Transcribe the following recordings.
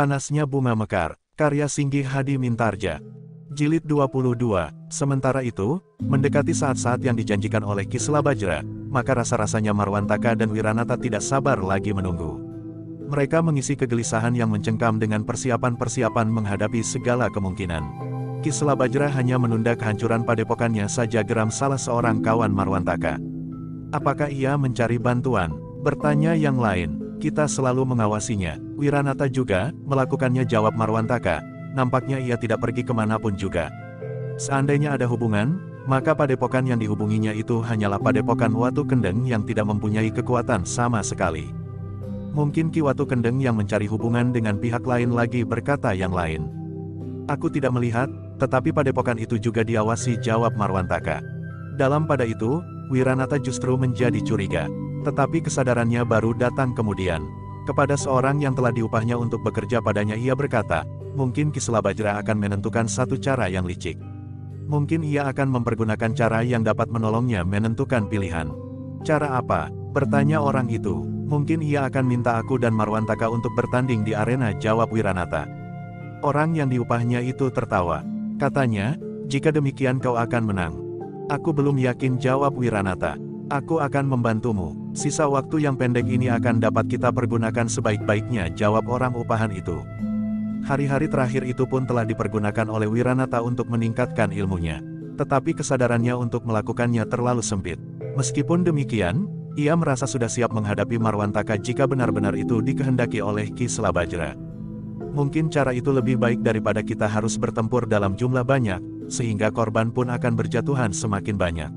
Panasnya Bunga Mekar, karya Singgi Hadi Mintarja. Jilid 22. Sementara itu, mendekati saat-saat yang dijanjikan oleh Ki Slabajra, maka rasa-rasanya Marwantaka dan Wiranata tidak sabar lagi menunggu. Mereka mengisi kegelisahan yang mencengkam dengan persiapan-persiapan menghadapi segala kemungkinan. Ki Slabajra hanya menunda kehancuran padepokannya saja, geram salah seorang kawan Marwantaka. Apakah ia mencari bantuan? Bertanya yang lain. Kita selalu mengawasinya. Wiranata juga melakukannya, jawab Marwantaka. Nampaknya ia tidak pergi kemanapun juga. Seandainya ada hubungan, maka padepokan yang dihubunginya itu hanyalah padepokan Watu Kendeng yang tidak mempunyai kekuatan sama sekali. Mungkin Ki Watu Kendeng yang mencari hubungan dengan pihak lain lagi, berkata yang lain. Aku tidak melihat, tetapi padepokan itu juga diawasi, jawab Marwantaka. Dalam pada itu, Wiranata justru menjadi curiga. Tetapi kesadarannya baru datang kemudian. Kepada seorang yang telah diupahnya untuk bekerja padanya, ia berkata, mungkin Ki Slabajra akan menentukan satu cara yang licik. Mungkin ia akan mempergunakan cara yang dapat menolongnya menentukan pilihan. Cara apa? Bertanya orang itu. Mungkin ia akan minta aku dan Marwantaka untuk bertanding di arena, jawab Wiranata. Orang yang diupahnya itu tertawa. Katanya, jika demikian kau akan menang. Aku belum yakin, jawab Wiranata. Aku akan membantumu. Sisa waktu yang pendek ini akan dapat kita pergunakan sebaik-baiknya, jawab orang upahan itu. Hari-hari terakhir itu pun telah dipergunakan oleh Wiranata untuk meningkatkan ilmunya. Tetapi kesadarannya untuk melakukannya terlalu sempit. Meskipun demikian, ia merasa sudah siap menghadapi Marwantaka jika benar-benar itu dikehendaki oleh Ki Slabajra. Mungkin cara itu lebih baik daripada kita harus bertempur dalam jumlah banyak, sehingga korban pun akan berjatuhan semakin banyak.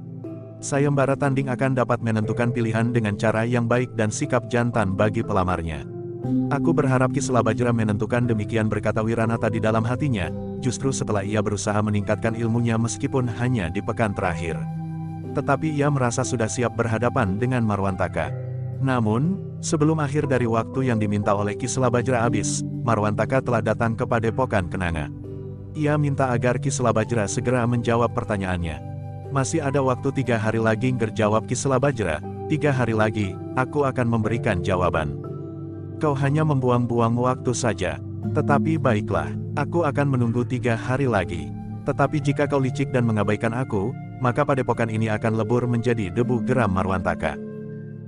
Sayembara tanding akan dapat menentukan pilihan dengan cara yang baik dan sikap jantan bagi pelamarnya. Aku berharap Ki Slabajra menentukan demikian, berkata Wiranata di dalam hatinya, justru setelah ia berusaha meningkatkan ilmunya meskipun hanya di pekan terakhir. Tetapi ia merasa sudah siap berhadapan dengan Marwantaka. Namun, sebelum akhir dari waktu yang diminta oleh Ki Slabajra habis, Marwantaka telah datang ke Padepokan Kenanga. Ia minta agar Ki Slabajra segera menjawab pertanyaannya. Masih ada waktu 3 hari lagi, jawab Ki Slabajra. 3 hari lagi, aku akan memberikan jawaban. Kau hanya membuang-buang waktu saja. Tetapi baiklah, aku akan menunggu 3 hari lagi. Tetapi jika kau licik dan mengabaikan aku, maka padepokan ini akan lebur menjadi debu, geram Marwantaka.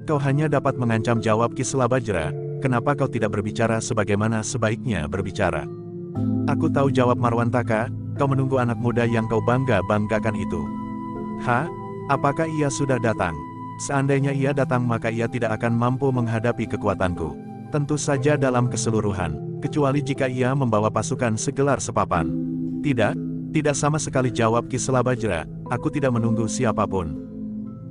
Kau hanya dapat mengancam, jawab Ki Slabajra. Kenapa kau tidak berbicara sebagaimana sebaiknya berbicara? Aku tahu, jawab Marwantaka, kau menunggu anak muda yang kau bangga-banggakan itu. Apakah ia sudah datang? Seandainya ia datang, maka ia tidak akan mampu menghadapi kekuatanku. Tentu saja dalam keseluruhan, kecuali jika ia membawa pasukan segelar sepapan. Tidak sama sekali, jawab Ki Slabajra. Aku tidak menunggu siapapun.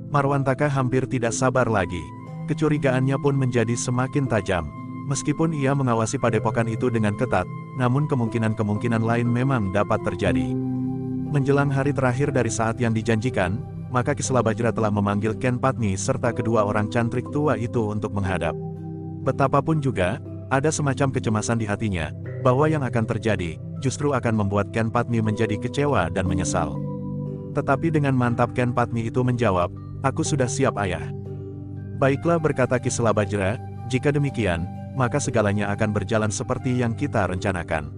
Marwantaka hampir tidak sabar lagi. Kecurigaannya pun menjadi semakin tajam. Meskipun ia mengawasi padepokan itu dengan ketat, namun kemungkinan-kemungkinan lain memang dapat terjadi. Menjelang hari terakhir dari saat yang dijanjikan, maka Ki Slabajra telah memanggil Ken Padmi serta kedua orang cantrik tua itu untuk menghadap. Betapapun juga, ada semacam kecemasan di hatinya, bahwa yang akan terjadi, justru akan membuat Ken Padmi menjadi kecewa dan menyesal. Tetapi dengan mantap Ken Padmi itu menjawab, aku sudah siap, ayah. Baiklah, berkata Ki Slabajra, jika demikian, maka segalanya akan berjalan seperti yang kita rencanakan.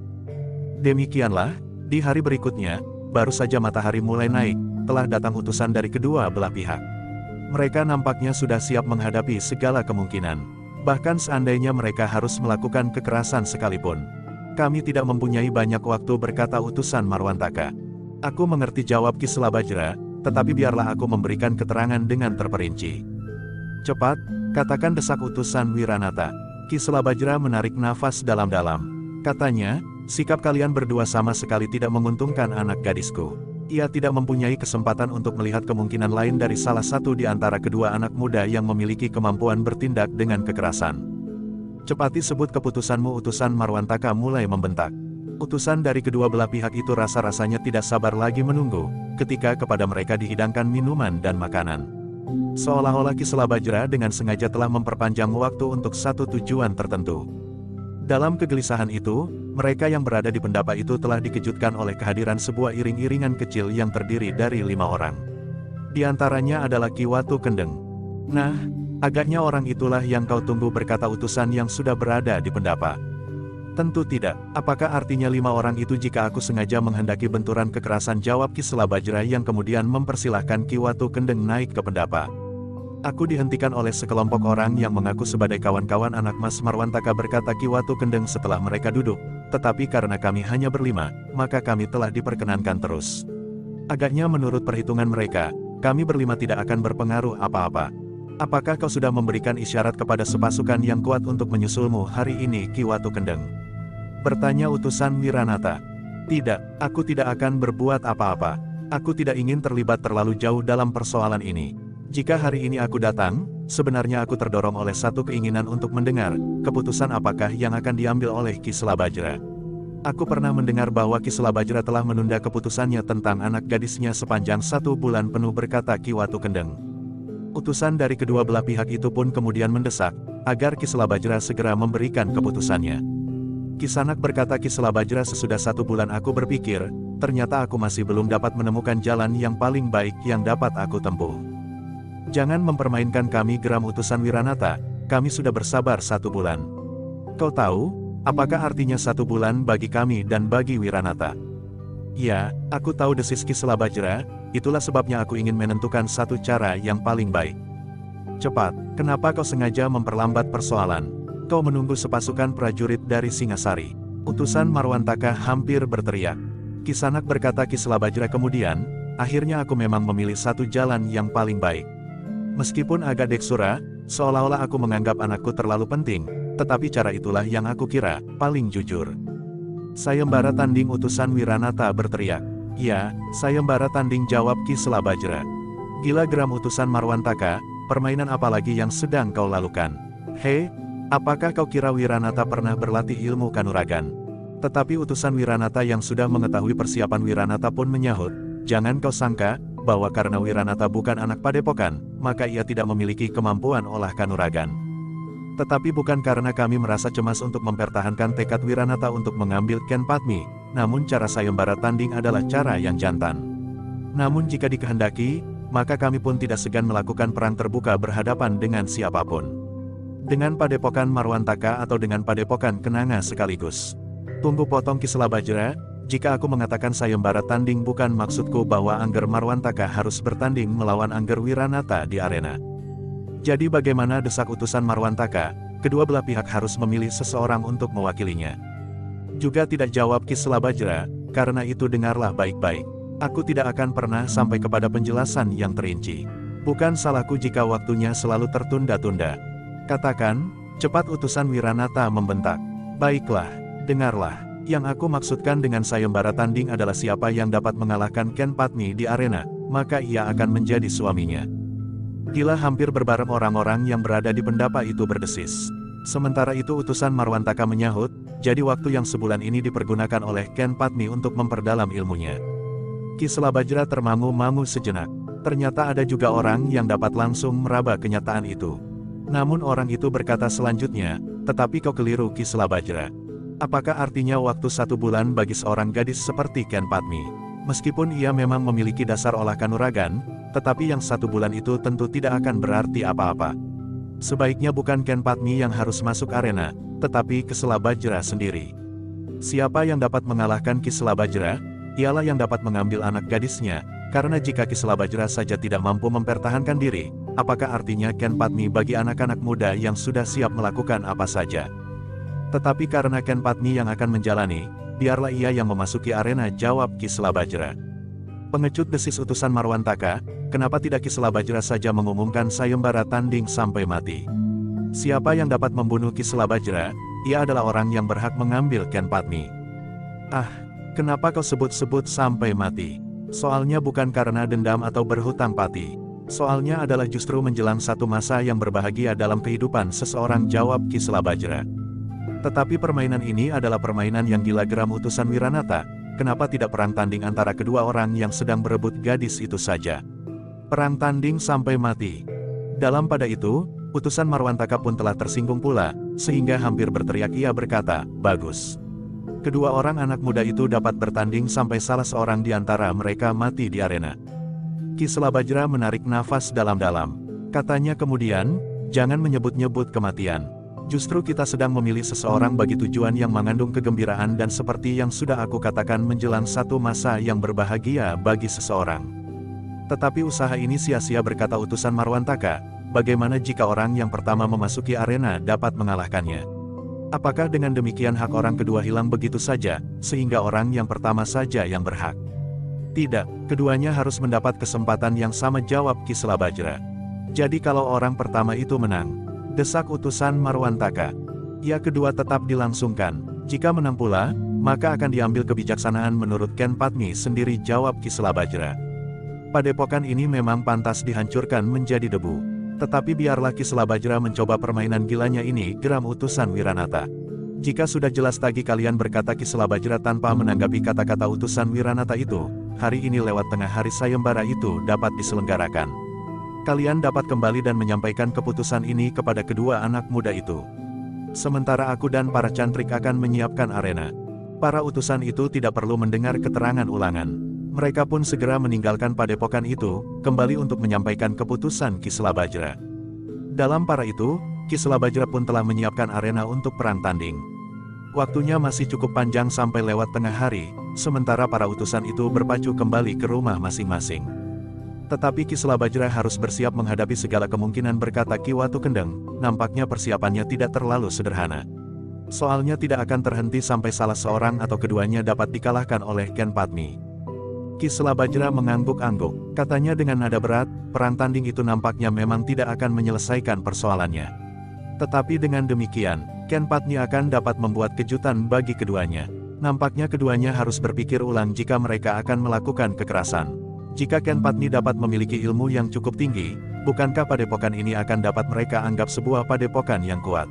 Demikianlah, di hari berikutnya, baru saja matahari mulai naik, telah datang utusan dari kedua belah pihak. Mereka nampaknya sudah siap menghadapi segala kemungkinan. Bahkan seandainya mereka harus melakukan kekerasan sekalipun. Kami tidak mempunyai banyak waktu, berkata utusan Marwantaka. Aku mengerti, jawab Ki Slabajra, tetapi biarlah aku memberikan keterangan dengan terperinci. Cepat, katakan, desak utusan Wiranata. Ki Slabajra menarik nafas dalam-dalam. Katanya, sikap kalian berdua sama sekali tidak menguntungkan anak gadisku. Ia tidak mempunyai kesempatan untuk melihat kemungkinan lain dari salah satu di antara kedua anak muda yang memiliki kemampuan bertindak dengan kekerasan. Cepati sebut keputusanmu, utusan Marwantaka mulai membentak. Utusan dari kedua belah pihak itu rasa-rasanya tidak sabar lagi menunggu, ketika kepada mereka dihidangkan minuman dan makanan. Seolah-olah Ki Slabajra dengan sengaja telah memperpanjang waktu untuk satu tujuan tertentu. Dalam kegelisahan itu, mereka yang berada di pendapa itu telah dikejutkan oleh kehadiran sebuah iring-iringan kecil yang terdiri dari 5 orang. Di antaranya adalah Ki Watu Kendeng. Nah, agaknya orang itulah yang kau tunggu, berkata utusan yang sudah berada di pendapa. Tentu tidak. Apakah artinya 5 orang itu jika aku sengaja menghendaki benturan kekerasan, jawab Ki Selabajra yang kemudian mempersilahkan Ki Watu Kendeng naik ke pendapa. Aku dihentikan oleh sekelompok orang yang mengaku sebagai kawan-kawan anak Mas Marwantaka, berkata Ki Watu Kendeng setelah mereka duduk. Tetapi karena kami hanya berlima, maka kami telah diperkenankan terus. Agaknya menurut perhitungan mereka, kami berlima tidak akan berpengaruh apa-apa. Apakah kau sudah memberikan isyarat kepada sepasukan yang kuat untuk menyusulmu hari ini, Ki Watu Kendeng? Bertanya utusan Wiranata. Tidak, aku tidak akan berbuat apa-apa. Aku tidak ingin terlibat terlalu jauh dalam persoalan ini. Jika hari ini aku datang, sebenarnya aku terdorong oleh satu keinginan untuk mendengar, keputusan apakah yang akan diambil oleh Ki Selabajra. Aku pernah mendengar bahwa Ki Selabajra telah menunda keputusannya tentang anak gadisnya sepanjang 1 bulan penuh, berkata Ki Watu Kendeng. Utusan dari kedua belah pihak itu pun kemudian mendesak, agar Ki Selabajra segera memberikan keputusannya. Kisanak, berkata Ki Selabajra, sesudah 1 bulan aku berpikir, ternyata aku masih belum dapat menemukan jalan yang paling baik yang dapat aku tempuh. Jangan mempermainkan kami, geram utusan Wiranata, kami sudah bersabar 1 bulan. Kau tahu, apakah artinya 1 bulan bagi kami dan bagi Wiranata? Ya, aku tahu, desis Ki Selabajra, itulah sebabnya aku ingin menentukan satu cara yang paling baik. Cepat, kenapa kau sengaja memperlambat persoalan? Kau menunggu sepasukan prajurit dari Singasari. Utusan Marwantaka hampir berteriak. Kisanak, berkata Ki Selabajra kemudian, akhirnya aku memang memilih satu jalan yang paling baik. Meskipun agak deksura, seolah-olah aku menganggap anakku terlalu penting, tetapi cara itulah yang aku kira paling jujur. Sayembara tanding, utusan Wiranata berteriak. Ya, sayembara tanding, jawab Ki Selabajra. Gila, geram utusan Marwantaka, permainan apa lagi yang sedang kau lakukan? Hei, apakah kau kira Wiranata pernah berlatih ilmu kanuragan? Tetapi utusan Wiranata yang sudah mengetahui persiapan Wiranata pun menyahut, jangan kau sangka bahwa karena Wiranata bukan anak padepokan, maka ia tidak memiliki kemampuan olah kanuragan. Tetapi bukan karena kami merasa cemas untuk mempertahankan tekad Wiranata untuk mengambil Ken Padmi, namun cara sayembara tanding adalah cara yang jantan. Namun jika dikehendaki, maka kami pun tidak segan melakukan perang terbuka berhadapan dengan siapapun. Dengan padepokan Marwantaka atau dengan padepokan Kenanga sekaligus. Tunggu, potong Ki Selabajra, jika aku mengatakan sayembara tanding bukan maksudku bahwa Angger Marwantaka harus bertanding melawan Angger Wiranata di arena. Jadi bagaimana, desak utusan Marwantaka, kedua belah pihak harus memilih seseorang untuk mewakilinya. Juga tidak, jawab Ki Selabajra, karena itu dengarlah baik-baik. Aku tidak akan pernah sampai kepada penjelasan yang terinci. Bukan salahku jika waktunya selalu tertunda-tunda. Katakan, cepat, utusan Wiranata membentak. Baiklah, dengarlah. Yang aku maksudkan dengan sayembara tanding adalah siapa yang dapat mengalahkan Ken Padmi di arena, maka ia akan menjadi suaminya. Gila, hampir berbareng orang-orang yang berada di pendapa itu berdesis. Sementara itu utusan Marwantaka menyahut, jadi waktu yang sebulan ini dipergunakan oleh Ken Padmi untuk memperdalam ilmunya. Ki Selabajra termangu-mangu sejenak. Ternyata ada juga orang yang dapat langsung meraba kenyataan itu. Namun orang itu berkata selanjutnya, tetapi kau keliru, Ki Selabajra. Apakah artinya waktu 1 bulan bagi seorang gadis seperti Ken Padmi? Meskipun ia memang memiliki dasar olah kanuragan, tetapi yang 1 bulan itu tentu tidak akan berarti apa-apa. Sebaiknya bukan Ken Padmi yang harus masuk arena, tetapi Ki Selabajra sendiri. Siapa yang dapat mengalahkan Ki Selabajra? Ialah yang dapat mengambil anak gadisnya, karena jika Ki Selabajra saja tidak mampu mempertahankan diri, apakah artinya Ken Padmi bagi anak-anak muda yang sudah siap melakukan apa saja? Tetapi karena Ken Padmi yang akan menjalani, biarlah ia yang memasuki arena, jawab Ki Selabajra. Pengecut, desis utusan Marwantaka, kenapa tidak Ki Selabajra saja mengumumkan sayembara tanding sampai mati? Siapa yang dapat membunuh Ki Selabajra, ia adalah orang yang berhak mengambil Ken Padmi. Ah, kenapa kau sebut-sebut sampai mati? Soalnya bukan karena dendam atau berhutang pati. Soalnya adalah justru menjelang satu masa yang berbahagia dalam kehidupan seseorang, jawab Ki Selabajra. Tetapi permainan ini adalah permainan yang gila, geram utusan Wiranata. Kenapa tidak perang tanding antara kedua orang yang sedang berebut gadis itu saja? Perang tanding sampai mati. Dalam pada itu, utusan Marwantaka pun telah tersinggung pula, sehingga hampir berteriak. Ia berkata, bagus. Kedua orang anak muda itu dapat bertanding sampai salah seorang di antara mereka mati di arena. Ki Selabajra menarik nafas dalam-dalam. Katanya kemudian, jangan menyebut-nyebut kematian. Justru kita sedang memilih seseorang bagi tujuan yang mengandung kegembiraan dan seperti yang sudah aku katakan menjelang satu masa yang berbahagia bagi seseorang. Tetapi usaha ini sia-sia berkata utusan Marwantaka, bagaimana jika orang yang pertama memasuki arena dapat mengalahkannya? Apakah dengan demikian hak orang kedua hilang begitu saja, sehingga orang yang pertama saja yang berhak? Tidak, keduanya harus mendapat kesempatan yang sama, jawab Ki Selabajra. Jadi kalau orang pertama itu menang, desak utusan Marwantaka, ya kedua tetap dilangsungkan. Jika menang pula, maka akan diambil kebijaksanaan menurut Ken Padmi sendiri, jawab Ki Selabajra. Padepokan ini memang pantas dihancurkan menjadi debu. Tetapi biarlah Ki Selabajra mencoba permainan gilanya ini, geram utusan Wiranata. Jika sudah jelas tadi kalian, berkata Ki Selabajra tanpa menanggapi kata-kata utusan Wiranata itu, hari ini lewat tengah hari sayembara itu dapat diselenggarakan. Kalian dapat kembali dan menyampaikan keputusan ini kepada kedua anak muda itu. Sementara aku dan para cantrik akan menyiapkan arena. Para utusan itu tidak perlu mendengar keterangan ulangan. Mereka pun segera meninggalkan padepokan itu, kembali untuk menyampaikan keputusan Ki Selabajra. Dalam para itu, Ki Selabajra pun telah menyiapkan arena untuk perang tanding. Waktunya masih cukup panjang sampai lewat tengah hari, sementara para utusan itu berpacu kembali ke rumah masing-masing. Tetapi Ki Selabajra harus bersiap menghadapi segala kemungkinan, berkata Ki Watu Kendeng, nampaknya persiapannya tidak terlalu sederhana. Soalnya tidak akan terhenti sampai salah seorang atau keduanya dapat dikalahkan oleh Ken Padmi. Ki Selabajra mengangguk-angguk, katanya dengan nada berat, perang tanding itu nampaknya memang tidak akan menyelesaikan persoalannya. Tetapi dengan demikian, Ken Padmi akan dapat membuat kejutan bagi keduanya. Nampaknya keduanya harus berpikir ulang jika mereka akan melakukan kekerasan. Jika Ken Padmi dapat memiliki ilmu yang cukup tinggi, bukankah padepokan ini akan dapat mereka anggap sebuah padepokan yang kuat?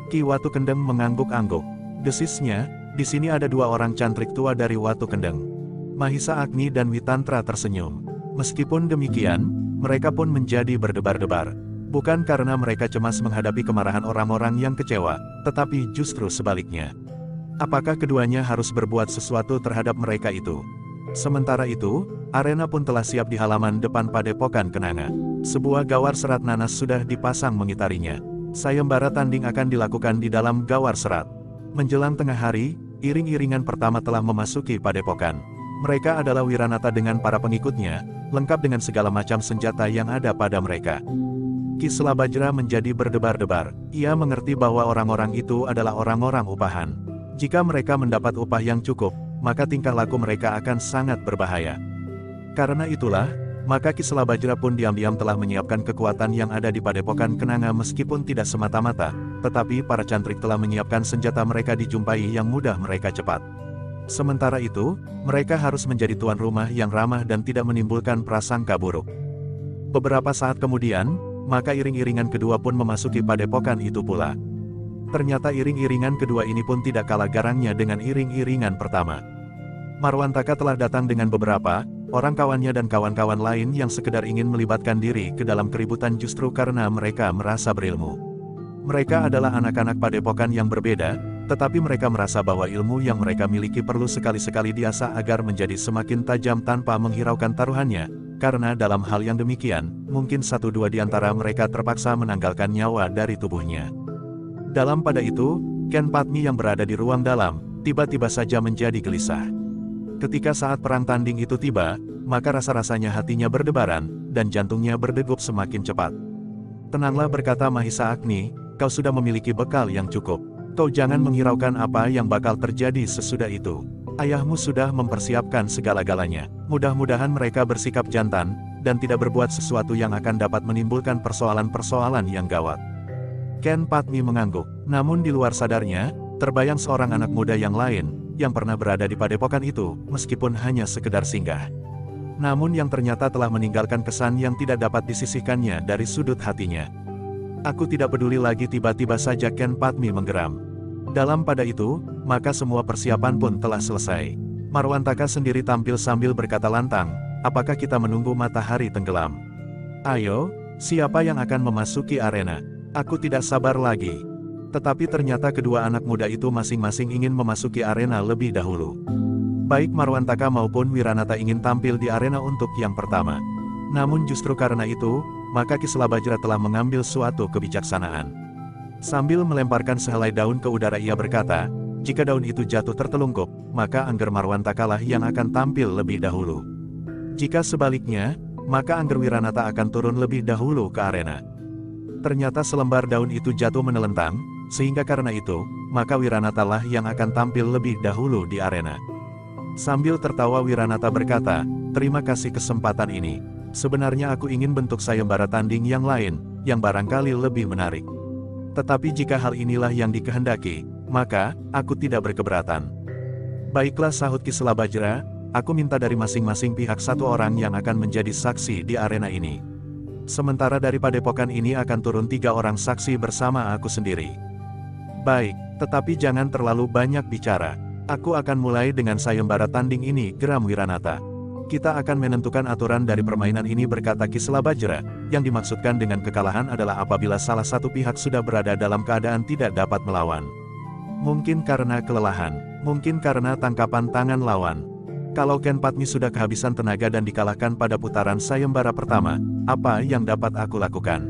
Ki Watu Kendeng mengangguk-angguk. Desisnya, di sini ada dua orang cantrik tua dari Watu Kendeng. Mahisa Agni dan Witantra tersenyum. Meskipun demikian, mereka pun menjadi berdebar-debar. Bukan karena mereka cemas menghadapi kemarahan orang-orang yang kecewa, tetapi justru sebaliknya. Apakah keduanya harus berbuat sesuatu terhadap mereka itu? Sementara itu, arena pun telah siap di halaman depan padepokan Kenanga. Sebuah gawar serat nanas sudah dipasang mengitarinya. Sayembara tanding akan dilakukan di dalam gawar serat. Menjelang tengah hari, iring-iringan pertama telah memasuki padepokan. Mereka adalah Wiranata dengan para pengikutnya, lengkap dengan segala macam senjata yang ada pada mereka. Ki Selabajra menjadi berdebar-debar. Ia mengerti bahwa orang-orang itu adalah orang-orang upahan. Jika mereka mendapat upah yang cukup, maka tingkah laku mereka akan sangat berbahaya. Karena itulah, maka Ki Selabajra pun diam-diam telah menyiapkan kekuatan yang ada di padepokan Kenanga, meskipun tidak semata-mata, tetapi para cantrik telah menyiapkan senjata mereka dijumpai yang mudah mereka cepat. Sementara itu, mereka harus menjadi tuan rumah yang ramah dan tidak menimbulkan prasangka buruk. Beberapa saat kemudian, maka iring-iringan kedua pun memasuki padepokan itu pula. Ternyata iring-iringan kedua ini pun tidak kalah garangnya dengan iring-iringan pertama. Marwantaka telah datang dengan beberapa orang kawannya dan kawan-kawan lain yang sekedar ingin melibatkan diri ke dalam keributan justru karena mereka merasa berilmu. Mereka adalah anak-anak padepokan yang berbeda, tetapi mereka merasa bahwa ilmu yang mereka miliki perlu sekali-sekali diasah agar menjadi semakin tajam tanpa menghiraukan taruhannya, karena dalam hal yang demikian, mungkin satu dua di antara mereka terpaksa menanggalkan nyawa dari tubuhnya. Dalam pada itu, Ken Padmi yang berada di ruang dalam, tiba-tiba saja menjadi gelisah. Ketika saat perang tanding itu tiba, maka rasa-rasanya hatinya berdebaran, dan jantungnya berdegup semakin cepat. Tenanglah, berkata Mahisa Agni, kau sudah memiliki bekal yang cukup. Kau jangan menghiraukan apa yang bakal terjadi sesudah itu. Ayahmu sudah mempersiapkan segala-galanya. Mudah-mudahan mereka bersikap jantan, dan tidak berbuat sesuatu yang akan dapat menimbulkan persoalan-persoalan yang gawat. Ken Padmi mengangguk. Namun di luar sadarnya, terbayang seorang anak muda yang lain, yang pernah berada di padepokan itu, meskipun hanya sekedar singgah. Namun yang ternyata telah meninggalkan kesan yang tidak dapat disisihkannya dari sudut hatinya. Aku tidak peduli lagi, tiba-tiba saja Ken Padmi menggeram. Dalam pada itu, maka semua persiapan pun telah selesai. Marwantaka sendiri tampil sambil berkata lantang, apakah kita menunggu matahari tenggelam? Ayo, siapa yang akan memasuki arena? Aku tidak sabar lagi. Tetapi ternyata kedua anak muda itu masing-masing ingin memasuki arena lebih dahulu. Baik Marwantaka maupun Wiranata ingin tampil di arena untuk yang pertama. Namun justru karena itu, maka Ki Selabajra telah mengambil suatu kebijaksanaan. Sambil melemparkan sehelai daun ke udara ia berkata, jika daun itu jatuh tertelungkup, maka Angger Marwantaka lah yang akan tampil lebih dahulu. Jika sebaliknya, maka Angger Wiranata akan turun lebih dahulu ke arena. Ternyata selembar daun itu jatuh menelentang, sehingga karena itu, maka Wiranata lah yang akan tampil lebih dahulu di arena. Sambil tertawa Wiranata berkata, terima kasih kesempatan ini. Sebenarnya aku ingin bentuk sayembara tanding yang lain, yang barangkali lebih menarik. Tetapi jika hal inilah yang dikehendaki, maka, aku tidak berkeberatan. Baiklah sahut Ki Selabajra, aku minta dari masing-masing pihak satu orang yang akan menjadi saksi di arena ini. Sementara dari padepokan ini akan turun 3 orang saksi bersama aku sendiri. Baik, tetapi jangan terlalu banyak bicara. Aku akan mulai dengan sayembara tanding ini, geram Wiranata. Kita akan menentukan aturan dari permainan ini berkata Ki Selabajra, yang dimaksudkan dengan kekalahan adalah apabila salah satu pihak sudah berada dalam keadaan tidak dapat melawan. Mungkin karena kelelahan, mungkin karena tangkapan tangan lawan. Kalau Ken Padmi sudah kehabisan tenaga dan dikalahkan pada putaran sayembara pertama, apa yang dapat aku lakukan?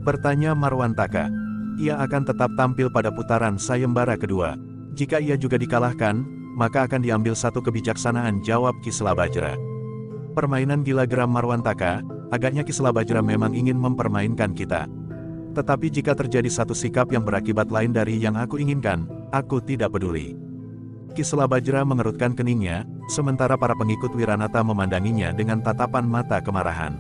Bertanya Marwantaka. Ia akan tetap tampil pada putaran sayembara kedua. Jika ia juga dikalahkan, maka akan diambil satu kebijaksanaan, jawab Ki Selabajra. Permainan gila, geram Marwantaka, agaknya Ki Selabajra memang ingin mempermainkan kita. Tetapi jika terjadi satu sikap yang berakibat lain dari yang aku inginkan, aku tidak peduli. Ki Selabajra mengerutkan keningnya, sementara para pengikut Wiranata memandanginya dengan tatapan mata kemarahan.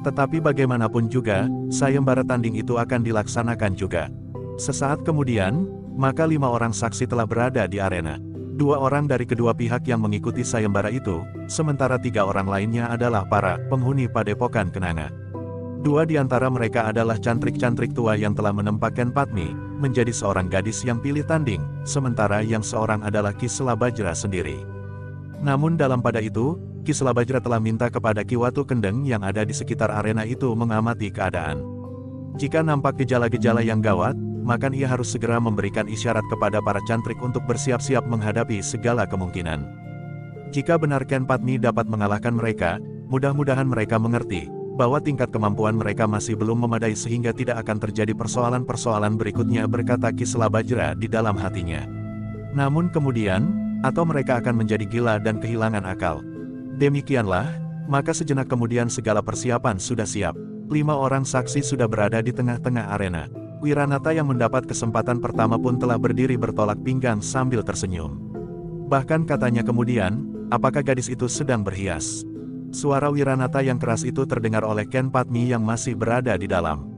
Tetapi bagaimanapun juga, sayembara tanding itu akan dilaksanakan juga. Sesaat kemudian, maka 5 orang saksi telah berada di arena. 2 orang dari kedua pihak yang mengikuti sayembara itu, sementara 3 orang lainnya adalah para penghuni padepokan Kenanga. 2 di antara mereka adalah cantrik-cantrik tua yang telah menempa Ken Padmi menjadi seorang gadis yang pilih tanding, sementara yang seorang adalah Ki Selabajra sendiri. Namun dalam pada itu, Ki Selabajra telah minta kepada Ki Watu Kendeng yang ada di sekitar arena itu mengamati keadaan. Jika nampak gejala-gejala yang gawat, maka ia harus segera memberikan isyarat kepada para cantrik untuk bersiap-siap menghadapi segala kemungkinan. Jika benar Ken Padmi dapat mengalahkan mereka, mudah-mudahan mereka mengerti bahwa tingkat kemampuan mereka masih belum memadai sehingga tidak akan terjadi persoalan-persoalan berikutnya, berkata Ki Selabajra di dalam hatinya. Namun kemudian, atau mereka akan menjadi gila dan kehilangan akal. Demikianlah, maka sejenak kemudian segala persiapan sudah siap. 5 orang saksi sudah berada di tengah-tengah arena. Wiranata yang mendapat kesempatan pertama pun telah berdiri bertolak pinggang sambil tersenyum. Bahkan katanya kemudian, apakah gadis itu sedang berhias? Suara Wiranata yang keras itu terdengar oleh Ken Padmi yang masih berada di dalam.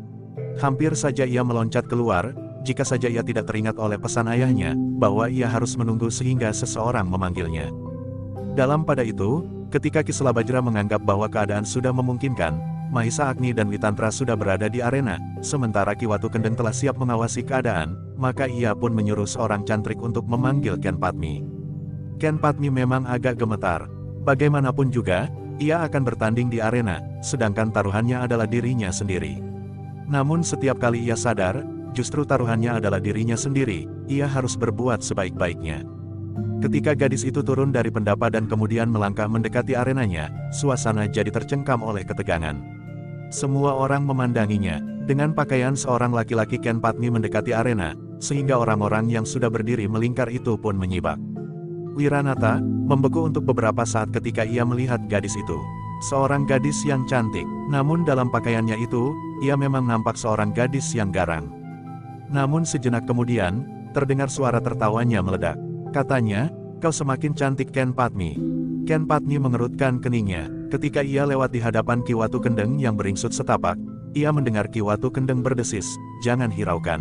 Hampir saja ia meloncat keluar, jika saja ia tidak teringat oleh pesan ayahnya, bahwa ia harus menunggu sehingga seseorang memanggilnya. Dalam pada itu, ketika Ki Selabajra menganggap bahwa keadaan sudah memungkinkan, Mahisa Agni dan Witantra sudah berada di arena, sementara Ki Watu Kendeng telah siap mengawasi keadaan, maka ia pun menyuruh seorang cantrik untuk memanggil Ken Padmi. Ken Padmi memang agak gemetar. Bagaimanapun juga, ia akan bertanding di arena, sedangkan taruhannya adalah dirinya sendiri. Namun setiap kali ia sadar, justru taruhannya adalah dirinya sendiri, ia harus berbuat sebaik-baiknya. Ketika gadis itu turun dari pendapa dan kemudian melangkah mendekati arenanya, suasana jadi tercengkam oleh ketegangan. Semua orang memandanginya, dengan pakaian seorang laki-laki Ken Padmi mendekati arena, sehingga orang-orang yang sudah berdiri melingkar itu pun menyibak. Wiranata membeku untuk beberapa saat ketika ia melihat gadis itu. Seorang gadis yang cantik, namun dalam pakaiannya itu, ia memang nampak seorang gadis yang garang. Namun sejenak kemudian, terdengar suara tertawanya meledak. Katanya, kau semakin cantik Ken Padmi. Ken Padmi mengerutkan keningnya. Ketika ia lewat di hadapan Ki Watu Kendeng yang beringsut setapak, ia mendengar Ki Watu Kendeng berdesis, jangan hiraukan.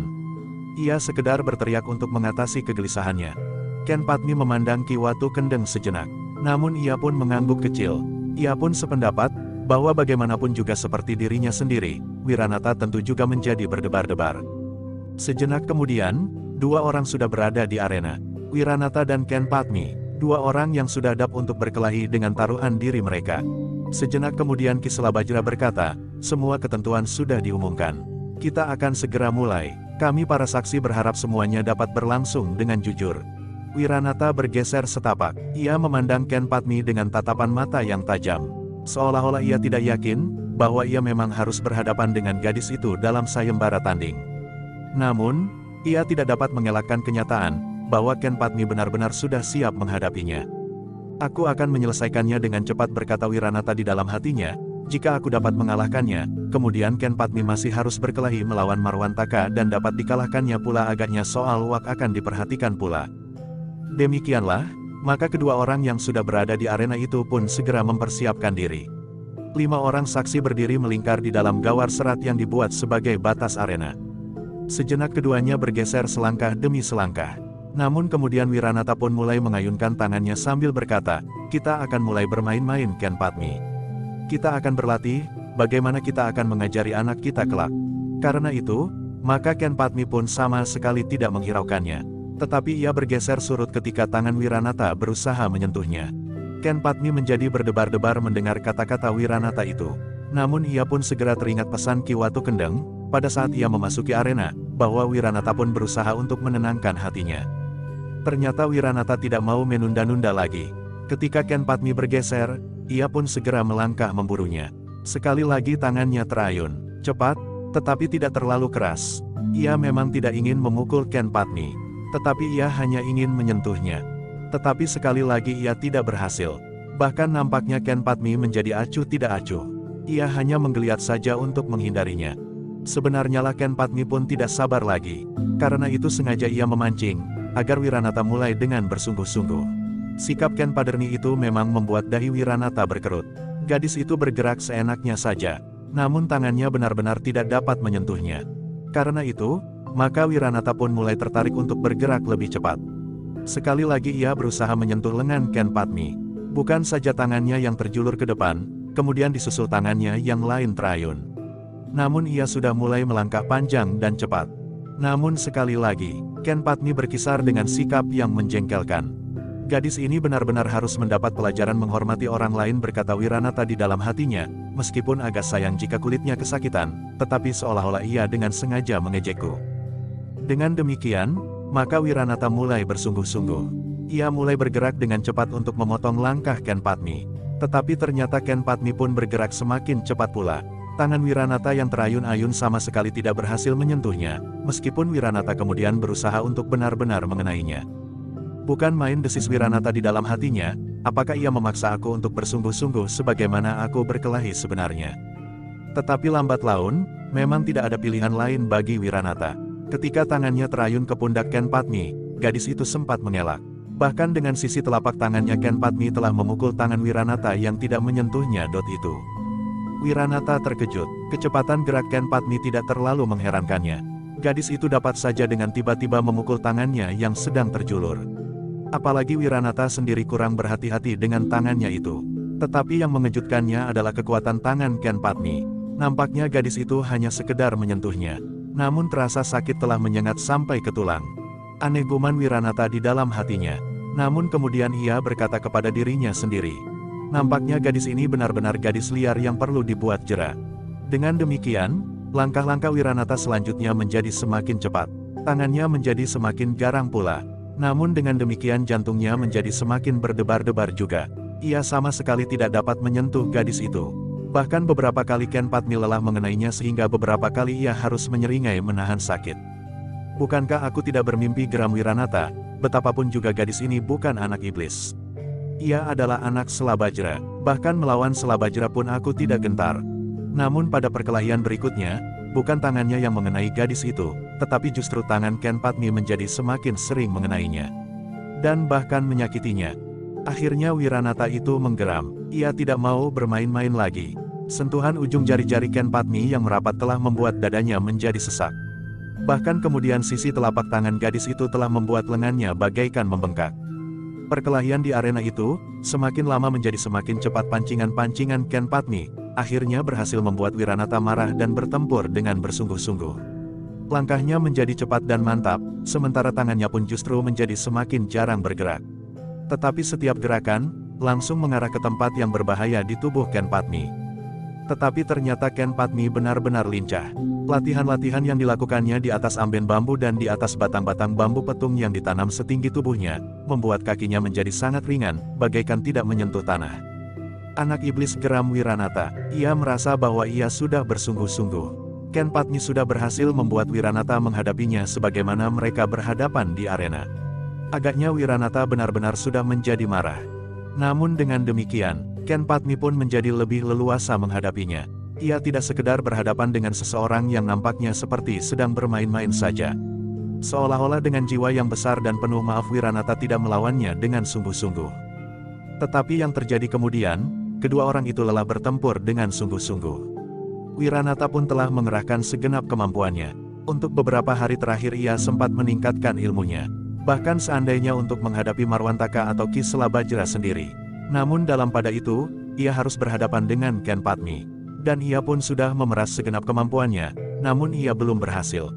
Ia sekedar berteriak untuk mengatasi kegelisahannya. Ken Padmi memandang Ki Watu Kendeng sejenak. Namun ia pun mengangguk kecil. Ia pun sependapat, bahwa bagaimanapun juga seperti dirinya sendiri, Wiranata tentu juga menjadi berdebar-debar. Sejenak kemudian, 2 orang sudah berada di arena. Wiranata dan Ken Padmi, 2 orang yang sudah hadap untuk berkelahi dengan taruhan diri mereka. Sejenak kemudian Ki Selabajra berkata, semua ketentuan sudah diumumkan. Kita akan segera mulai. Kami para saksi berharap semuanya dapat berlangsung dengan jujur. Wiranata bergeser setapak. Ia memandang Ken Padmi dengan tatapan mata yang tajam. Seolah-olah ia tidak yakin, bahwa ia memang harus berhadapan dengan gadis itu dalam sayembara tanding. Namun, ia tidak dapat mengelakkan kenyataan bahwa Ken Padmi benar-benar sudah siap menghadapinya. Aku akan menyelesaikannya dengan cepat, berkata Wiranata di dalam hatinya. Jika aku dapat mengalahkannya, kemudian Ken Padmi masih harus berkelahi melawan Marwantaka dan dapat dikalahkannya pula, agaknya soal wak akan diperhatikan pula. Demikianlah, maka kedua orang yang sudah berada di arena itu pun segera mempersiapkan diri. 5 orang saksi berdiri melingkar di dalam gawar serat yang dibuat sebagai batas arena. Sejenak keduanya bergeser selangkah demi selangkah. Namun kemudian Wiranata pun mulai mengayunkan tangannya sambil berkata, kita akan mulai bermain-main Ken Padmi. Kita akan berlatih, bagaimana kita akan mengajari anak kita kelak. Karena itu, maka Ken Padmi pun sama sekali tidak menghiraukannya. Tetapi ia bergeser surut ketika tangan Wiranata berusaha menyentuhnya. Ken Padmi menjadi berdebar-debar mendengar kata-kata Wiranata itu. Namun ia pun segera teringat pesan Ki Watu Kendeng, pada saat ia memasuki arena, bahwa Wiranata pun berusaha untuk menenangkan hatinya. Ternyata Wiranata tidak mau menunda-nunda lagi. Ketika Ken Padmi bergeser, ia pun segera melangkah memburunya. Sekali lagi tangannya terayun, cepat, tetapi tidak terlalu keras. Ia memang tidak ingin memukul Ken Padmi, tetapi ia hanya ingin menyentuhnya. Tetapi sekali lagi ia tidak berhasil. Bahkan nampaknya Ken Padmi menjadi acuh tidak acuh. Ia hanya menggeliat saja untuk menghindarinya. Sebenarnya lah Ken Padmi pun tidak sabar lagi. Karena itu sengaja ia memancing, agar Wiranata mulai dengan bersungguh-sungguh. Sikap Ken Paderni itu memang membuat dahi Wiranata berkerut. Gadis itu bergerak seenaknya saja, namun tangannya benar-benar tidak dapat menyentuhnya. Karena itu, maka Wiranata pun mulai tertarik untuk bergerak lebih cepat. Sekali lagi ia berusaha menyentuh lengan Ken Padmi. Bukan saja tangannya yang terjulur ke depan, kemudian disusul tangannya yang lain terayun. Namun ia sudah mulai melangkah panjang dan cepat. Namun sekali lagi, Ken Padmi berkisar dengan sikap yang menjengkelkan. Gadis ini benar-benar harus mendapat pelajaran menghormati orang lain, berkata Wiranata di dalam hatinya, meskipun agak sayang jika kulitnya kesakitan, tetapi seolah-olah ia dengan sengaja mengejekku. Dengan demikian, maka Wiranata mulai bersungguh-sungguh. Ia mulai bergerak dengan cepat untuk memotong langkah Ken Padmi. Tetapi ternyata Ken Padmi pun bergerak semakin cepat pula. Tangan Wiranata yang terayun-ayun sama sekali tidak berhasil menyentuhnya, meskipun Wiranata kemudian berusaha untuk benar-benar mengenainya. Bukan main, desis Wiranata di dalam hatinya, apakah ia memaksa aku untuk bersungguh-sungguh sebagaimana aku berkelahi sebenarnya? Tetapi lambat laun, memang tidak ada pilihan lain bagi Wiranata. Ketika tangannya terayun ke pundak Ken Padmi, gadis itu sempat mengelak. Bahkan dengan sisi telapak tangannya Ken Padmi telah memukul tangan Wiranata yang tidak menyentuhnya itu. Wiranata terkejut, kecepatan gerak Ken Padmi tidak terlalu mengherankannya. Gadis itu dapat saja dengan tiba-tiba memukul tangannya yang sedang terjulur. Apalagi Wiranata sendiri kurang berhati-hati dengan tangannya itu. Tetapi yang mengejutkannya adalah kekuatan tangan Ken Padmi. Nampaknya gadis itu hanya sekedar menyentuhnya. Namun terasa sakit telah menyengat sampai ke tulang. Aneh, guman Wiranata di dalam hatinya. Namun kemudian ia berkata kepada dirinya sendiri. Nampaknya gadis ini benar-benar gadis liar yang perlu dibuat jera. Dengan demikian, langkah-langkah Wiranata selanjutnya menjadi semakin cepat. Tangannya menjadi semakin garang pula. Namun dengan demikian jantungnya menjadi semakin berdebar-debar juga. Ia sama sekali tidak dapat menyentuh gadis itu. Bahkan beberapa kali Ken Padmi lelah mengenainya sehingga beberapa kali ia harus menyeringai menahan sakit. Bukankah aku tidak bermimpi, geram Wiranata, betapapun juga gadis ini bukan anak iblis. Ia adalah anak Selabajra, bahkan melawan Selabajra pun aku tidak gentar. Namun pada perkelahian berikutnya, bukan tangannya yang mengenai gadis itu, tetapi justru tangan Ken Padmi menjadi semakin sering mengenainya. Dan bahkan menyakitinya. Akhirnya Wiranata itu menggeram, ia tidak mau bermain-main lagi. Sentuhan ujung jari-jari Ken Padmi yang merapat telah membuat dadanya menjadi sesak. Bahkan kemudian sisi telapak tangan gadis itu telah membuat lengannya bagaikan membengkak. Perkelahian di arena itu, semakin lama menjadi semakin cepat. Pancingan-pancingan Ken Padmi akhirnya berhasil membuat Wiranata marah dan bertempur dengan bersungguh-sungguh. Langkahnya menjadi cepat dan mantap, sementara tangannya pun justru menjadi semakin jarang bergerak. Tetapi setiap gerakan, langsung mengarah ke tempat yang berbahaya di tubuh Ken Padmi. Tetapi ternyata Ken Padmi benar-benar lincah. Latihan-latihan yang dilakukannya di atas amben bambu dan di atas batang-batang bambu petung yang ditanam setinggi tubuhnya, membuat kakinya menjadi sangat ringan, bagaikan tidak menyentuh tanah. Anak iblis, geram Wiranata. Ia merasa bahwa ia sudah bersungguh-sungguh. Ken Padmi sudah berhasil membuat Wiranata menghadapinya sebagaimana mereka berhadapan di arena. Agaknya Wiranata benar-benar sudah menjadi marah. Namun dengan demikian, Ken Padmi pun menjadi lebih leluasa menghadapinya. Ia tidak sekedar berhadapan dengan seseorang yang nampaknya seperti sedang bermain-main saja. Seolah-olah dengan jiwa yang besar dan penuh maaf Wiranata tidak melawannya dengan sungguh-sungguh. Tetapi yang terjadi kemudian, kedua orang itu lelah bertempur dengan sungguh-sungguh. Wiranata pun telah mengerahkan segenap kemampuannya. Untuk beberapa hari terakhir ia sempat meningkatkan ilmunya. Bahkan seandainya untuk menghadapi Marwantaka atau Ki Selabajra sendiri. Namun dalam pada itu, ia harus berhadapan dengan Ken Padmi. Dan ia pun sudah memeras segenap kemampuannya, namun ia belum berhasil.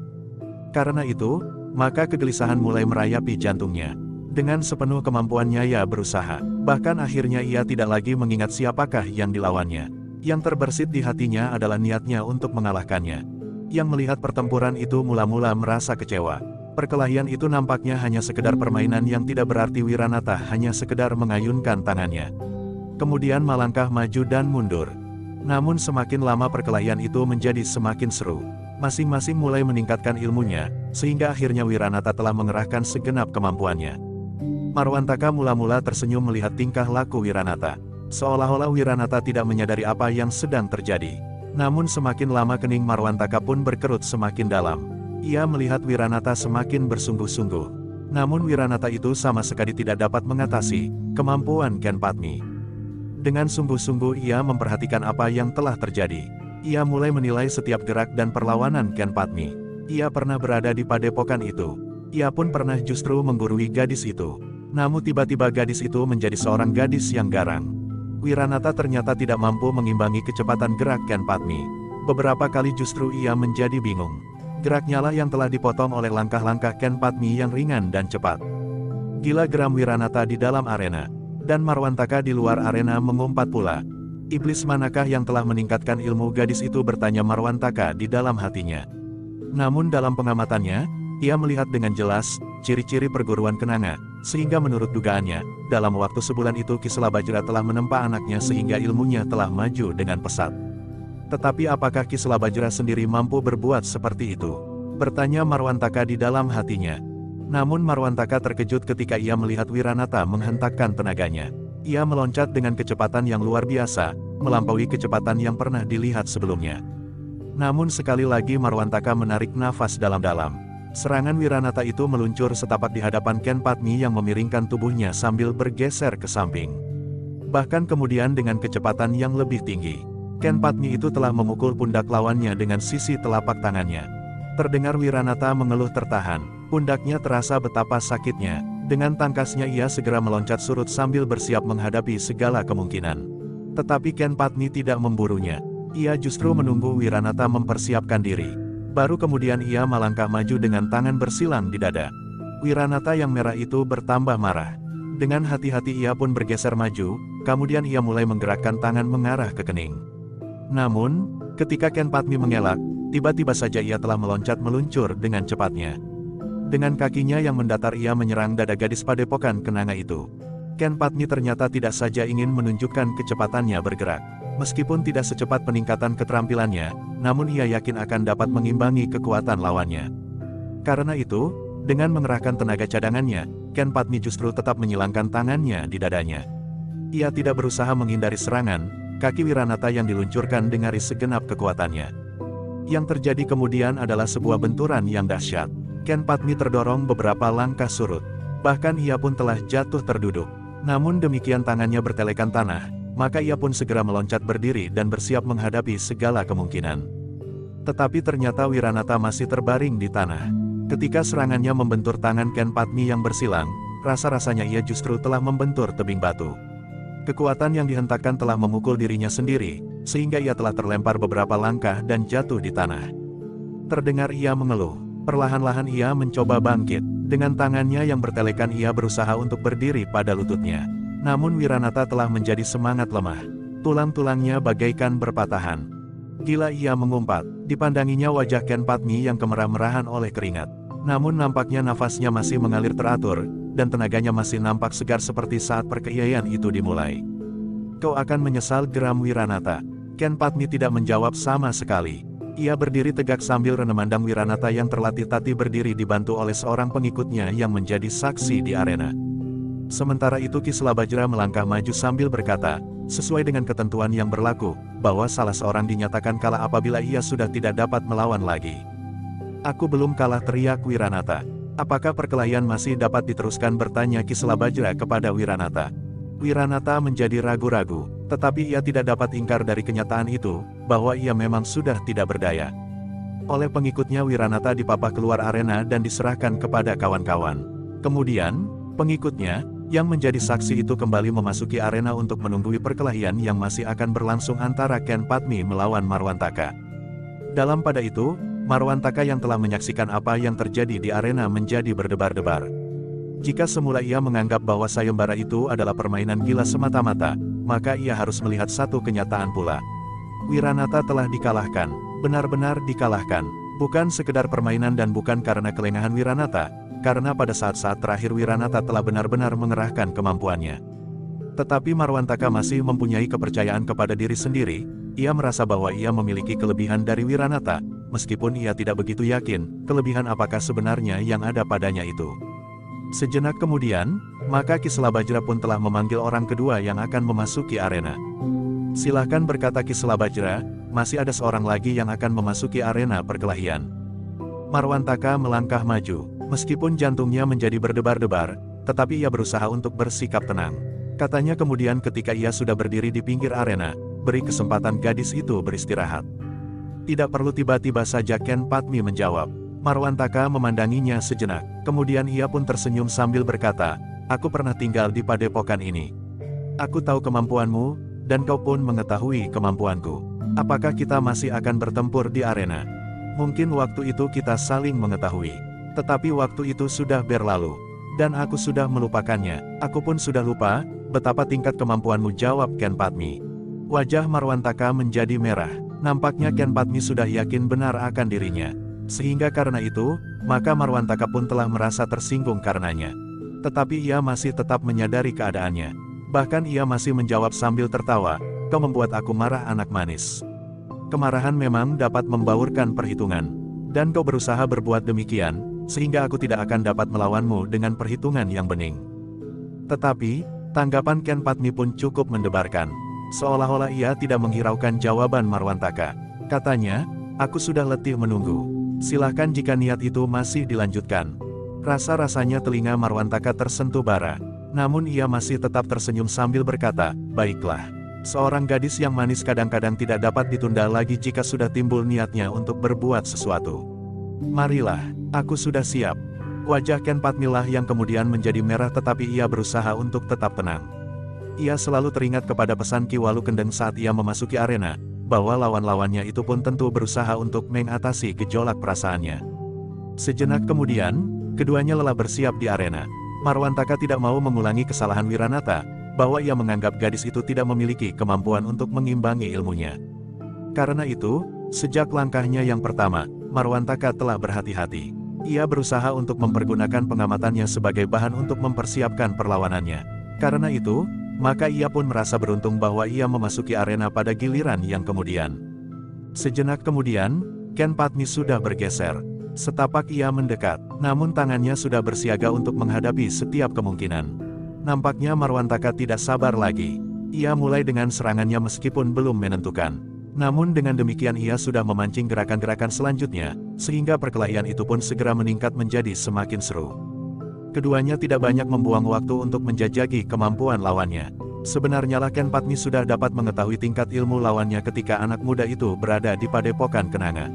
Karena itu, maka kegelisahan mulai merayapi jantungnya. Dengan sepenuh kemampuannya ia berusaha. Bahkan akhirnya ia tidak lagi mengingat siapakah yang dilawannya. Yang terbersit di hatinya adalah niatnya untuk mengalahkannya. Yang melihat pertempuran itu mula-mula merasa kecewa. Perkelahian itu nampaknya hanya sekedar permainan yang tidak berarti. Wiranata hanya sekedar mengayunkan tangannya. Kemudian melangkah maju dan mundur. Namun semakin lama perkelahian itu menjadi semakin seru. Masing-masing mulai meningkatkan ilmunya, sehingga akhirnya Wiranata telah mengerahkan segenap kemampuannya. Marwantaka mula-mula tersenyum melihat tingkah laku Wiranata. Seolah-olah Wiranata tidak menyadari apa yang sedang terjadi. Namun semakin lama kening Marwantaka pun berkerut semakin dalam. Ia melihat Wiranata semakin bersungguh-sungguh. Namun Wiranata itu sama sekali tidak dapat mengatasi kemampuan Ken Padmi. Dengan sungguh-sungguh ia memperhatikan apa yang telah terjadi. Ia mulai menilai setiap gerak dan perlawanan Ken Padmi. Ia pernah berada di padepokan itu. Ia pun pernah justru menggurui gadis itu. Namun tiba-tiba gadis itu menjadi seorang gadis yang garang. Wiranata ternyata tidak mampu mengimbangi kecepatan gerak Ken Padmi. Beberapa kali justru ia menjadi bingung. Geraknya lah yang telah dipotong oleh langkah-langkah Ken Padmi yang ringan dan cepat. Gila geram Wiranata di dalam arena. Dan Marwantaka di luar arena mengumpat pula. Iblis manakah yang telah meningkatkan ilmu gadis itu, bertanya Marwantaka di dalam hatinya. Namun dalam pengamatannya, ia melihat dengan jelas ciri-ciri perguruan kenanga, sehingga menurut dugaannya, dalam waktu sebulan itu Ki Selabajra telah menempa anaknya sehingga ilmunya telah maju dengan pesat. Tetapi apakah Ki Selabajra sendiri mampu berbuat seperti itu? Bertanya Marwantaka di dalam hatinya. Namun Marwantaka terkejut ketika ia melihat Wiranata menghentakkan tenaganya. Ia meloncat dengan kecepatan yang luar biasa, melampaui kecepatan yang pernah dilihat sebelumnya. Namun sekali lagi Marwantaka menarik nafas dalam-dalam. Serangan Wiranata itu meluncur setapak di hadapan Ken Padmi yang memiringkan tubuhnya sambil bergeser ke samping. Bahkan kemudian dengan kecepatan yang lebih tinggi, Ken Padmi itu telah memukul pundak lawannya dengan sisi telapak tangannya. Terdengar Wiranata mengeluh tertahan, pundaknya terasa betapa sakitnya. Dengan tangkasnya ia segera meloncat surut sambil bersiap menghadapi segala kemungkinan. Tetapi Ken Padmi tidak memburunya. Ia justru menunggu Wiranata mempersiapkan diri. Baru kemudian ia melangkah maju dengan tangan bersilang di dada. Wiranata yang merah itu bertambah marah. Dengan hati-hati ia pun bergeser maju, kemudian ia mulai menggerakkan tangan mengarah ke kening. Namun, ketika Ken Padmi mengelak, tiba-tiba saja ia telah meloncat meluncur dengan cepatnya. Dengan kakinya yang mendatar ia menyerang dada gadis padepokan kenanga itu. Ken Padmi ternyata tidak saja ingin menunjukkan kecepatannya bergerak. Meskipun tidak secepat peningkatan keterampilannya, namun ia yakin akan dapat mengimbangi kekuatan lawannya. Karena itu, dengan mengerahkan tenaga cadangannya, Ken Padmi justru tetap menyilangkan tangannya di dadanya. Ia tidak berusaha menghindari serangan, kaki Wiranata yang diluncurkan dengan segenap kekuatannya. Yang terjadi kemudian adalah sebuah benturan yang dahsyat. Ken Padmi terdorong beberapa langkah surut. Bahkan ia pun telah jatuh terduduk. Namun demikian tangannya bertelekan tanah, maka ia pun segera meloncat berdiri dan bersiap menghadapi segala kemungkinan. Tetapi ternyata Wiranata masih terbaring di tanah. Ketika serangannya membentur tangan Ken Padmi yang bersilang, rasa-rasanya ia justru telah membentur tebing batu. Kekuatan yang dihentakkan telah memukul dirinya sendiri, sehingga ia telah terlempar beberapa langkah dan jatuh di tanah. Terdengar ia mengeluh. Perlahan-lahan ia mencoba bangkit. Dengan tangannya yang bertelekan ia berusaha untuk berdiri pada lututnya. Namun Wiranata telah menjadi semangat lemah. Tulang-tulangnya bagaikan berpatahan. Gila ia mengumpat. Dipandanginya wajah Ken Padmi yang kemerah-merahan oleh keringat. Namun nampaknya nafasnya masih mengalir teratur, dan tenaganya masih nampak segar seperti saat perkelahian itu dimulai. Kau akan menyesal, geram Wiranata. Ken Padmi tidak menjawab sama sekali. Ia berdiri tegak sambil memandang Wiranata yang terlatih tati berdiri dibantu oleh seorang pengikutnya yang menjadi saksi di arena. Sementara itu Ki Selabajra melangkah maju sambil berkata, sesuai dengan ketentuan yang berlaku, bahwa salah seorang dinyatakan kalah apabila ia sudah tidak dapat melawan lagi. Aku belum kalah, teriak Wiranata. Apakah perkelahian masih dapat diteruskan, bertanya Ki Selabajra kepada Wiranata. Wiranata menjadi ragu-ragu, tetapi ia tidak dapat ingkar dari kenyataan itu, bahwa ia memang sudah tidak berdaya. Oleh pengikutnya Wiranata dipapah keluar arena dan diserahkan kepada kawan-kawan. Kemudian, pengikutnya, yang menjadi saksi itu kembali memasuki arena untuk menunggui perkelahian yang masih akan berlangsung antara Ken Padmi melawan Marwantaka. Dalam pada itu, Marwantaka yang telah menyaksikan apa yang terjadi di arena menjadi berdebar-debar. Jika semula ia menganggap bahwa sayembara itu adalah permainan gila semata-mata, maka ia harus melihat satu kenyataan pula. Wiranata telah dikalahkan, benar-benar dikalahkan, bukan sekedar permainan dan bukan karena kelengahan Wiranata, karena pada saat-saat terakhir Wiranata telah benar-benar mengerahkan kemampuannya. Tetapi Marwantaka masih mempunyai kepercayaan kepada diri sendiri, ia merasa bahwa ia memiliki kelebihan dari Wiranata, meskipun ia tidak begitu yakin, kelebihan apakah sebenarnya yang ada padanya itu. Sejenak kemudian, maka Ki Selabajra pun telah memanggil orang kedua yang akan memasuki arena. Silahkan, berkata Ki Selabajra, masih ada seorang lagi yang akan memasuki arena perkelahian. Marwantaka melangkah maju. Meskipun jantungnya menjadi berdebar-debar, tetapi ia berusaha untuk bersikap tenang. Katanya kemudian ketika ia sudah berdiri di pinggir arena, beri kesempatan gadis itu beristirahat. Tidak perlu, tiba-tiba saja Ken Padmi menjawab. Marwantaka memandanginya sejenak, kemudian ia pun tersenyum sambil berkata, aku pernah tinggal di padepokan ini. Aku tahu kemampuanmu, dan kau pun mengetahui kemampuanku. Apakah kita masih akan bertempur di arena? Mungkin waktu itu kita saling mengetahui. Tetapi waktu itu sudah berlalu, dan aku sudah melupakannya. Aku pun sudah lupa betapa tingkat kemampuanmu, jawab Ken Padmi. Wajah Marwantaka menjadi merah. Nampaknya Ken Padmi sudah yakin benar akan dirinya. Sehingga karena itu, maka Marwantaka pun telah merasa tersinggung karenanya. Tetapi ia masih tetap menyadari keadaannya. Bahkan ia masih menjawab sambil tertawa, kau membuat aku marah, anak manis. Kemarahan memang dapat membaurkan perhitungan. Dan kau berusaha berbuat demikian, sehingga aku tidak akan dapat melawanmu dengan perhitungan yang bening. Tetapi, tanggapan Ken Padmi pun cukup mendebarkan. Seolah-olah ia tidak menghiraukan jawaban Marwantaka. Katanya, aku sudah letih menunggu. Silahkan jika niat itu masih dilanjutkan. Rasa-rasanya telinga Marwantaka tersentuh bara. Namun ia masih tetap tersenyum sambil berkata, baiklah. Seorang gadis yang manis kadang-kadang tidak dapat ditunda lagi jika sudah timbul niatnya untuk berbuat sesuatu. Marilah, aku sudah siap. Wajah Ken Padmi lah yang kemudian menjadi merah, tetapi ia berusaha untuk tetap tenang. Ia selalu teringat kepada pesan Ki Walukendeng saat ia memasuki arena, bahwa lawan-lawannya itu pun tentu berusaha untuk mengatasi gejolak perasaannya. Sejenak kemudian, keduanya lelah bersiap di arena. Marwantaka tidak mau mengulangi kesalahan Wiranata, bahwa ia menganggap gadis itu tidak memiliki kemampuan untuk mengimbangi ilmunya. Karena itu, sejak langkahnya yang pertama, Marwantaka telah berhati-hati. Ia berusaha untuk mempergunakan pengamatannya sebagai bahan untuk mempersiapkan perlawanannya. Karena itu, maka ia pun merasa beruntung bahwa ia memasuki arena pada giliran yang kemudian. Sejenak kemudian, Ken Padmi sudah bergeser. Setapak ia mendekat, namun tangannya sudah bersiaga untuk menghadapi setiap kemungkinan. Nampaknya Marwantaka tidak sabar lagi. Ia mulai dengan serangannya meskipun belum menentukan. Namun dengan demikian ia sudah memancing gerakan-gerakan selanjutnya, sehingga perkelahian itu pun segera meningkat menjadi semakin seru. Keduanya tidak banyak membuang waktu untuk menjajaki kemampuan lawannya. Sebenarnya lah Ken Padmi sudah dapat mengetahui tingkat ilmu lawannya ketika anak muda itu berada di padepokan kenanga.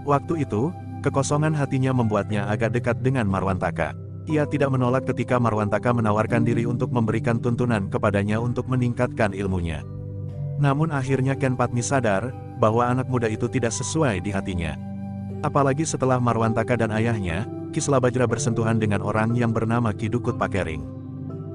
Waktu itu, kekosongan hatinya membuatnya agak dekat dengan Marwantaka. Ia tidak menolak ketika Marwantaka menawarkan diri untuk memberikan tuntunan kepadanya untuk meningkatkan ilmunya. Namun akhirnya Ken Padmi sadar, bahwa anak muda itu tidak sesuai di hatinya. Apalagi setelah Marwantaka dan ayahnya, Ki Selabajra bersentuhan dengan orang yang bernama Ki Dukut Pakering.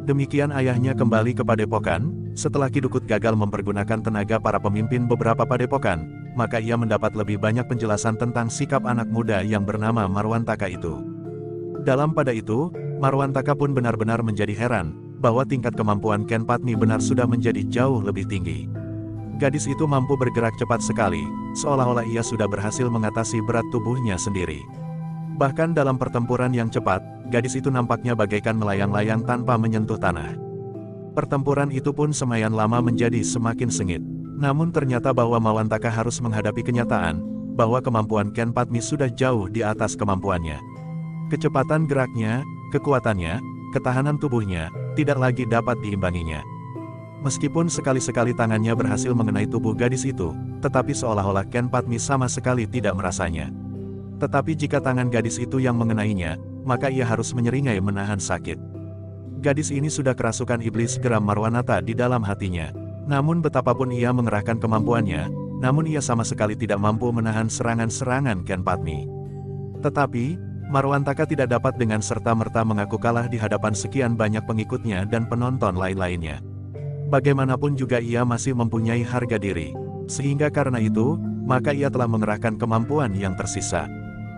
Demikian ayahnya kembali ke padepokan, setelah Ki Dukut gagal mempergunakan tenaga para pemimpin beberapa padepokan, maka ia mendapat lebih banyak penjelasan tentang sikap anak muda yang bernama Marwantaka itu. Dalam pada itu, Marwantaka pun benar-benar menjadi heran, bahwa tingkat kemampuan Ken Padmi benar sudah menjadi jauh lebih tinggi. Gadis itu mampu bergerak cepat sekali, seolah-olah ia sudah berhasil mengatasi berat tubuhnya sendiri. Bahkan dalam pertempuran yang cepat, gadis itu nampaknya bagaikan melayang-layang tanpa menyentuh tanah. Pertempuran itu pun semayan lama menjadi semakin sengit. Namun ternyata bahwa Marwantaka harus menghadapi kenyataan, bahwa kemampuan Ken Padmi sudah jauh di atas kemampuannya. Kecepatan geraknya, kekuatannya, ketahanan tubuhnya, tidak lagi dapat diimbanginya. Meskipun sekali-sekali tangannya berhasil mengenai tubuh gadis itu, tetapi seolah-olah Ken Padmi sama sekali tidak merasanya. Tetapi jika tangan gadis itu yang mengenainya, maka ia harus menyeringai menahan sakit. Gadis ini sudah kerasukan iblis geram Marwanata di dalam hatinya. Namun betapapun ia mengerahkan kemampuannya, namun ia sama sekali tidak mampu menahan serangan-serangan Ken Padmi. Tetapi, Marwantaka tidak dapat dengan serta-merta mengaku kalah di hadapan sekian banyak pengikutnya dan penonton lain-lainnya. Bagaimanapun juga ia masih mempunyai harga diri. Sehingga karena itu, maka ia telah mengerahkan kemampuan yang tersisa.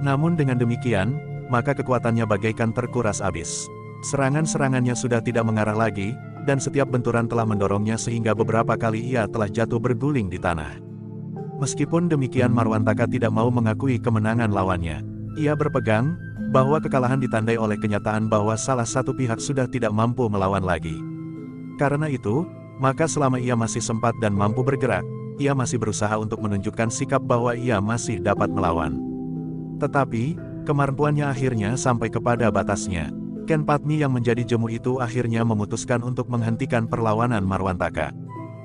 Namun dengan demikian, maka kekuatannya bagaikan terkuras habis. Serangan-serangannya sudah tidak mengarah lagi, dan setiap benturan telah mendorongnya sehingga beberapa kali ia telah jatuh berguling di tanah. Meskipun demikian Marwantaka tidak mau mengakui kemenangan lawannya. Ia berpegang, bahwa kekalahan ditandai oleh kenyataan bahwa salah satu pihak sudah tidak mampu melawan lagi. Karena itu, maka selama ia masih sempat dan mampu bergerak, ia masih berusaha untuk menunjukkan sikap bahwa ia masih dapat melawan. Tetapi, kemampuannya akhirnya sampai kepada batasnya. Ken Padmi yang menjadi jemu itu akhirnya memutuskan untuk menghentikan perlawanan Marwantaka.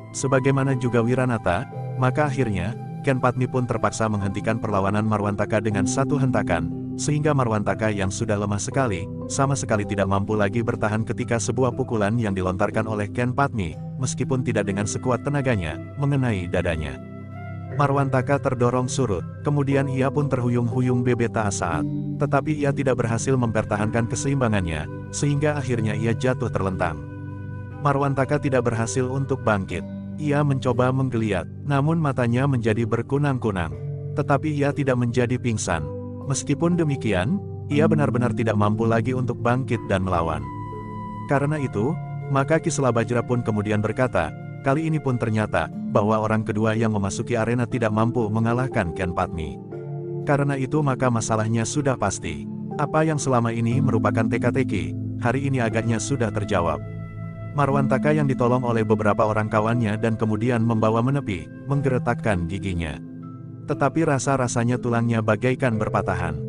Sebagaimana juga Wiranata, maka akhirnya, Ken Padmi pun terpaksa menghentikan perlawanan Marwantaka dengan satu hentakan, sehingga Marwantaka yang sudah lemah sekali, sama sekali tidak mampu lagi bertahan ketika sebuah pukulan yang dilontarkan oleh Ken Padmi, meskipun tidak dengan sekuat tenaganya, mengenai dadanya. Marwantaka terdorong surut, kemudian ia pun terhuyung-huyung bebeta saat. Tetapi ia tidak berhasil mempertahankan keseimbangannya, sehingga akhirnya ia jatuh terlentang. Marwantaka tidak berhasil untuk bangkit. Ia mencoba menggeliat, namun matanya menjadi berkunang-kunang. Tetapi ia tidak menjadi pingsan. Meskipun demikian, ia benar-benar tidak mampu lagi untuk bangkit dan melawan. Karena itu, maka Ki Selabajra pun kemudian berkata, kali ini pun ternyata, bahwa orang kedua yang memasuki arena tidak mampu mengalahkan Ken Padmi. Karena itu maka masalahnya sudah pasti. Apa yang selama ini merupakan teka-teki, hari ini agaknya sudah terjawab. Marwantaka yang ditolong oleh beberapa orang kawannya dan kemudian membawa menepi, menggeretakkan giginya. Tetapi rasa-rasanya tulangnya bagaikan berpatahan.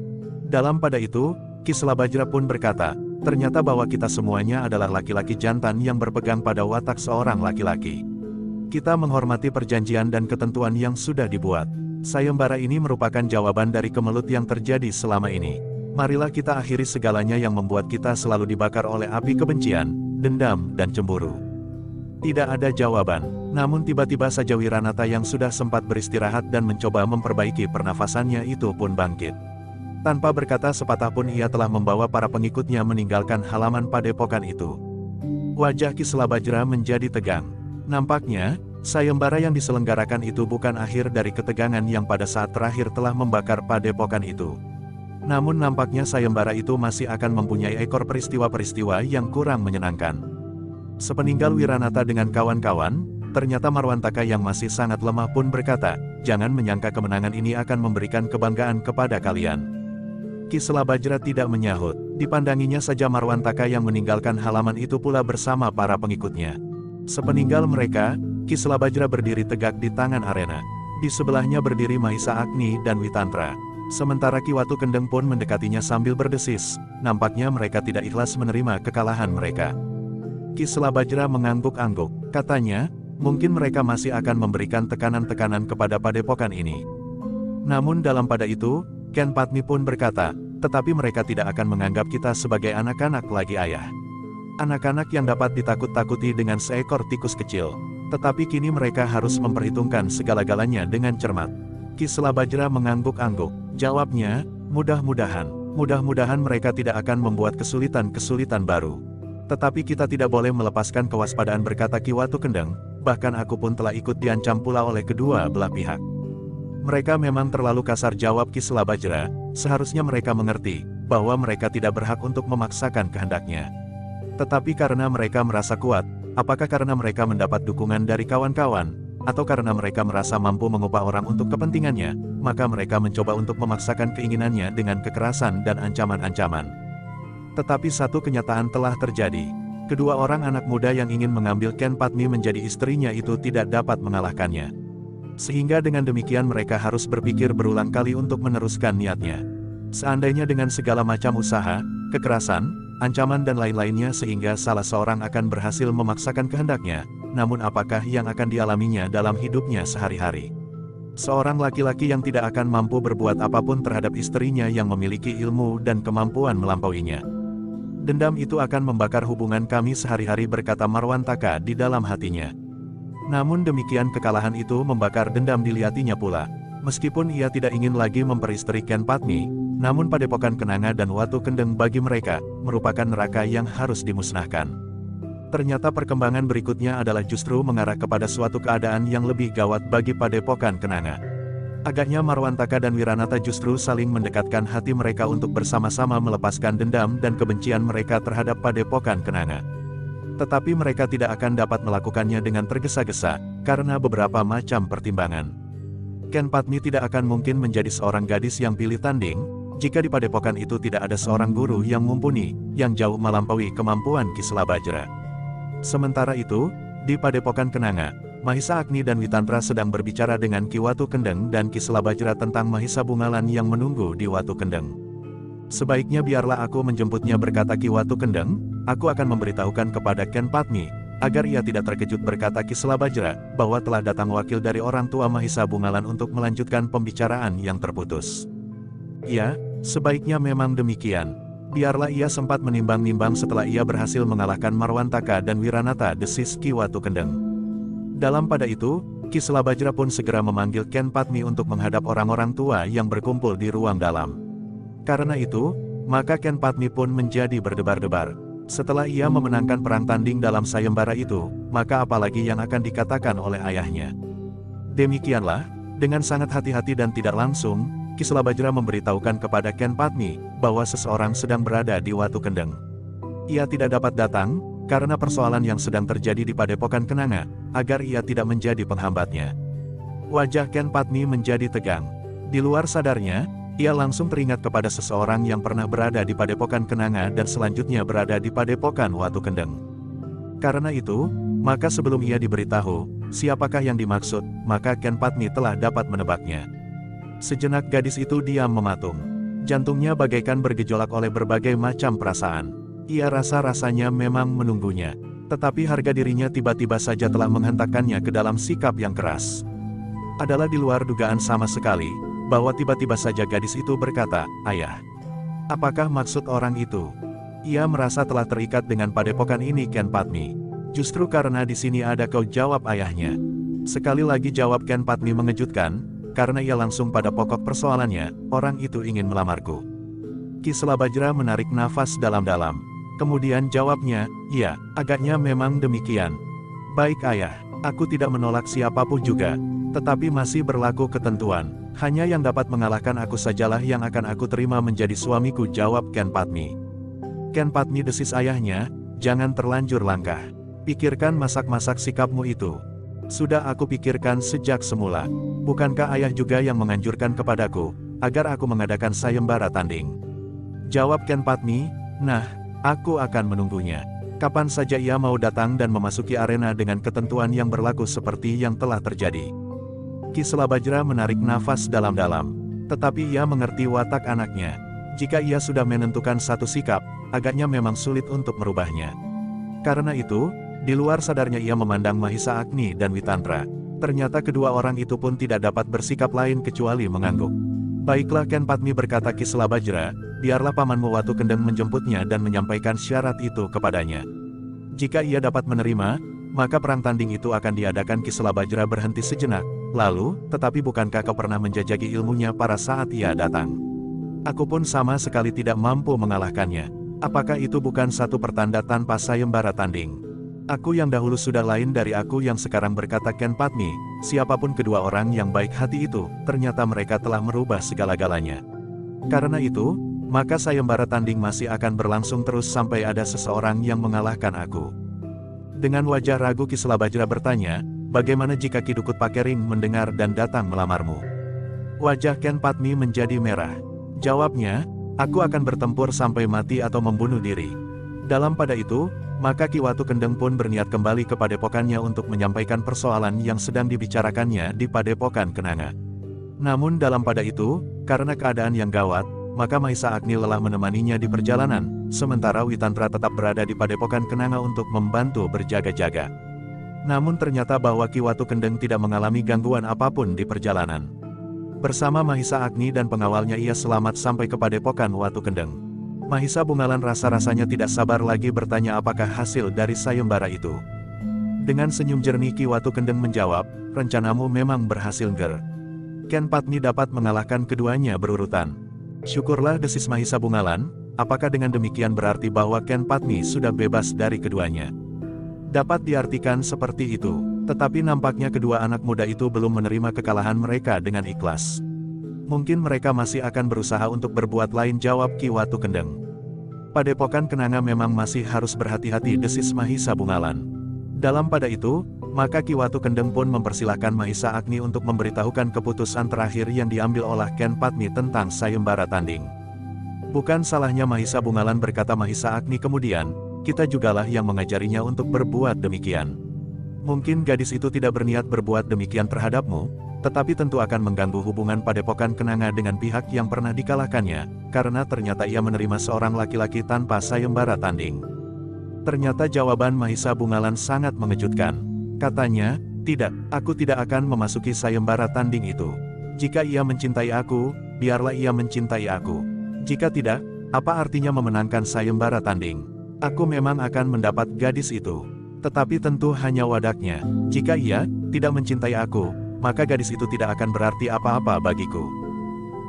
Dalam pada itu, Ki Selabajra pun berkata, ternyata bahwa kita semuanya adalah laki-laki jantan yang berpegang pada watak seorang laki-laki. Kita menghormati perjanjian dan ketentuan yang sudah dibuat. Sayembara ini merupakan jawaban dari kemelut yang terjadi selama ini. Marilah kita akhiri segalanya yang membuat kita selalu dibakar oleh api kebencian, dendam, dan cemburu. Tidak ada jawaban, namun tiba-tiba saja Wiranata yang sudah sempat beristirahat dan mencoba memperbaiki pernafasannya itu pun bangkit. Tanpa berkata sepatah pun ia telah membawa para pengikutnya meninggalkan halaman padepokan itu. Wajah Ki Selabajra menjadi tegang. Nampaknya, sayembara yang diselenggarakan itu bukan akhir dari ketegangan yang pada saat terakhir telah membakar padepokan itu. Namun nampaknya sayembara itu masih akan mempunyai ekor peristiwa-peristiwa yang kurang menyenangkan. Sepeninggal Wiranata dengan kawan-kawan, ternyata Marwantaka yang masih sangat lemah pun berkata, jangan menyangka kemenangan ini akan memberikan kebanggaan kepada kalian. Ki Selabajra tidak menyahut, dipandanginya saja Marwantaka yang meninggalkan halaman itu pula bersama para pengikutnya. Sepeninggal mereka, Ki Selabajra berdiri tegak di tangan arena. Di sebelahnya berdiri Mahisa Agni dan Witantra. Sementara Ki Watu Kendeng pun mendekatinya sambil berdesis, nampaknya mereka tidak ikhlas menerima kekalahan mereka. Ki Selabajra mengangguk-angguk, katanya, mungkin mereka masih akan memberikan tekanan-tekanan kepada padepokan ini. Namun dalam pada itu, Ken Padmi pun berkata, tetapi mereka tidak akan menganggap kita sebagai anak-anak lagi ayah. Anak-anak yang dapat ditakut-takuti dengan seekor tikus kecil. Tetapi kini mereka harus memperhitungkan segala-galanya dengan cermat. Ki Selabajra mengangguk-angguk. Jawabnya, mudah-mudahan mereka tidak akan membuat kesulitan-kesulitan baru. Tetapi kita tidak boleh melepaskan kewaspadaan, berkata Ki Watu Kendeng, bahkan aku pun telah ikut diancam pula oleh kedua belah pihak. Mereka memang terlalu kasar, jawab Ki Selabajra, seharusnya mereka mengerti, bahwa mereka tidak berhak untuk memaksakan kehendaknya. Tetapi karena mereka merasa kuat, apakah karena mereka mendapat dukungan dari kawan-kawan, atau karena mereka merasa mampu mengubah orang untuk kepentingannya, maka mereka mencoba untuk memaksakan keinginannya dengan kekerasan dan ancaman-ancaman. Tetapi satu kenyataan telah terjadi. Kedua orang anak muda yang ingin mengambil Ken Padmi menjadi istrinya itu tidak dapat mengalahkannya. Sehingga dengan demikian mereka harus berpikir berulang kali untuk meneruskan niatnya. Seandainya dengan segala macam usaha, kekerasan, ancaman dan lain-lainnya sehingga salah seorang akan berhasil memaksakan kehendaknya, namun apakah yang akan dialaminya dalam hidupnya sehari-hari? Seorang laki-laki yang tidak akan mampu berbuat apapun terhadap istrinya yang memiliki ilmu dan kemampuan melampauinya. Dendam itu akan membakar hubungan kami sehari-hari, berkata Marwantaka di dalam hatinya. Namun demikian kekalahan itu membakar dendam di hatinya pula. Meskipun ia tidak ingin lagi memperistri Ken Padmi, namun Padepokan Kenanga dan Watu Kendeng bagi mereka, merupakan neraka yang harus dimusnahkan. Ternyata perkembangan berikutnya adalah justru mengarah kepada suatu keadaan yang lebih gawat bagi Padepokan Kenanga. Agaknya Marwantaka dan Wiranata justru saling mendekatkan hati mereka untuk bersama-sama melepaskan dendam dan kebencian mereka terhadap Padepokan Kenanga. Tetapi mereka tidak akan dapat melakukannya dengan tergesa-gesa, karena beberapa macam pertimbangan. Ken Padmi tidak akan mungkin menjadi seorang gadis yang pilih tanding, jika di padepokan itu tidak ada seorang guru yang mumpuni, yang jauh melampaui kemampuan Ki Selabajra. Sementara itu, di Padepokan Kenanga, Mahisa Agni dan Witantra sedang berbicara dengan Ki Watu Kendeng dan Ki Selabajra tentang Mahisa Bungalan yang menunggu di Watu Kendeng. Sebaiknya biarlah aku menjemputnya, berkata Ki Watu Kendeng, aku akan memberitahukan kepada Ken Padmi, agar ia tidak terkejut, berkata Ki Selabajra, bahwa telah datang wakil dari orang tua Mahisa Bungalan untuk melanjutkan pembicaraan yang terputus. Ya, sebaiknya memang demikian. Biarlah ia sempat menimbang-nimbang setelah ia berhasil mengalahkan Marwantaka dan Wiranata, desis Ki Watu Kendeng. Dalam pada itu, Ki Selabajra pun segera memanggil Ken Padmi untuk menghadap orang-orang tua yang berkumpul di ruang dalam. Karena itu, maka Ken Padmi pun menjadi berdebar-debar. Setelah ia memenangkan perang tanding dalam sayembara itu, maka apalagi yang akan dikatakan oleh ayahnya. Demikianlah, dengan sangat hati-hati dan tidak langsung, Ki Selabajra memberitahukan kepada Ken Padmi, bahwa seseorang sedang berada di Watu Kendeng. Ia tidak dapat datang, karena persoalan yang sedang terjadi di Padepokan Kenanga, agar ia tidak menjadi penghambatnya. Wajah Ken Padmi menjadi tegang. Di luar sadarnya, ia langsung teringat kepada seseorang yang pernah berada di Padepokan Kenanga dan selanjutnya berada di Padepokan Watu Kendeng. Karena itu, maka sebelum ia diberitahu, siapakah yang dimaksud, maka Ken Padmi telah dapat menebaknya. Sejenak gadis itu diam mematung. Jantungnya bagaikan bergejolak oleh berbagai macam perasaan. Ia rasa-rasanya memang menunggunya. Tetapi harga dirinya tiba-tiba saja telah menghentakkannya ke dalam sikap yang keras. Adalah di luar dugaan sama sekali, bahwa tiba-tiba saja gadis itu berkata, "Ayah, apakah maksud orang itu?" Ia merasa telah terikat dengan padepokan ini, Ken Padmi. Justru karena di sini ada kau, jawab ayahnya. Sekali lagi jawab Ken Padmi mengejutkan, karena ia langsung pada pokok persoalannya, orang itu ingin melamarku. Ki Selabajra menarik nafas dalam-dalam. Kemudian jawabnya, "Iya, agaknya memang demikian." "Baik ayah, aku tidak menolak siapapun juga. Tetapi masih berlaku ketentuan. Hanya yang dapat mengalahkan aku sajalah yang akan aku terima menjadi suamiku," jawab Ken Padmi. "Ken Padmi," desis ayahnya, "jangan terlanjur langkah. Pikirkan masak-masak sikapmu itu. Sudah aku pikirkan sejak semula. Bukankah ayah juga yang menganjurkan kepadaku, agar aku mengadakan sayembara tanding?" Jawab Ken Padmi, "Nah, aku akan menunggunya. Kapan saja ia mau datang dan memasuki arena dengan ketentuan yang berlaku seperti yang telah terjadi." Ki Selabajra menarik nafas dalam-dalam. Tetapi ia mengerti watak anaknya. Jika ia sudah menentukan satu sikap, agaknya memang sulit untuk merubahnya. Karena itu, di luar sadarnya ia memandang Mahisa Agni dan Witantra. Ternyata kedua orang itu pun tidak dapat bersikap lain kecuali mengangguk. "Baiklah Ken Padmi," berkata Ki Selabajra, "biarlah pamanmu Watu Kendeng menjemputnya dan menyampaikan syarat itu kepadanya. Jika ia dapat menerima, maka perang tanding itu akan diadakan." Ki Selabajra berhenti sejenak. Lalu, "Tetapi bukankah kau pernah menjajaki ilmunya pada saat ia datang? Aku pun sama sekali tidak mampu mengalahkannya. Apakah itu bukan satu pertanda tanpa sayembara tanding? Aku yang dahulu sudah lain dari aku yang sekarang," berkata Ken Padmi. Siapapun kedua orang yang baik hati itu, ternyata mereka telah merubah segala-galanya. Karena itu, maka sayembara tanding masih akan berlangsung terus sampai ada seseorang yang mengalahkan aku. Dengan wajah ragu Ki Selabajra bertanya, bagaimana jika Ki Dukut Pakering mendengar dan datang melamarmu? Wajah Ken Padmi menjadi merah. Jawabnya, aku akan bertempur sampai mati atau membunuh diri. Dalam pada itu, maka Ki Watu Kendeng pun berniat kembali ke padepokannya untuk menyampaikan persoalan yang sedang dibicarakannya di padepokan Kenanga. Namun dalam pada itu, karena keadaan yang gawat, maka Mahisa Agni lelah menemaninya di perjalanan, sementara Witantra tetap berada di padepokan Kenanga untuk membantu berjaga-jaga. Namun ternyata bahwa Ki Watu Kendeng tidak mengalami gangguan apapun di perjalanan. Bersama Mahisa Agni dan pengawalnya ia selamat sampai ke padepokan Watu Kendeng. Mahisa Bungalan rasa-rasanya tidak sabar lagi bertanya apakah hasil dari sayembara itu. Dengan senyum jernih Ki Watu Kendeng menjawab, rencanamu memang berhasil Ger. Ken Padmi dapat mengalahkan keduanya berurutan. Syukurlah, desis Mahisa Bungalan, apakah dengan demikian berarti bahwa Ken Padmi sudah bebas dari keduanya? Dapat diartikan seperti itu, tetapi nampaknya kedua anak muda itu belum menerima kekalahan mereka dengan ikhlas. Mungkin mereka masih akan berusaha untuk berbuat lain, jawab Ki Watu Kendeng. Padepokan Kenanga memang masih harus berhati-hati, desis Mahisa Bungalan. Dalam pada itu, maka Ki Watu Kendeng pun mempersilahkan Mahisa Agni untuk memberitahukan keputusan terakhir yang diambil oleh Ken Padmi tentang sayembara tanding. Bukan salahnya Mahisa Bungalan, berkata Mahisa Agni kemudian, kita jugalah yang mengajarinya untuk berbuat demikian. Mungkin gadis itu tidak berniat berbuat demikian terhadapmu, tetapi tentu akan mengganggu hubungan padepokan Kenanga dengan pihak yang pernah dikalahkannya, karena ternyata ia menerima seorang laki-laki tanpa sayembara tanding. Ternyata jawaban Mahisa Bungalan sangat mengejutkan. Katanya, tidak, aku tidak akan memasuki sayembara tanding itu. Jika ia mencintai aku, biarlah ia mencintai aku. Jika tidak, apa artinya memenangkan sayembara tanding? Aku memang akan mendapat gadis itu. Tetapi tentu hanya wadaknya. Jika ia tidak mencintai aku, maka gadis itu tidak akan berarti apa-apa bagiku.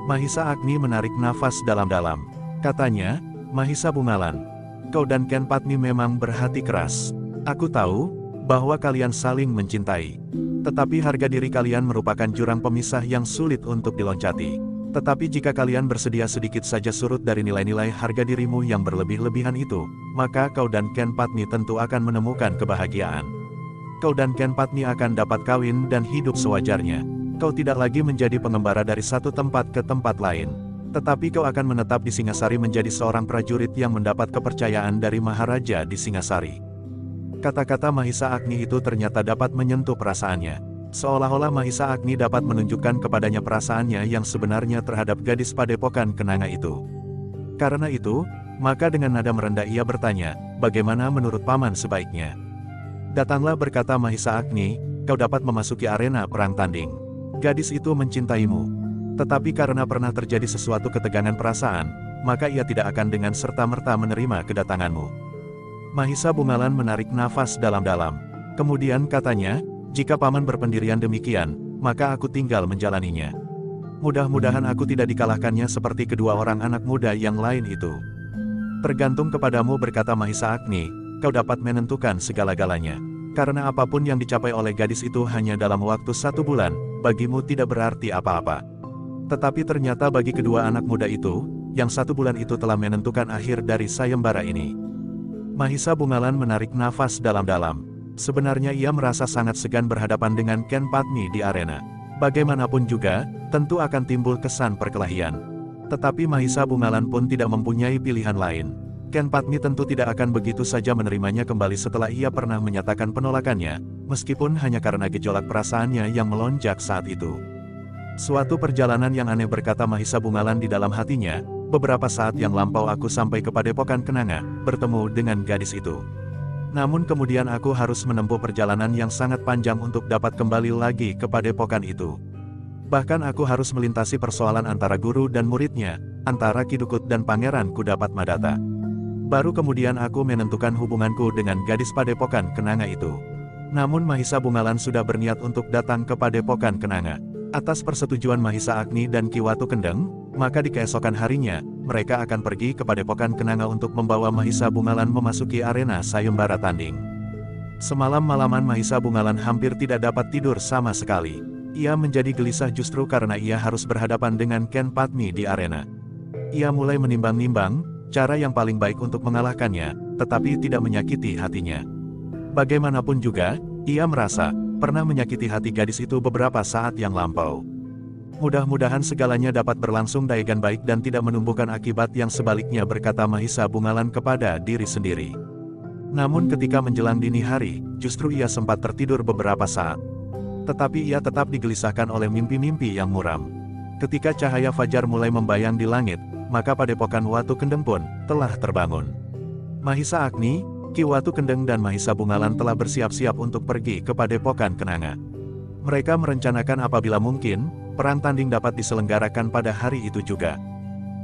Mahisa Agni menarik nafas dalam-dalam. Katanya, Mahisa Bungalan, kau dan Ken Padmi memang berhati keras. Aku tahu bahwa kalian saling mencintai. Tetapi harga diri kalian merupakan jurang pemisah yang sulit untuk diloncati. Tetapi jika kalian bersedia sedikit saja surut dari nilai-nilai harga dirimu yang berlebih-lebihan itu, maka kau dan Ken Padmi tentu akan menemukan kebahagiaan. Kau dan Ken Padmi akan dapat kawin dan hidup sewajarnya. Kau tidak lagi menjadi pengembara dari satu tempat ke tempat lain. Tetapi kau akan menetap di Singasari menjadi seorang prajurit yang mendapat kepercayaan dari Maharaja di Singasari. Kata-kata Mahisa Agni itu ternyata dapat menyentuh perasaannya. Seolah-olah Mahisa Agni dapat menunjukkan kepadanya perasaannya yang sebenarnya terhadap gadis padepokan Kenanga itu. Karena itu, maka dengan nada merendah ia bertanya, bagaimana menurut paman sebaiknya? Datanglah, berkata Mahisa Agni, kau dapat memasuki arena perang tanding. Gadis itu mencintaimu. Tetapi karena pernah terjadi sesuatu ketegangan perasaan, maka ia tidak akan dengan serta-merta menerima kedatanganmu. Mahisa Bungalan menarik nafas dalam-dalam. Kemudian katanya, jika paman berpendirian demikian, maka aku tinggal menjalaninya. Mudah-mudahan aku tidak dikalahkannya seperti kedua orang anak muda yang lain itu. Tergantung kepadamu, berkata Mahisa Agni, kau dapat menentukan segala-galanya. Karena apapun yang dicapai oleh gadis itu hanya dalam waktu 1 bulan, bagimu tidak berarti apa-apa. Tetapi ternyata bagi kedua anak muda itu, yang 1 bulan itu telah menentukan akhir dari sayembara ini. Mahisa Bungalan menarik nafas dalam-dalam. Sebenarnya ia merasa sangat segan berhadapan dengan Ken Padmi di arena. Bagaimanapun juga, tentu akan timbul kesan perkelahian. Tetapi Mahisa Bungalan pun tidak mempunyai pilihan lain. Ken Padmi tentu tidak akan begitu saja menerimanya kembali setelah ia pernah menyatakan penolakannya, meskipun hanya karena gejolak perasaannya yang melonjak saat itu. Suatu perjalanan yang aneh, berkata Mahisa Bungalan di dalam hatinya, beberapa saat yang lampau aku sampai ke padepokan Kenanga, bertemu dengan gadis itu. Namun kemudian aku harus menempuh perjalanan yang sangat panjang untuk dapat kembali lagi ke padepokan itu. Bahkan aku harus melintasi persoalan antara guru dan muridnya, antara Ki Dukut dan Pangeran Kudapat Madata. Baru kemudian aku menentukan hubunganku dengan gadis padepokan Kenanga itu. Namun Mahisa Bungalan sudah berniat untuk datang ke padepokan Kenanga. Atas persetujuan Mahisa Agni dan Ki Watu Kendeng, maka di keesokan harinya, mereka akan pergi ke padepokan Kenanga untuk membawa Mahisa Bungalan memasuki arena sayembara tanding. Semalam-malaman Mahisa Bungalan hampir tidak dapat tidur sama sekali. Ia menjadi gelisah justru karena ia harus berhadapan dengan Ken Padmi di arena. Ia mulai menimbang-nimbang cara yang paling baik untuk mengalahkannya, tetapi tidak menyakiti hatinya. Bagaimanapun juga, ia merasa pernah menyakiti hati gadis itu beberapa saat yang lampau. Mudah-mudahan segalanya dapat berlangsung dengan baik dan tidak menumbuhkan akibat yang sebaliknya, berkata Mahisa Bungalan kepada diri sendiri. Namun ketika menjelang dini hari, justru ia sempat tertidur beberapa saat. Tetapi ia tetap digelisahkan oleh mimpi-mimpi yang muram. Ketika cahaya fajar mulai membayang di langit, maka Padepokan Watu Kendeng pun telah terbangun. Mahisa Agni, Ki Watu Kendeng dan Mahisa Bungalan telah bersiap-siap untuk pergi ke Padepokan Kenanga. Mereka merencanakan apabila mungkin, perang tanding dapat diselenggarakan pada hari itu juga.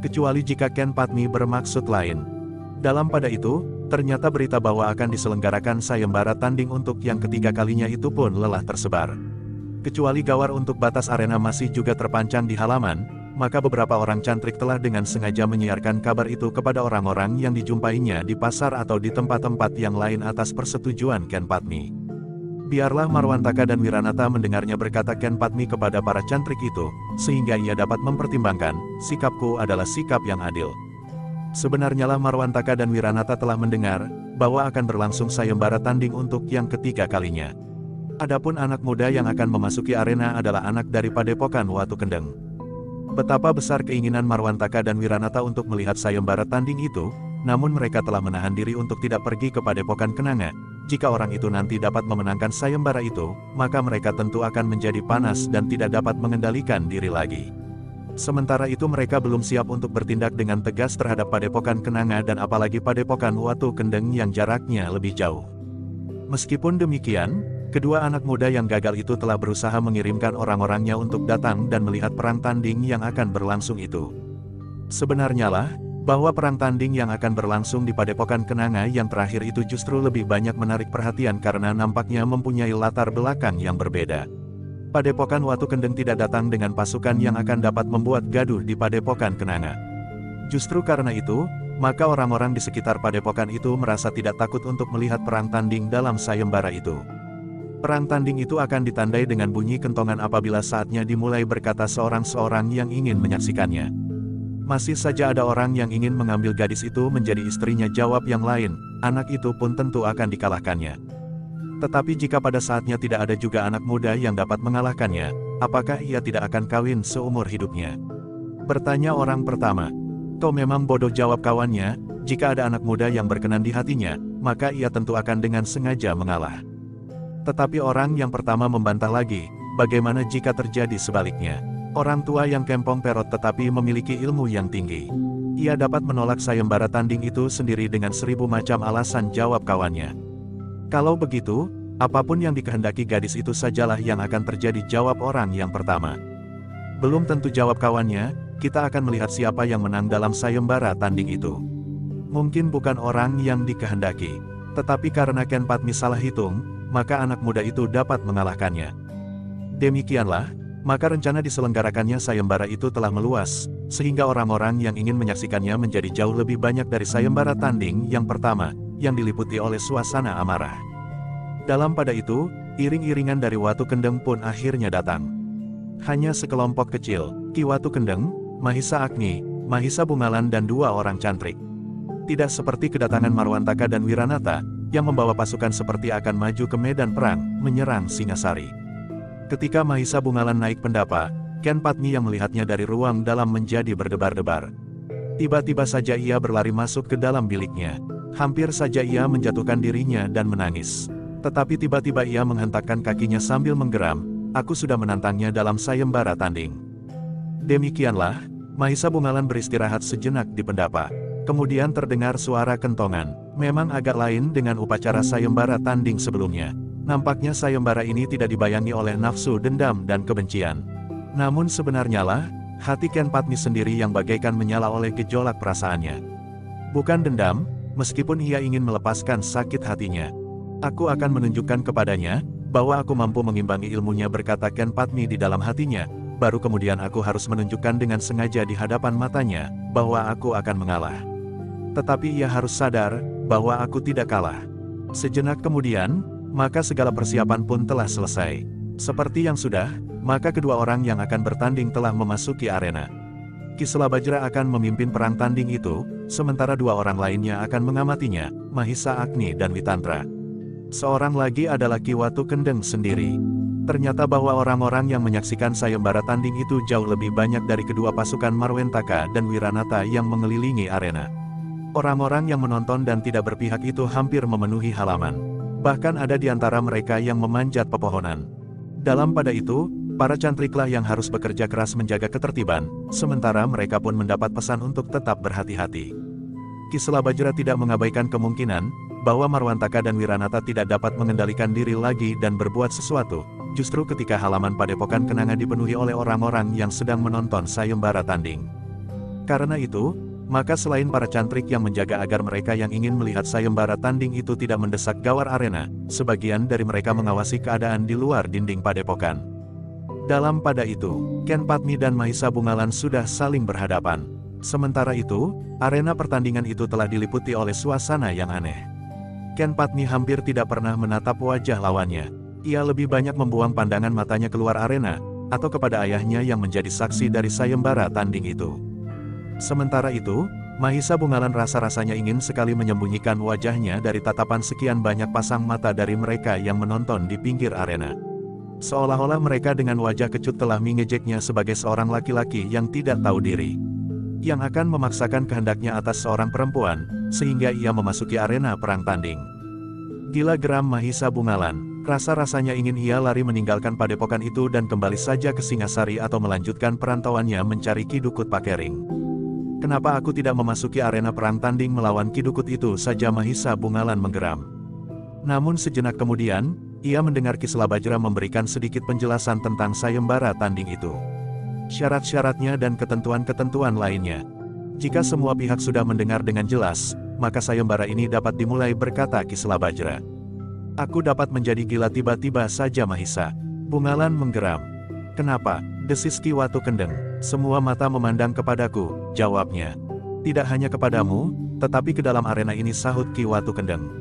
Kecuali jika Ken Padmi bermaksud lain. Dalam pada itu, ternyata berita bahwa akan diselenggarakan sayembara tanding untuk yang ketiga kalinya itu pun lelah tersebar. Kecuali gawar untuk batas arena masih juga terpancang di halaman, maka beberapa orang cantrik telah dengan sengaja menyiarkan kabar itu kepada orang-orang yang dijumpainya di pasar atau di tempat-tempat yang lain atas persetujuan Ken Padmi. Biarlah Marwantaka dan Wiranata mendengarnya, berkata Ken Padmi kepada para cantrik itu, sehingga ia dapat mempertimbangkan, sikapku adalah sikap yang adil. Sebenarnya lah Marwantaka dan Wiranata telah mendengar, bahwa akan berlangsung sayembara tanding untuk yang ketiga kalinya. Adapun anak muda yang akan memasuki arena adalah anak dari Padepokan Watu Kendeng. Betapa besar keinginan Marwantaka dan Wiranata untuk melihat sayembara tanding itu, namun mereka telah menahan diri untuk tidak pergi ke Padepokan Kenanga. Jika orang itu nanti dapat memenangkan sayembara itu, maka mereka tentu akan menjadi panas dan tidak dapat mengendalikan diri lagi. Sementara itu mereka belum siap untuk bertindak dengan tegas terhadap Padepokan Kenanga dan apalagi Padepokan Watu Kendeng yang jaraknya lebih jauh. Meskipun demikian, kedua anak muda yang gagal itu telah berusaha mengirimkan orang-orangnya untuk datang dan melihat perang tanding yang akan berlangsung itu. Sebenarnya lah, bahwa perang tanding yang akan berlangsung di Padepokan Kenanga yang terakhir itu justru lebih banyak menarik perhatian karena nampaknya mempunyai latar belakang yang berbeda. Padepokan Watu Kendeng tidak datang dengan pasukan yang akan dapat membuat gaduh di Padepokan Kenanga. Justru karena itu, maka orang-orang di sekitar Padepokan itu merasa tidak takut untuk melihat perang tanding dalam sayembara itu. Perang tanding itu akan ditandai dengan bunyi kentongan apabila saatnya dimulai, berkata seorang-seorang yang ingin menyaksikannya. Masih saja ada orang yang ingin mengambil gadis itu menjadi istrinya, jawab yang lain, anak itu pun tentu akan dikalahkannya. Tetapi jika pada saatnya tidak ada juga anak muda yang dapat mengalahkannya, apakah ia tidak akan kawin seumur hidupnya? Bertanya orang pertama. Kau memang bodoh, jawab kawannya, jika ada anak muda yang berkenan di hatinya, maka ia tentu akan dengan sengaja mengalah. Tetapi orang yang pertama membantah lagi, bagaimana jika terjadi sebaliknya? Orang tua yang kempong perot tetapi memiliki ilmu yang tinggi. Ia dapat menolak sayembara tanding itu sendiri dengan 1000 macam alasan, jawab kawannya. Kalau begitu, apapun yang dikehendaki gadis itu sajalah yang akan terjadi, jawab orang yang pertama. Belum tentu, jawab kawannya, kita akan melihat siapa yang menang dalam sayembara tanding itu. Mungkin bukan orang yang dikehendaki, tetapi karena Ken Padmi salah hitung, maka anak muda itu dapat mengalahkannya. Demikianlah, maka rencana diselenggarakannya sayembara itu telah meluas, sehingga orang-orang yang ingin menyaksikannya menjadi jauh lebih banyak dari sayembara tanding yang pertama, yang diliputi oleh suasana amarah. Dalam pada itu, iring-iringan dari Watu Kendeng pun akhirnya datang. Hanya sekelompok kecil, Ki Watu Kendeng, Mahisa Agni, Mahisa Bungalan dan 2 orang cantrik. Tidak seperti kedatangan Marwantaka dan Wiranata, yang membawa pasukan seperti akan maju ke medan perang, menyerang Singasari. Ketika Mahisa Bungalan naik pendapa, Ken Padmi yang melihatnya dari ruang dalam menjadi berdebar-debar. Tiba-tiba saja ia berlari masuk ke dalam biliknya. Hampir saja ia menjatuhkan dirinya dan menangis. Tetapi tiba-tiba ia menghentakkan kakinya sambil menggeram, aku sudah menantangnya dalam sayembara tanding. Demikianlah, Mahisa Bungalan beristirahat sejenak di pendapa. Kemudian terdengar suara kentongan, memang agak lain dengan upacara sayembara tanding sebelumnya. Nampaknya sayembara ini tidak dibayangi oleh nafsu dendam dan kebencian. Namun sebenarnya lah, hati Ken Padmi sendiri yang bagaikan menyala oleh gejolak perasaannya. Bukan dendam, meskipun ia ingin melepaskan sakit hatinya. Aku akan menunjukkan kepadanya, bahwa aku mampu mengimbangi ilmunya, berkata Ken Padmi di dalam hatinya, baru kemudian aku harus menunjukkan dengan sengaja di hadapan matanya, bahwa aku akan mengalah. Tetapi ia harus sadar, bahwa aku tidak kalah. Sejenak kemudian, maka segala persiapan pun telah selesai. Seperti yang sudah, maka kedua orang yang akan bertanding telah memasuki arena. Ki Selabajra akan memimpin perang tanding itu, sementara 2 orang lainnya akan mengamatinya, Mahisa Agni dan Witantra. Seorang lagi adalah Ki Watu Kendeng sendiri. Ternyata bahwa orang-orang yang menyaksikan sayembara tanding itu jauh lebih banyak dari kedua pasukan Marwentaka dan Wiranata yang mengelilingi arena. Orang-orang yang menonton dan tidak berpihak itu hampir memenuhi halaman. Bahkan ada di antara mereka yang memanjat pepohonan. Dalam pada itu, para cantriklah yang harus bekerja keras menjaga ketertiban, sementara mereka pun mendapat pesan untuk tetap berhati-hati. Ki Selabajra tidak mengabaikan kemungkinan bahwa Marwantaka dan Wiranata tidak dapat mengendalikan diri lagi dan berbuat sesuatu, justru ketika halaman Padepokan Kenanga dipenuhi oleh orang-orang yang sedang menonton sayembara tanding. Karena itu, maka selain para cantrik yang menjaga agar mereka yang ingin melihat sayembara tanding itu tidak mendesak gawar arena, sebagian dari mereka mengawasi keadaan di luar dinding Padepokan. Dalam pada itu, Ken Padmi dan Mahisa Bungalan sudah saling berhadapan. Sementara itu, arena pertandingan itu telah diliputi oleh suasana yang aneh. Ken Padmi hampir tidak pernah menatap wajah lawannya. Ia lebih banyak membuang pandangan matanya keluar arena, atau kepada ayahnya yang menjadi saksi dari sayembara tanding itu. Sementara itu, Mahisa Bungalan rasa-rasanya ingin sekali menyembunyikan wajahnya dari tatapan sekian banyak pasang mata dari mereka yang menonton di pinggir arena. Seolah-olah mereka dengan wajah kecut telah mengejeknya sebagai seorang laki-laki yang tidak tahu diri, yang akan memaksakan kehendaknya atas seorang perempuan, sehingga ia memasuki arena perang tanding. Gila geram Mahisa Bungalan, rasa-rasanya ingin ia lari meninggalkan padepokan itu dan kembali saja ke Singasari atau melanjutkan perantauannya mencari Ki Dukut Pakering. Kenapa aku tidak memasuki arena perang tanding melawan Ki Dukut itu saja, Mahisa Bungalan menggeram. Namun sejenak kemudian, ia mendengar Ki Selabajra memberikan sedikit penjelasan tentang sayembara tanding itu. Syarat-syaratnya dan ketentuan-ketentuan lainnya. Jika semua pihak sudah mendengar dengan jelas, maka sayembara ini dapat dimulai, berkata Ki Selabajra. Aku dapat menjadi gila tiba-tiba saja, Mahisa. Bungalan menggeram. Kenapa? Desis Ki Watu Kendeng. Semua mata memandang kepadaku, jawabnya. Tidak hanya kepadamu, tetapi ke dalam arena ini, sahut Ki Watu Kendeng.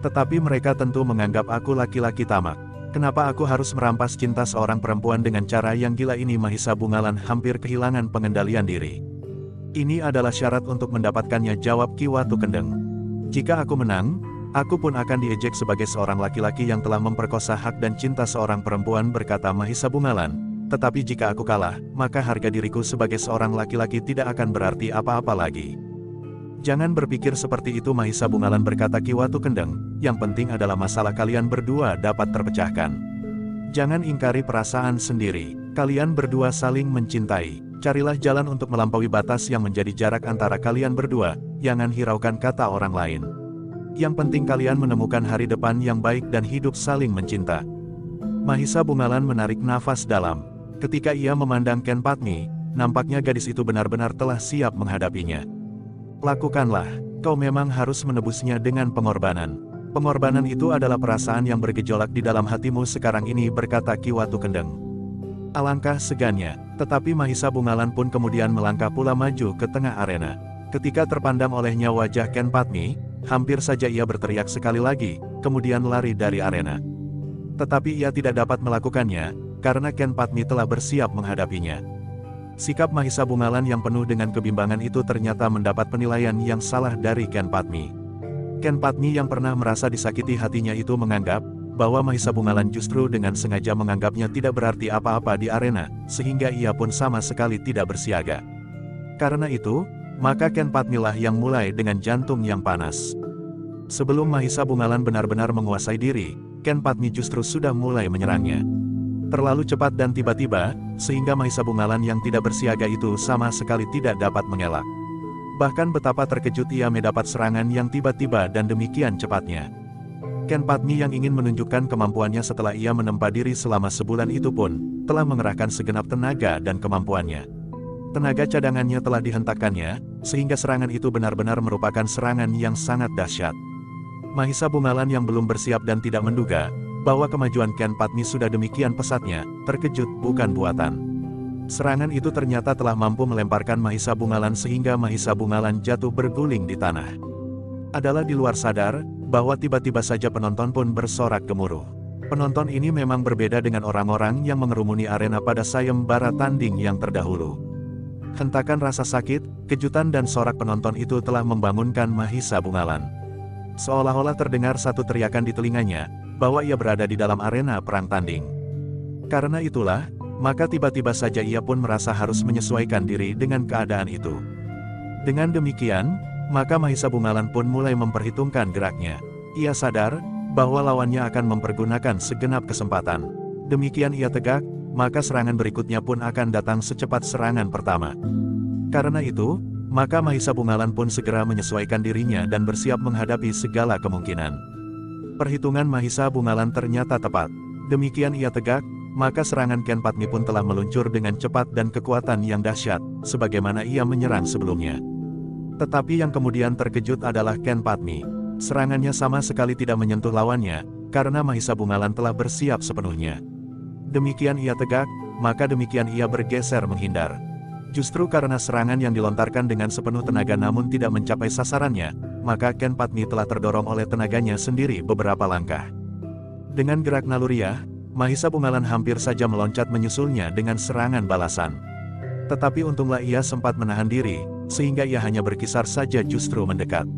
Tetapi mereka tentu menganggap aku laki-laki tamak. Kenapa aku harus merampas cinta seorang perempuan dengan cara yang gila ini? Mahisa Bungalan hampir kehilangan pengendalian diri. Ini adalah syarat untuk mendapatkannya, jawab Ki Watu Kendeng. Jika aku menang, aku pun akan diejek sebagai seorang laki-laki yang telah memperkosa hak dan cinta seorang perempuan, berkata Mahisa Bungalan. Tetapi jika aku kalah, maka harga diriku sebagai seorang laki-laki tidak akan berarti apa-apa lagi. Jangan berpikir seperti itu, Mahisa Bungalan, berkata Ki Watu Kendeng. Yang penting adalah masalah kalian berdua dapat terpecahkan. Jangan ingkari perasaan sendiri. Kalian berdua saling mencintai. Carilah jalan untuk melampaui batas yang menjadi jarak antara kalian berdua. Jangan hiraukan kata orang lain. Yang penting kalian menemukan hari depan yang baik dan hidup saling mencinta. Mahisa Bungalan menarik nafas dalam. Ketika ia memandang Ken Padmi, nampaknya gadis itu benar-benar telah siap menghadapinya. Lakukanlah, kau memang harus menebusnya dengan pengorbanan. Pengorbanan itu adalah perasaan yang bergejolak di dalam hatimu sekarang ini, berkata Ki Watu Kendeng. Alangkah segannya, tetapi Mahisa Bungalan pun kemudian melangkah pula maju ke tengah arena. Ketika terpandang olehnya wajah Ken Padmi, hampir saja ia berteriak sekali lagi, kemudian lari dari arena. Tetapi ia tidak dapat melakukannya, karena Ken Padmi telah bersiap menghadapinya. Sikap Mahisa Bungalan yang penuh dengan kebimbangan itu ternyata mendapat penilaian yang salah dari Ken Padmi. Ken Padmi yang pernah merasa disakiti hatinya itu menganggap bahwa Mahisa Bungalan justru dengan sengaja menganggapnya tidak berarti apa-apa di arena, sehingga ia pun sama sekali tidak bersiaga. Karena itu, maka Ken Padmi lah yang mulai dengan jantung yang panas. Sebelum Mahisa Bungalan benar-benar menguasai diri, Ken Padmi justru sudah mulai menyerangnya. Terlalu cepat dan tiba-tiba, sehingga Mahisa Bungalan yang tidak bersiaga itu sama sekali tidak dapat mengelak. Bahkan betapa terkejut ia mendapat serangan yang tiba-tiba dan demikian cepatnya. Ken Padmi yang ingin menunjukkan kemampuannya setelah ia menempa diri selama sebulan itu pun, telah mengerahkan segenap tenaga dan kemampuannya. Tenaga cadangannya telah dihentakkannya, sehingga serangan itu benar-benar merupakan serangan yang sangat dahsyat. Mahisa Bungalan yang belum bersiap dan tidak menduga bahwa kemajuan Ken Padmi sudah demikian pesatnya, terkejut bukan buatan. Serangan itu ternyata telah mampu melemparkan Mahisa Bungalan sehingga Mahisa Bungalan jatuh berguling di tanah. Adalah di luar sadar, bahwa tiba-tiba saja penonton pun bersorak gemuruh. Penonton ini memang berbeda dengan orang-orang yang mengerumuni arena pada sayembara tanding yang terdahulu. Hentakan rasa sakit, kejutan dan sorak penonton itu telah membangunkan Mahisa Bungalan. Seolah-olah terdengar satu teriakan di telinganya, bahwa ia berada di dalam arena perang tanding. Karena itulah, maka tiba-tiba saja ia pun merasa harus menyesuaikan diri dengan keadaan itu. Dengan demikian, maka Mahisa Bungalan pun mulai memperhitungkan geraknya. Ia sadar, bahwa lawannya akan mempergunakan segenap kesempatan. Demikian ia tegak, maka serangan berikutnya pun akan datang secepat serangan pertama. Karena itu, maka Mahisa Bungalan pun segera menyesuaikan dirinya dan bersiap menghadapi segala kemungkinan. Perhitungan Mahisa Bungalan ternyata tepat. Demikian ia tegak, maka serangan Ken Padmi pun telah meluncur dengan cepat dan kekuatan yang dahsyat, sebagaimana ia menyerang sebelumnya. Tetapi yang kemudian terkejut adalah Ken Padmi. Serangannya sama sekali tidak menyentuh lawannya, karena Mahisa Bungalan telah bersiap sepenuhnya. Demikian ia tegak, maka demikian ia bergeser menghindar. Justru karena serangan yang dilontarkan dengan sepenuh tenaga namun tidak mencapai sasarannya, maka Ken Padmi telah terdorong oleh tenaganya sendiri beberapa langkah. Dengan gerak naluriah, Mahisa Bungalan hampir saja meloncat menyusulnya dengan serangan balasan. Tetapi untunglah ia sempat menahan diri, sehingga ia hanya berkisar saja justru mendekat.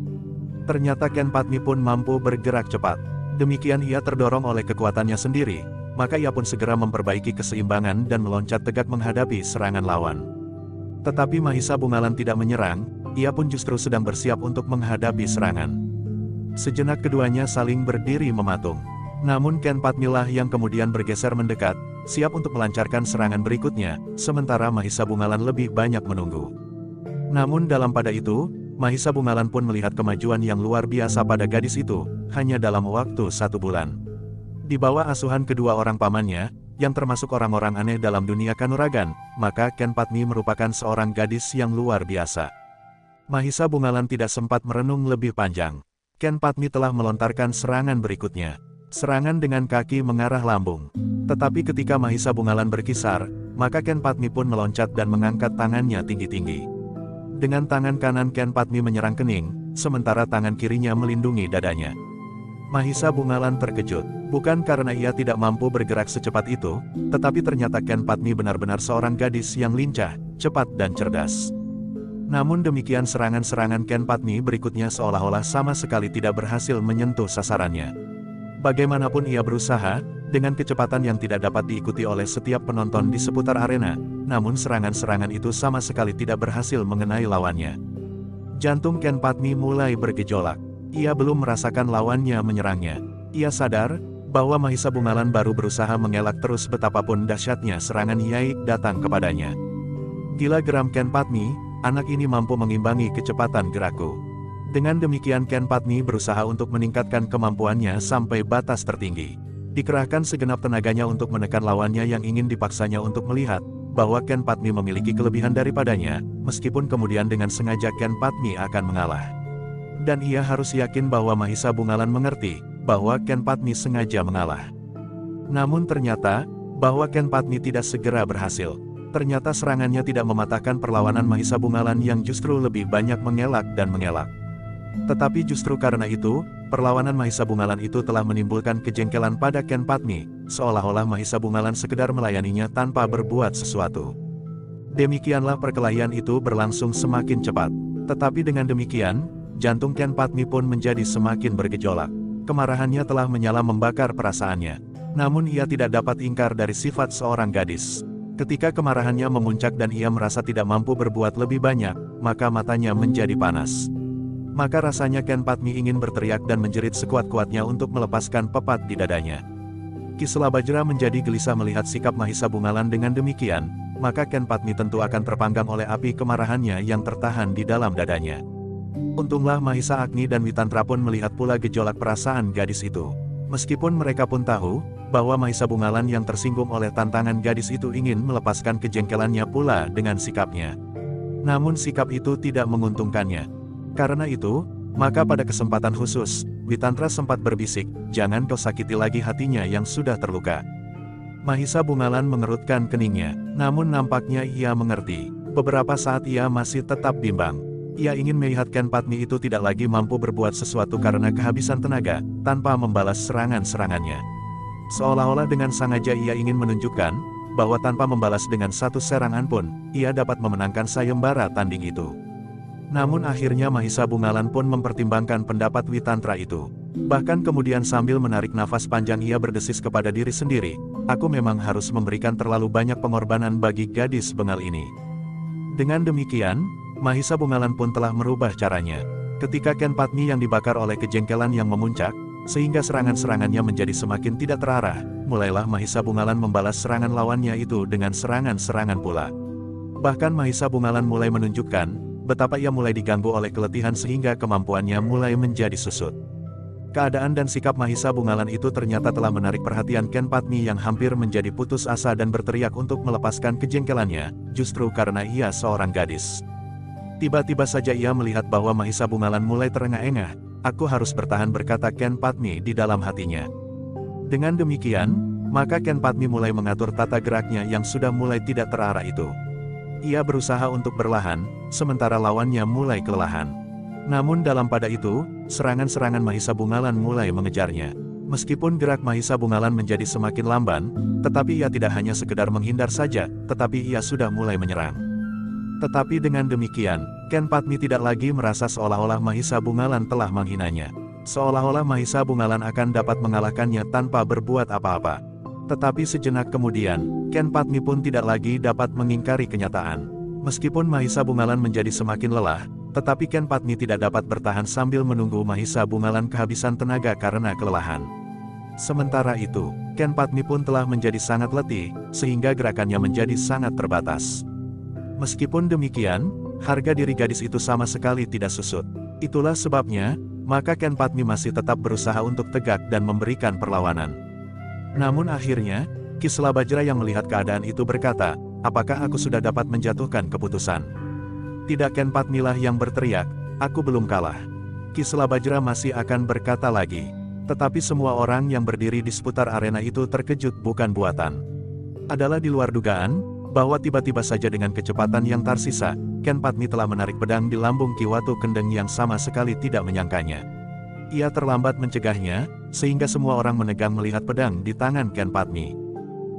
Ternyata Ken Padmi pun mampu bergerak cepat. Demikian ia terdorong oleh kekuatannya sendiri, maka ia pun segera memperbaiki keseimbangan dan meloncat tegak menghadapi serangan lawan. Tetapi Mahisa Bungalan tidak menyerang, ia pun justru sedang bersiap untuk menghadapi serangan. Sejenak keduanya saling berdiri mematung. Namun Ken Padmi lah yang kemudian bergeser mendekat, siap untuk melancarkan serangan berikutnya, sementara Mahisa Bungalan lebih banyak menunggu. Namun dalam pada itu, Mahisa Bungalan pun melihat kemajuan yang luar biasa pada gadis itu, hanya dalam waktu 1 bulan. Di bawah asuhan kedua orang pamannya, yang termasuk orang-orang aneh dalam dunia kanuragan, maka Ken Padmi merupakan seorang gadis yang luar biasa. Mahisa Bungalan tidak sempat merenung lebih panjang. Ken Padmi telah melontarkan serangan berikutnya. Serangan dengan kaki mengarah lambung. Tetapi ketika Mahisa Bungalan berkisar, maka Ken Padmi pun meloncat dan mengangkat tangannya tinggi-tinggi. Dengan tangan kanan Ken Padmi menyerang kening, sementara tangan kirinya melindungi dadanya. Mahisa Bungalan terkejut, bukan karena ia tidak mampu bergerak secepat itu, tetapi ternyata Ken Padmi benar-benar seorang gadis yang lincah, cepat dan cerdas. Namun demikian serangan-serangan Ken Padmi berikutnya seolah-olah sama sekali tidak berhasil menyentuh sasarannya. Bagaimanapun ia berusaha, dengan kecepatan yang tidak dapat diikuti oleh setiap penonton di seputar arena, namun serangan-serangan itu sama sekali tidak berhasil mengenai lawannya. Jantung Ken Padmi mulai bergejolak. Ia belum merasakan lawannya menyerangnya. Ia sadar, bahwa Mahisa Bungalan baru berusaha mengelak terus betapapun dahsyatnya serangan Yai datang kepadanya. Gila geram Ken Padmi, anak ini mampu mengimbangi kecepatan gerakku. Dengan demikian Ken Padmi berusaha untuk meningkatkan kemampuannya sampai batas tertinggi. Dikerahkan segenap tenaganya untuk menekan lawannya yang ingin dipaksanya untuk melihat, bahwa Ken Padmi memiliki kelebihan daripadanya, meskipun kemudian dengan sengaja Ken Padmi akan mengalah. Dan ia harus yakin bahwa Mahisa Bungalan mengerti, bahwa Ken Padmi sengaja mengalah. Namun ternyata, bahwa Ken Padmi tidak segera berhasil. Ternyata serangannya tidak mematahkan perlawanan Mahisa Bungalan yang justru lebih banyak mengelak dan mengelak. Tetapi justru karena itu, perlawanan Mahisa Bungalan itu telah menimbulkan kejengkelan pada Ken Padmi, seolah-olah Mahisa Bungalan sekedar melayaninya tanpa berbuat sesuatu. Demikianlah perkelahian itu berlangsung semakin cepat. Tetapi dengan demikian, jantung Ken Padmi pun menjadi semakin bergejolak. Kemarahannya telah menyala membakar perasaannya. Namun ia tidak dapat ingkar dari sifat seorang gadis. Ketika kemarahannya memuncak dan ia merasa tidak mampu berbuat lebih banyak, maka matanya menjadi panas. Maka rasanya Ken Padmi ingin berteriak dan menjerit sekuat-kuatnya untuk melepaskan pepat di dadanya. Ki Selabajra menjadi gelisah melihat sikap Mahisa Bungalan dengan demikian, maka Ken Padmi tentu akan terpanggang oleh api kemarahannya yang tertahan di dalam dadanya. Untunglah Mahisa Agni dan Witantra pun melihat pula gejolak perasaan gadis itu. Meskipun mereka pun tahu, bahwa Mahisa Bungalan yang tersinggung oleh tantangan gadis itu ingin melepaskan kejengkelannya pula dengan sikapnya. Namun sikap itu tidak menguntungkannya. Karena itu, maka pada kesempatan khusus, Witantra sempat berbisik, "Jangan kau sakiti lagi hatinya yang sudah terluka." Mahisa Bungalan mengerutkan keningnya, namun nampaknya ia mengerti. Beberapa saat ia masih tetap bimbang. Ia ingin melihat Ken Padmi itu tidak lagi mampu berbuat sesuatu karena kehabisan tenaga, tanpa membalas serangan-serangannya. Seolah-olah dengan sengaja ia ingin menunjukkan, bahwa tanpa membalas dengan satu serangan pun, ia dapat memenangkan sayembara tanding itu. Namun akhirnya Mahisa Bungalan pun mempertimbangkan pendapat Witantra itu. Bahkan kemudian sambil menarik nafas panjang ia berdesis kepada diri sendiri, aku memang harus memberikan terlalu banyak pengorbanan bagi gadis bengal ini. Dengan demikian, Mahisa Bungalan pun telah merubah caranya. Ketika Ken Padmi yang dibakar oleh kejengkelan yang memuncak, sehingga serangan-serangannya menjadi semakin tidak terarah, mulailah Mahisa Bungalan membalas serangan lawannya itu dengan serangan-serangan pula. Bahkan Mahisa Bungalan mulai menunjukkan betapa ia mulai diganggu oleh keletihan sehingga kemampuannya mulai menjadi susut. Keadaan dan sikap Mahisa Bungalan itu ternyata telah menarik perhatian Ken Padmi yang hampir menjadi putus asa dan berteriak untuk melepaskan kejengkelannya, justru karena ia seorang gadis. Tiba-tiba saja ia melihat bahwa Mahisa Bungalan mulai terengah-engah. Aku harus bertahan, berkata Ken Padmi di dalam hatinya. Dengan demikian, maka Ken Padmi mulai mengatur tata geraknya yang sudah mulai tidak terarah itu. Ia berusaha untuk berlahan, sementara lawannya mulai kelelahan. Namun dalam pada itu, serangan-serangan Mahisa Bungalan mulai mengejarnya. Meskipun gerak Mahisa Bungalan menjadi semakin lamban, tetapi ia tidak hanya sekedar menghindar saja, tetapi ia sudah mulai menyerang. Tetapi dengan demikian, Ken Padmi tidak lagi merasa seolah-olah Mahisa Bungalan telah menghinanya. Seolah-olah Mahisa Bungalan akan dapat mengalahkannya tanpa berbuat apa-apa. Tetapi sejenak kemudian, Ken Padmi pun tidak lagi dapat mengingkari kenyataan. Meskipun Mahisa Bungalan menjadi semakin lelah, tetapi Ken Padmi tidak dapat bertahan sambil menunggu Mahisa Bungalan kehabisan tenaga karena kelelahan. Sementara itu, Ken Padmi pun telah menjadi sangat letih, sehingga gerakannya menjadi sangat terbatas. Meskipun demikian, harga diri gadis itu sama sekali tidak susut. Itulah sebabnya, maka Ken Padmi masih tetap berusaha untuk tegak dan memberikan perlawanan. Namun akhirnya, Ki Selabajra yang melihat keadaan itu berkata, apakah aku sudah dapat menjatuhkan keputusan? Tidak, Ken Padmi lah yang berteriak, aku belum kalah. Ki Selabajra masih akan berkata lagi. Tetapi semua orang yang berdiri di seputar arena itu terkejut bukan buatan. Adalah di luar dugaan, bahwa tiba-tiba saja dengan kecepatan yang tersisa, Ken Padmi telah menarik pedang di lambung Ki Watu Kendeng yang sama sekali tidak menyangkanya. Ia terlambat mencegahnya, sehingga semua orang menegang melihat pedang di tangan Ken Padmi.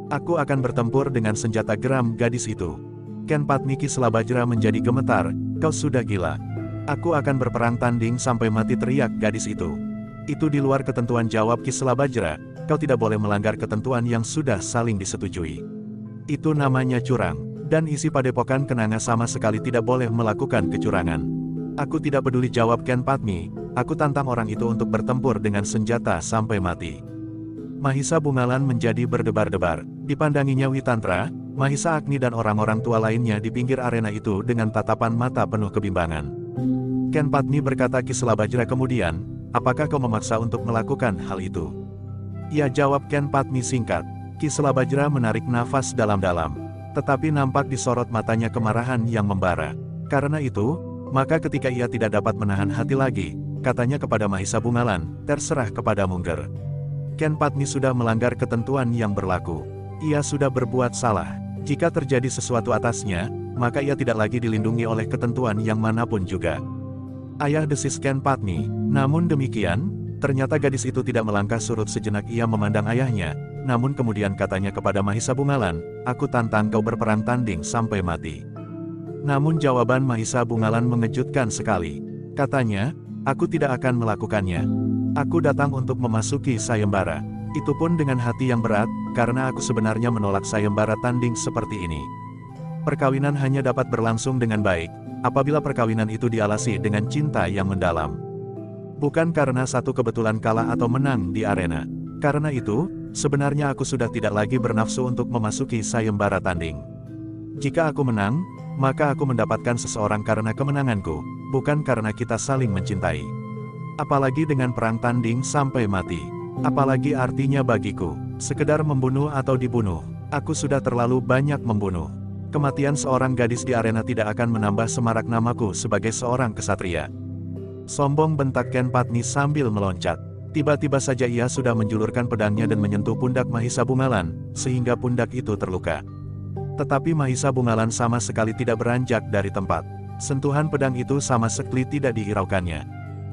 Aku akan bertempur dengan senjata geram gadis itu. Ken Padmi. Ki Selabajra menjadi gemetar, kau sudah gila. Aku akan berperang tanding sampai mati, teriak gadis itu. Itu di luar ketentuan, jawab Ki Selabajra, kau tidak boleh melanggar ketentuan yang sudah saling disetujui. Itu namanya curang, dan isi padepokan Kenanga sama sekali tidak boleh melakukan kecurangan. Aku tidak peduli, jawab Ken Padmi, aku tantang orang itu untuk bertempur dengan senjata sampai mati. Mahisa Bungalan menjadi berdebar-debar, dipandanginya Witantra, Mahisa Agni dan orang-orang tua lainnya di pinggir arena itu dengan tatapan mata penuh kebimbangan. Ken Padmi, berkata Ki Selabajra kemudian, apakah kau memaksa untuk melakukan hal itu? Ya, jawab Ken Padmi singkat. Ki Selabajra menarik nafas dalam-dalam, tetapi nampak di sorot matanya kemarahan yang membara. Karena itu, maka ketika ia tidak dapat menahan hati lagi, katanya kepada Mahisa Bungalan, terserah kepada Mungger. Ken Padmi sudah melanggar ketentuan yang berlaku. Ia sudah berbuat salah. Jika terjadi sesuatu atasnya, maka ia tidak lagi dilindungi oleh ketentuan yang manapun juga. Ayah, desis Ken Padmi. Namun demikian, ternyata gadis itu tidak melangkah surut. Sejenak ia memandang ayahnya, namun kemudian katanya kepada Mahisa Bungalan, aku tantang kau berperang tanding sampai mati. Namun jawaban Mahisa Bungalan mengejutkan sekali. Katanya, aku tidak akan melakukannya. Aku datang untuk memasuki sayembara. Itu pun dengan hati yang berat, karena aku sebenarnya menolak sayembara tanding seperti ini. Perkawinan hanya dapat berlangsung dengan baik, apabila perkawinan itu dialasi dengan cinta yang mendalam. Bukan karena satu kebetulan kalah atau menang di arena. Karena itu, sebenarnya aku sudah tidak lagi bernafsu untuk memasuki sayembara tanding. Jika aku menang, maka aku mendapatkan seseorang karena kemenanganku, bukan karena kita saling mencintai. Apalagi dengan perang tanding sampai mati. Apalagi artinya bagiku, sekedar membunuh atau dibunuh. Aku sudah terlalu banyak membunuh. Kematian seorang gadis di arena tidak akan menambah semarak namaku sebagai seorang kesatria. Sombong, bentak Ken Padmi sambil meloncat. Tiba-tiba saja ia sudah menjulurkan pedangnya dan menyentuh pundak Mahisa Bungalan, sehingga pundak itu terluka. Tetapi Mahisa Bungalan sama sekali tidak beranjak dari tempat. Sentuhan pedang itu sama sekali tidak dihiraukannya.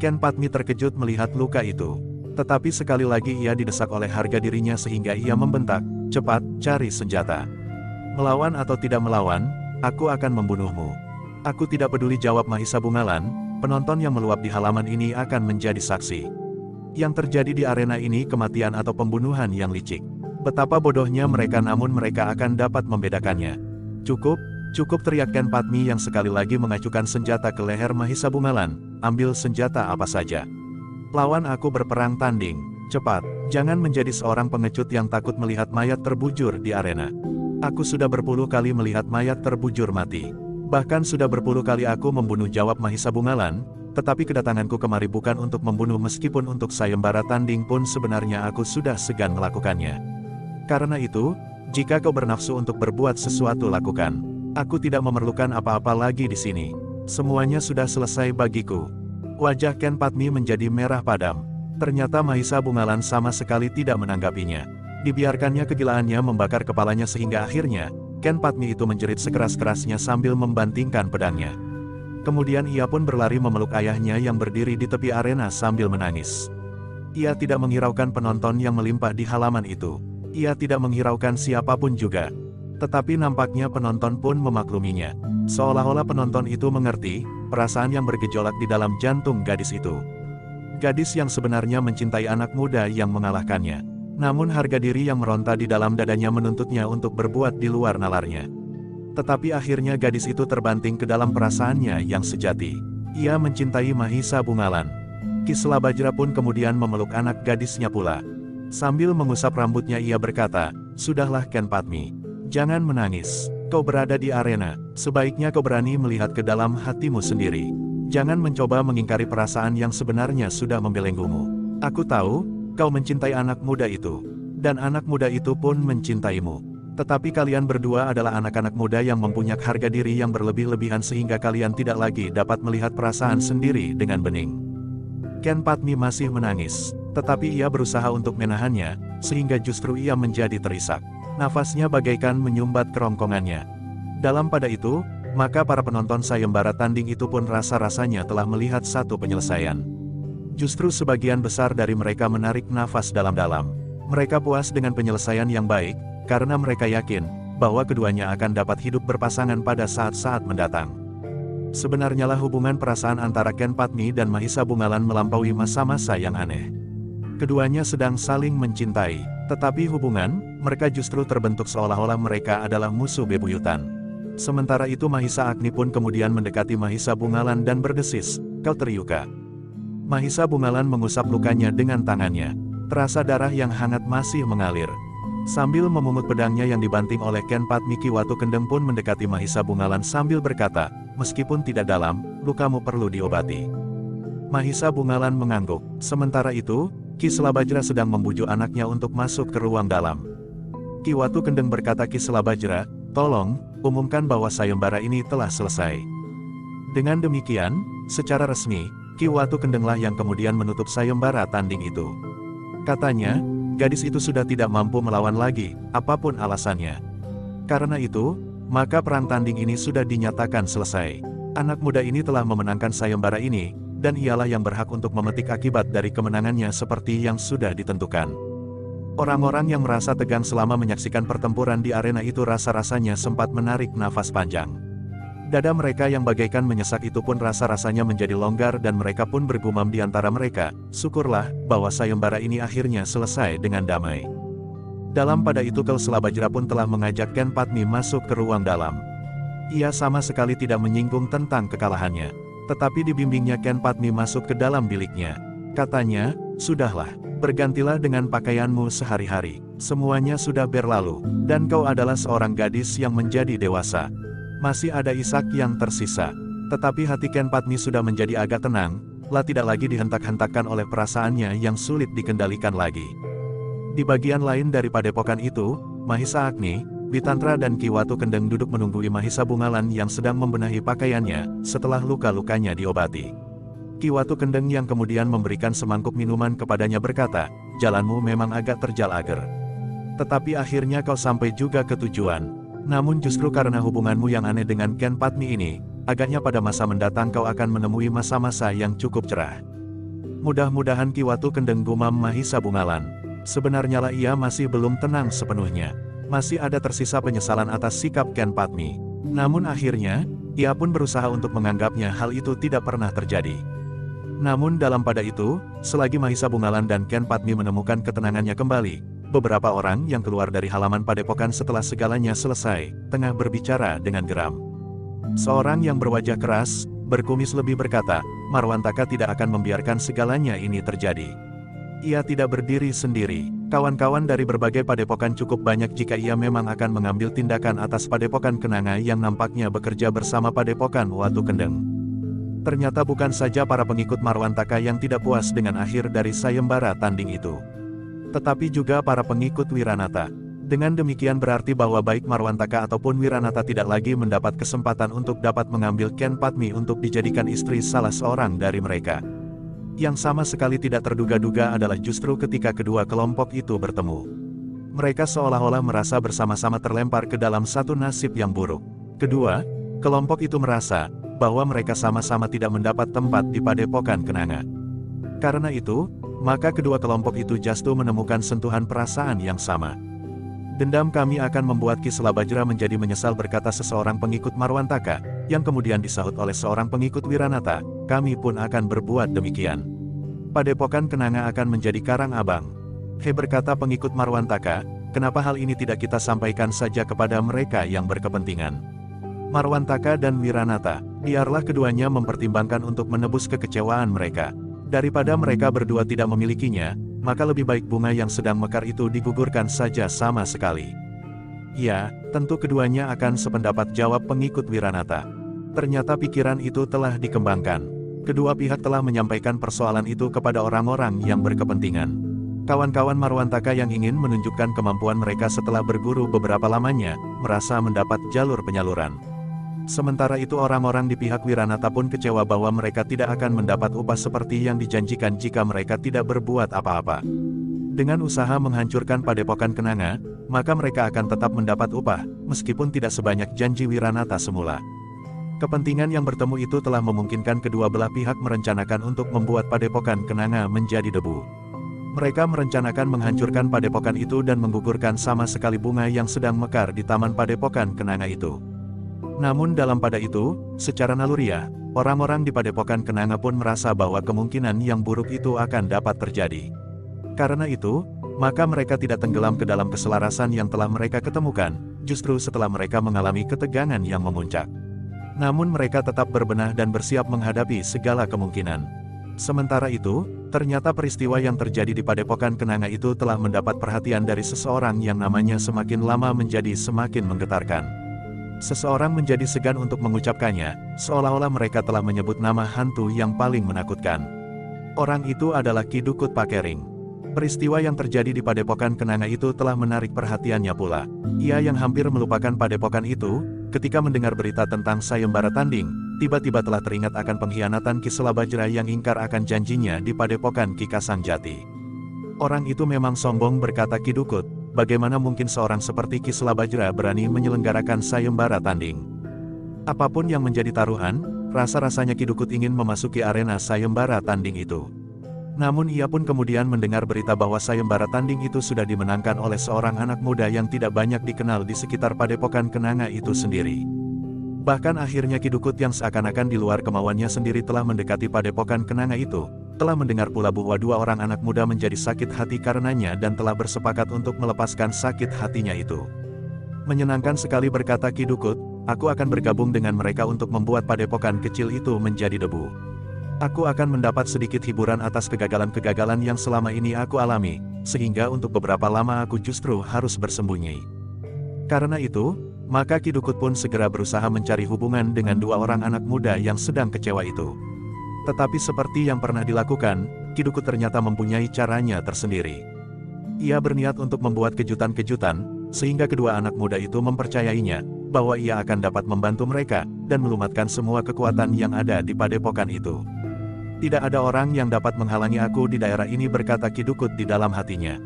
Ken Padmi terkejut melihat luka itu. Tetapi sekali lagi ia didesak oleh harga dirinya sehingga ia membentak, cepat, cari senjata. Melawan atau tidak melawan, aku akan membunuhmu. Aku tidak peduli, jawab Mahisa Bungalan, penonton yang meluap di halaman ini akan menjadi saksi. Yang terjadi di arena ini kematian atau pembunuhan yang licik. Betapa bodohnya mereka, namun mereka akan dapat membedakannya. Cukup, cukup, teriak Ken Padmi yang sekali lagi mengacukan senjata ke leher Mahisa Bungalan. Ambil senjata apa saja. Lawan aku, berperang tanding. Cepat, jangan menjadi seorang pengecut yang takut melihat mayat terbujur di arena. Aku sudah berpuluh kali melihat mayat terbujur mati. Bahkan sudah berpuluh kali aku membunuh, jawab Mahisa Bungalan, tetapi kedatanganku kemari bukan untuk membunuh, meskipun untuk sayembara tanding pun sebenarnya aku sudah segan melakukannya. Karena itu, jika kau bernafsu untuk berbuat sesuatu, lakukan. Aku tidak memerlukan apa-apa lagi di sini. Semuanya sudah selesai bagiku. Wajah Ken Padmi menjadi merah padam. Ternyata Mahisa Bungalan sama sekali tidak menanggapinya. Dibiarkannya kegilaannya membakar kepalanya sehingga akhirnya, Ken Padmi itu menjerit sekeras-kerasnya sambil membantingkan pedangnya. Kemudian ia pun berlari memeluk ayahnya yang berdiri di tepi arena sambil menangis. Ia tidak menghiraukan penonton yang melimpah di halaman itu. Ia tidak menghiraukan siapapun juga. Tetapi nampaknya penonton pun memakluminya. Seolah-olah penonton itu mengerti perasaan yang bergejolak di dalam jantung gadis itu. Gadis yang sebenarnya mencintai anak muda yang mengalahkannya. Namun harga diri yang meronta di dalam dadanya menuntutnya untuk berbuat di luar nalarnya. Tetapi akhirnya gadis itu terbanting ke dalam perasaannya yang sejati. Ia mencintai Mahisa Bungalan. Ki Selabajra pun kemudian memeluk anak gadisnya pula. Sambil mengusap rambutnya ia berkata, "Sudahlah Ken Padmi. Jangan menangis. Kau berada di arena, sebaiknya kau berani melihat ke dalam hatimu sendiri. Jangan mencoba mengingkari perasaan yang sebenarnya sudah membelenggumu. Aku tahu, kau mencintai anak muda itu. Dan anak muda itu pun mencintaimu. Tetapi kalian berdua adalah anak-anak muda yang mempunyai harga diri yang berlebih-lebihan sehingga kalian tidak lagi dapat melihat perasaan sendiri dengan bening." Ken Padmi masih menangis, tetapi ia berusaha untuk menahannya, sehingga justru ia menjadi terisak. Nafasnya bagaikan menyumbat kerongkongannya. Dalam pada itu, maka para penonton sayembara tanding itu pun rasa-rasanya telah melihat satu penyelesaian. Justru sebagian besar dari mereka menarik nafas dalam-dalam. Mereka puas dengan penyelesaian yang baik, karena mereka yakin bahwa keduanya akan dapat hidup berpasangan pada saat-saat mendatang. Sebenarnya lah hubungan perasaan antara Ken Padmi dan Mahisa Bungalan melampaui masa-masa yang aneh. Keduanya sedang saling mencintai, tetapi hubungan mereka justru terbentuk seolah-olah mereka adalah musuh bebuyutan. Sementara itu Mahisa Agni pun kemudian mendekati Mahisa Bungalan dan berdesis, "Kau terluka." Mahisa Bungalan mengusap lukanya dengan tangannya. Terasa darah yang hangat masih mengalir. Sambil memungut pedangnya yang dibanting oleh Ken Padmi, Ki Watu Kendeng pun mendekati Mahisa Bungalan sambil berkata, "Meskipun tidak dalam, lukamu perlu diobati." Mahisa Bungalan mengangguk. Sementara itu, Ki Selabajra sedang membujuk anaknya untuk masuk ke ruang dalam. Ki Watu Kendeng berkata, "Ki Selabajra, tolong, umumkan bahwa sayembara ini telah selesai." Dengan demikian, secara resmi, Ki Watu Kendenglah yang kemudian menutup sayembara tanding itu. Katanya, gadis itu sudah tidak mampu melawan lagi, apapun alasannya. Karena itu, maka perang tanding ini sudah dinyatakan selesai. Anak muda ini telah memenangkan sayembara ini, dan ialah yang berhak untuk memetik akibat dari kemenangannya seperti yang sudah ditentukan. Orang-orang yang merasa tegang selama menyaksikan pertempuran di arena itu rasa-rasanya sempat menarik nafas panjang. Dada mereka yang bagaikan menyesak itu pun rasa-rasanya menjadi longgar dan mereka pun bergumam di antara mereka, "Syukurlah, bahwa sayembara ini akhirnya selesai dengan damai." Dalam pada itu Ki Selabajra pun telah mengajak Ken Padmi masuk ke ruang dalam. Ia sama sekali tidak menyinggung tentang kekalahannya. Tetapi dibimbingnya Ken Padmi masuk ke dalam biliknya. Katanya, "Sudahlah, bergantilah dengan pakaianmu sehari-hari. Semuanya sudah berlalu, dan kau adalah seorang gadis yang menjadi dewasa. Masih ada Ishak yang tersisa." Tetapi hati Ken Padmi sudah menjadi agak tenang, lah tidak lagi dihentak-hentakkan oleh perasaannya yang sulit dikendalikan lagi. Di bagian lain dari padepokan itu, Mahisa Agni, Bitantra dan Ki Watu Kendeng duduk menunggui Mahisa Bungalan yang sedang membenahi pakaiannya, setelah luka-lukanya diobati. Ki Watu Kendeng yang kemudian memberikan semangkuk minuman kepadanya berkata, "Jalanmu memang agak terjal ager. Tetapi akhirnya kau sampai juga ke tujuan. Namun justru karena hubunganmu yang aneh dengan Ken Padmi ini, agaknya pada masa mendatang kau akan menemui masa-masa yang cukup cerah." Mudah-mudahan, Ki Watu Kendeng, gumam Mahisa Bungalan. Sebenarnya lah ia masih belum tenang sepenuhnya. Masih ada tersisa penyesalan atas sikap Ken Padmi. Namun akhirnya, Ia pun berusaha untuk menganggapnya hal itu tidak pernah terjadi. Namun dalam pada itu, selagi Mahisa Bungalan dan Ken Padmi menemukan ketenangannya kembali, beberapa orang yang keluar dari halaman padepokan setelah segalanya selesai, tengah berbicara dengan geram. Seorang yang berwajah keras, berkumis lebih berkata, Marwantaka tidak akan membiarkan segalanya ini terjadi. Ia tidak berdiri sendiri. Kawan-kawan dari berbagai padepokan cukup banyak jika ia memang akan mengambil tindakan atas padepokan Kenanga yang nampaknya bekerja bersama padepokan Watu Kendeng. Ternyata bukan saja para pengikut Marwantaka yang tidak puas dengan akhir dari sayembara tanding itu, tetapi juga para pengikut Wiranata. Dengan demikian berarti bahwa baik Marwantaka ataupun Wiranata tidak lagi mendapat kesempatan untuk dapat mengambil Ken Padmi untuk dijadikan istri salah seorang dari mereka. Yang sama sekali tidak terduga-duga adalah justru ketika kedua kelompok itu bertemu, mereka seolah-olah merasa bersama-sama terlempar ke dalam satu nasib yang buruk. Kedua kelompok itu merasa bahwa mereka sama-sama tidak mendapat tempat di padepokan Kenanga. Karena itu, maka kedua kelompok itu justru menemukan sentuhan perasaan yang sama. Dendam kami akan membuat Ki Selabajra menjadi menyesal, berkata seseorang pengikut Marwantaka, yang kemudian disahut oleh seorang pengikut Wiranata, kami pun akan berbuat demikian. Padepokan Kenanga akan menjadi karang abang. Berkata pengikut Marwantaka, kenapa hal ini tidak kita sampaikan saja kepada mereka yang berkepentingan? Marwantaka dan Wiranata, biarlah keduanya mempertimbangkan untuk menebus kekecewaan mereka. Daripada mereka berdua tidak memilikinya, maka lebih baik bunga yang sedang mekar itu digugurkan saja sama sekali. Ya, tentu keduanya akan sependapat, jawab pengikut Wiranata. Ternyata pikiran itu telah dikembangkan. Kedua pihak telah menyampaikan persoalan itu kepada orang-orang yang berkepentingan. Kawan-kawan Marwantaka yang ingin menunjukkan kemampuan mereka setelah berguru beberapa lamanya, merasa mendapat jalur penyaluran. Sementara itu orang-orang di pihak Wiranata pun kecewa bahwa mereka tidak akan mendapat upah seperti yang dijanjikan jika mereka tidak berbuat apa-apa. Dengan usaha menghancurkan padepokan Kenanga, maka mereka akan tetap mendapat upah, meskipun tidak sebanyak janji Wiranata semula. Kepentingan yang bertemu itu telah memungkinkan kedua belah pihak merencanakan untuk membuat padepokan Kenanga menjadi debu. Mereka merencanakan menghancurkan padepokan itu dan menggugurkan sama sekali bunga yang sedang mekar di taman padepokan Kenanga itu. Namun dalam pada itu, secara naluriah, orang-orang di padepokan Kenanga pun merasa bahwa kemungkinan yang buruk itu akan dapat terjadi. Karena itu, maka mereka tidak tenggelam ke dalam keselarasan yang telah mereka ketemukan, justru setelah mereka mengalami ketegangan yang memuncak. Namun mereka tetap berbenah dan bersiap menghadapi segala kemungkinan. Sementara itu, ternyata peristiwa yang terjadi di padepokan Kenanga itu telah mendapat perhatian dari seseorang yang namanya semakin lama menjadi semakin menggetarkan. Seseorang menjadi segan untuk mengucapkannya, seolah-olah mereka telah menyebut nama hantu yang paling menakutkan. Orang itu adalah Ki Dukut Pakering. Peristiwa yang terjadi di padepokan Kenanga itu telah menarik perhatiannya pula. Ia yang hampir melupakan padepokan itu, ketika mendengar berita tentang sayembara tanding, tiba-tiba telah teringat akan pengkhianatan Ki Selabajra yang ingkar akan janjinya di padepokan Ki Kasangjati. Orang itu memang sombong, berkata Ki Dukut. Bagaimana mungkin seorang seperti Ki Selabajra berani menyelenggarakan sayembara tanding? Apapun yang menjadi taruhan, rasa-rasanya Ki Dukut ingin memasuki arena sayembara tanding itu. Namun ia pun kemudian mendengar berita bahwa sayembara tanding itu sudah dimenangkan oleh seorang anak muda yang tidak banyak dikenal di sekitar padepokan Kenanga itu sendiri. Bahkan akhirnya Ki Dukut yang seakan-akan di luar kemauannya sendiri telah mendekati padepokan Kenanga itu, telah mendengar pula bahwa dua orang anak muda menjadi sakit hati karenanya dan telah bersepakat untuk melepaskan sakit hatinya itu. Menyenangkan sekali, berkata Ki Dukut, aku akan bergabung dengan mereka untuk membuat padepokan kecil itu menjadi debu. Aku akan mendapat sedikit hiburan atas kegagalan-kegagalan yang selama ini aku alami, sehingga untuk beberapa lama aku justru harus bersembunyi. Karena itu, maka Ki Dukut pun segera berusaha mencari hubungan dengan dua orang anak muda yang sedang kecewa itu. Tetapi seperti yang pernah dilakukan, Ki Dukut ternyata mempunyai caranya tersendiri. Ia berniat untuk membuat kejutan-kejutan, sehingga kedua anak muda itu mempercayainya, bahwa ia akan dapat membantu mereka, dan melumatkan semua kekuatan yang ada di padepokan itu. Tidak ada orang yang dapat menghalangi aku di daerah ini, berkata Ki Dukut di dalam hatinya.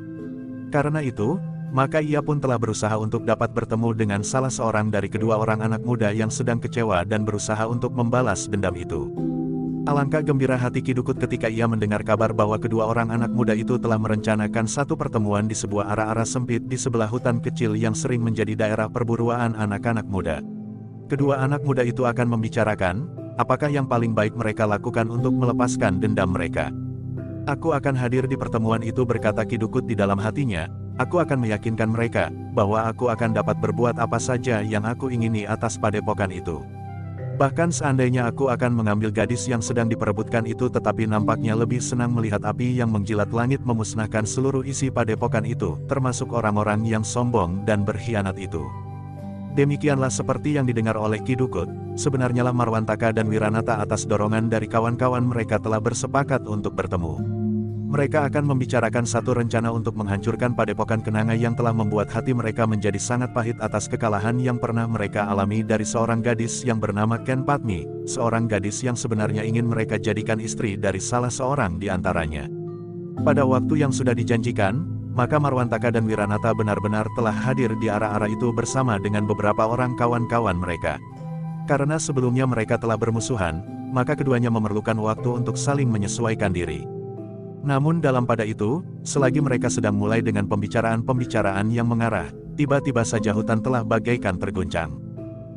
Karena itu, maka ia pun telah berusaha untuk dapat bertemu dengan salah seorang dari kedua orang anak muda yang sedang kecewa dan berusaha untuk membalas dendam itu. Alangkah gembira hati Ki Dukut ketika ia mendengar kabar bahwa kedua orang anak muda itu telah merencanakan satu pertemuan di sebuah ara-ara sempit di sebelah hutan kecil yang sering menjadi daerah perburuan anak-anak muda. Kedua anak muda itu akan membicarakan, apakah yang paling baik mereka lakukan untuk melepaskan dendam mereka. Aku akan hadir di pertemuan itu, berkata Ki Dukut di dalam hatinya. Aku akan meyakinkan mereka, bahwa aku akan dapat berbuat apa saja yang aku ingini atas padepokan itu. Bahkan seandainya aku akan mengambil gadis yang sedang diperebutkan itu, tetapi nampaknya lebih senang melihat api yang menjilat langit memusnahkan seluruh isi padepokan itu, termasuk orang-orang yang sombong dan berkhianat itu. Demikianlah seperti yang didengar oleh Ki Dukut, sebenarnya lah Marwantaka dan Wiranata atas dorongan dari kawan-kawan mereka telah bersepakat untuk bertemu. Mereka akan membicarakan satu rencana untuk menghancurkan padepokan kenanga yang telah membuat hati mereka menjadi sangat pahit atas kekalahan yang pernah mereka alami dari seorang gadis yang bernama Ken Padmi, seorang gadis yang sebenarnya ingin mereka jadikan istri dari salah seorang di antaranya. Pada waktu yang sudah dijanjikan, maka Marwantaka dan Wiranata benar-benar telah hadir di arah-arah itu bersama dengan beberapa orang kawan-kawan mereka. Karena sebelumnya mereka telah bermusuhan, maka keduanya memerlukan waktu untuk saling menyesuaikan diri. Namun dalam pada itu, selagi mereka sedang mulai dengan pembicaraan-pembicaraan yang mengarah, tiba-tiba saja hutan telah bagaikan terguncang.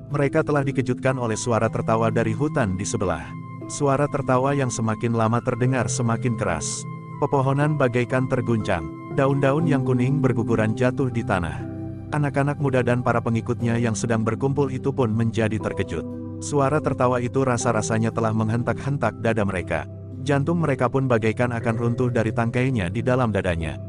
Mereka telah dikejutkan oleh suara tertawa dari hutan di sebelah. Suara tertawa yang semakin lama terdengar semakin keras. Pepohonan bagaikan terguncang, daun-daun yang kuning berguguran jatuh di tanah. Anak-anak muda dan para pengikutnya yang sedang berkumpul itu pun menjadi terkejut. Suara tertawa itu rasa-rasanya telah menghentak-hentak dada mereka. Jantung mereka pun bagaikan akan runtuh dari tangkainya di dalam dadanya.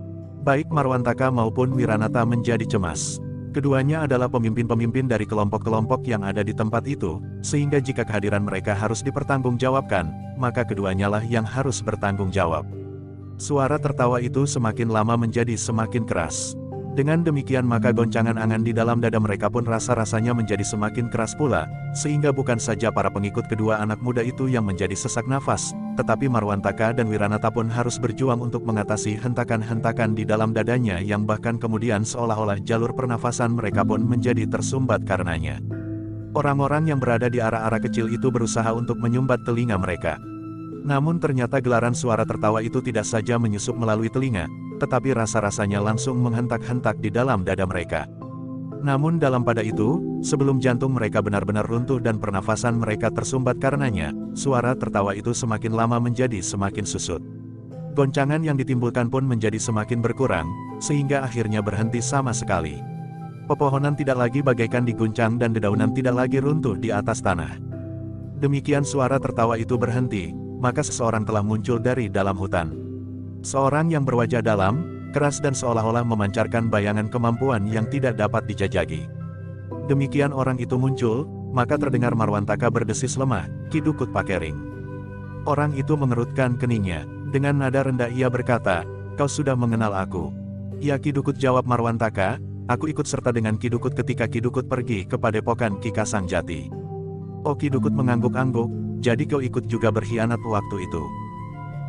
Baik Marwantaka maupun Wiranata menjadi cemas. Keduanya adalah pemimpin-pemimpin dari kelompok-kelompok yang ada di tempat itu, sehingga jika kehadiran mereka harus dipertanggungjawabkan, maka keduanya lah yang harus bertanggung jawab. Suara tertawa itu semakin lama menjadi semakin keras. Dengan demikian maka goncangan angan di dalam dada mereka pun rasa-rasanya menjadi semakin keras pula, sehingga bukan saja para pengikut kedua anak muda itu yang menjadi sesak nafas, tetapi Marwantaka dan Wiranata pun harus berjuang untuk mengatasi hentakan-hentakan di dalam dadanya yang bahkan kemudian seolah-olah jalur pernafasan mereka pun menjadi tersumbat karenanya. Orang-orang yang berada di arah-arah kecil itu berusaha untuk menyumbat telinga mereka. Namun ternyata gelaran suara tertawa itu tidak saja menyusup melalui telinga, tetapi rasa-rasanya langsung menghentak-hentak di dalam dada mereka. Namun dalam pada itu, sebelum jantung mereka benar-benar runtuh dan pernafasan mereka tersumbat karenanya, suara tertawa itu semakin lama menjadi semakin susut. Goncangan yang ditimbulkan pun menjadi semakin berkurang, sehingga akhirnya berhenti sama sekali. Pepohonan tidak lagi bagaikan diguncang dan dedaunan tidak lagi runtuh di atas tanah. Demikian suara tertawa itu berhenti, maka seseorang telah muncul dari dalam hutan. Seorang yang berwajah dalam, keras dan seolah-olah memancarkan bayangan kemampuan yang tidak dapat dijajaki. Demikian orang itu muncul, maka terdengar Marwantaka berdesis lemah, "Ki Dukut Pakering." Orang itu mengerutkan keningnya, dengan nada rendah ia berkata, "Kau sudah mengenal aku?" "Ya Ki Dukut," jawab Marwantaka, "aku ikut serta dengan Ki Dukut ketika Ki Dukut pergi ke padepokan Ki Kasang Jati." "Oh," Ki Dukut mengangguk-angguk, "jadi kau ikut juga berkhianat waktu itu?"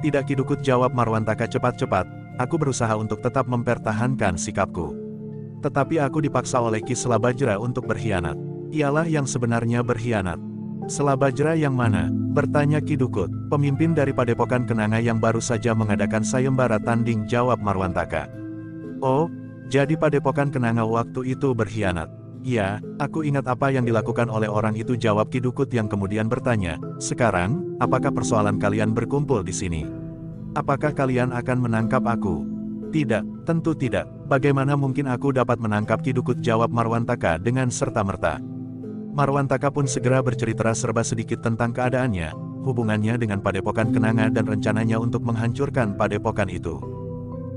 "Tidak Ki Dukut," jawab Marwantaka cepat-cepat, "aku berusaha untuk tetap mempertahankan sikapku. Tetapi aku dipaksa oleh Ki Selabajra untuk berkhianat." "Ialah yang sebenarnya berkhianat." "Selabajra yang mana?" bertanya Ki Dukut. "Pemimpin dari padepokan kenanga yang baru saja mengadakan sayembara tanding," jawab Marwantaka. "Oh, jadi padepokan kenanga waktu itu berkhianat?" "Ya, aku ingat apa yang dilakukan oleh orang itu," jawab Ki Dukut yang kemudian bertanya, "Sekarang, apakah persoalan kalian berkumpul di sini? Apakah kalian akan menangkap aku?" "Tidak, tentu tidak. Bagaimana mungkin aku dapat menangkap Ki Dukut," jawab Marwantaka dengan serta-merta. Marwantaka pun segera bercerita serba sedikit tentang keadaannya, hubungannya dengan padepokan kenanga dan rencananya untuk menghancurkan padepokan itu.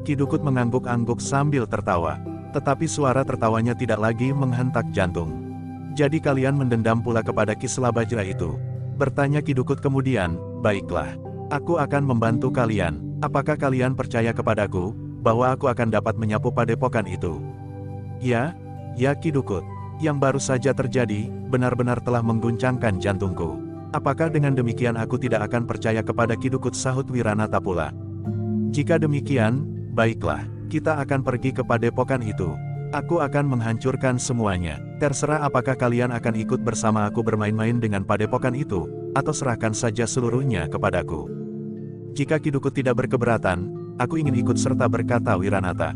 Ki Dukut mengangguk-angguk sambil tertawa. Tetapi suara tertawanya tidak lagi menghentak jantung. "Jadi kalian mendendam pula kepada Ki Selabajra itu?" bertanya Ki Dukut kemudian. "Baiklah. Aku akan membantu kalian. Apakah kalian percaya kepadaku, bahwa aku akan dapat menyapu padepokan itu?" "Ya, ya Ki Dukut. Yang baru saja terjadi, benar-benar telah mengguncangkan jantungku. Apakah dengan demikian aku tidak akan percaya kepada Ki Dukut?" sahut Wiranata pula. "Jika demikian, baiklah. Kita akan pergi ke padepokan itu. Aku akan menghancurkan semuanya. Terserah apakah kalian akan ikut bersama aku bermain-main dengan padepokan itu, atau serahkan saja seluruhnya kepadaku." "Jika Ki Dukut tidak berkeberatan, aku ingin ikut serta," berkata Wiranata.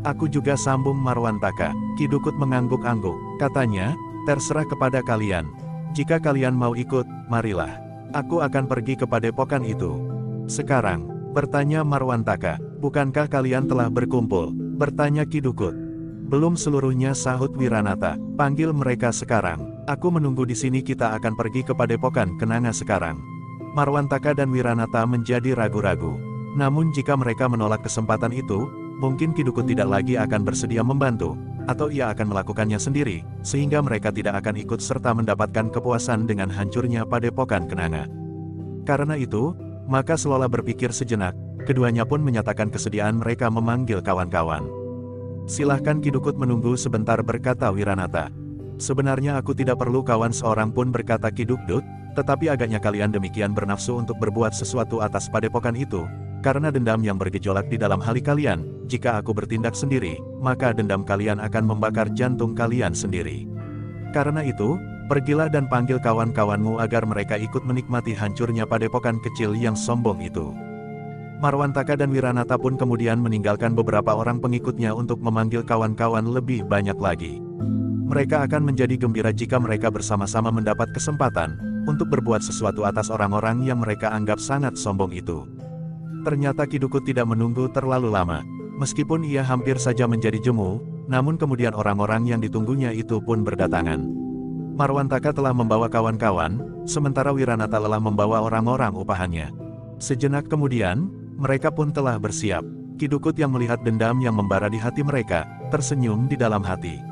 "Aku juga," sambung Marwantaka. Ki Dukut mengangguk-angguk. Katanya, Terserah kepada kalian. Jika kalian mau ikut, marilah. Aku akan pergi ke padepokan itu. Sekarang, bertanya Marwantaka, bukankah kalian telah berkumpul? Bertanya Ki Dukut. Belum seluruhnya, sahut Wiranata. Panggil mereka sekarang. Aku menunggu di sini, kita akan pergi ke padepokan Kenanga sekarang. Marwantaka dan Wiranata menjadi ragu-ragu. Namun jika mereka menolak kesempatan itu, mungkin Ki Dukut tidak lagi akan bersedia membantu, atau ia akan melakukannya sendiri, sehingga mereka tidak akan ikut serta mendapatkan kepuasan dengan hancurnya padepokan Kenanga. Karena itu, maka seolah berpikir sejenak, keduanya pun menyatakan kesediaan mereka memanggil kawan-kawan. Silahkan Ki Dukut menunggu sebentar, berkata Wiranata. Sebenarnya aku tidak perlu kawan seorang pun, berkata Ki Dukdut, tetapi agaknya kalian demikian bernafsu untuk berbuat sesuatu atas padepokan itu, karena dendam yang bergejolak di dalam hati kalian. Jika aku bertindak sendiri, maka dendam kalian akan membakar jantung kalian sendiri. Karena itu, pergilah dan panggil kawan-kawanmu agar mereka ikut menikmati hancurnya padepokan kecil yang sombong itu. Marwantaka dan Wiranata pun kemudian meninggalkan beberapa orang pengikutnya untuk memanggil kawan-kawan lebih banyak lagi. Mereka akan menjadi gembira jika mereka bersama-sama mendapat kesempatan untuk berbuat sesuatu atas orang-orang yang mereka anggap sangat sombong itu. Ternyata Ki Dukut tidak menunggu terlalu lama. Meskipun ia hampir saja menjadi jemu, namun kemudian orang-orang yang ditunggunya itu pun berdatangan. Marwantaka telah membawa kawan-kawan, sementara Wiranata telah membawa orang-orang upahannya. Sejenak kemudian, mereka pun telah bersiap. Ki Dukut yang melihat dendam yang membara di hati mereka, tersenyum di dalam hati.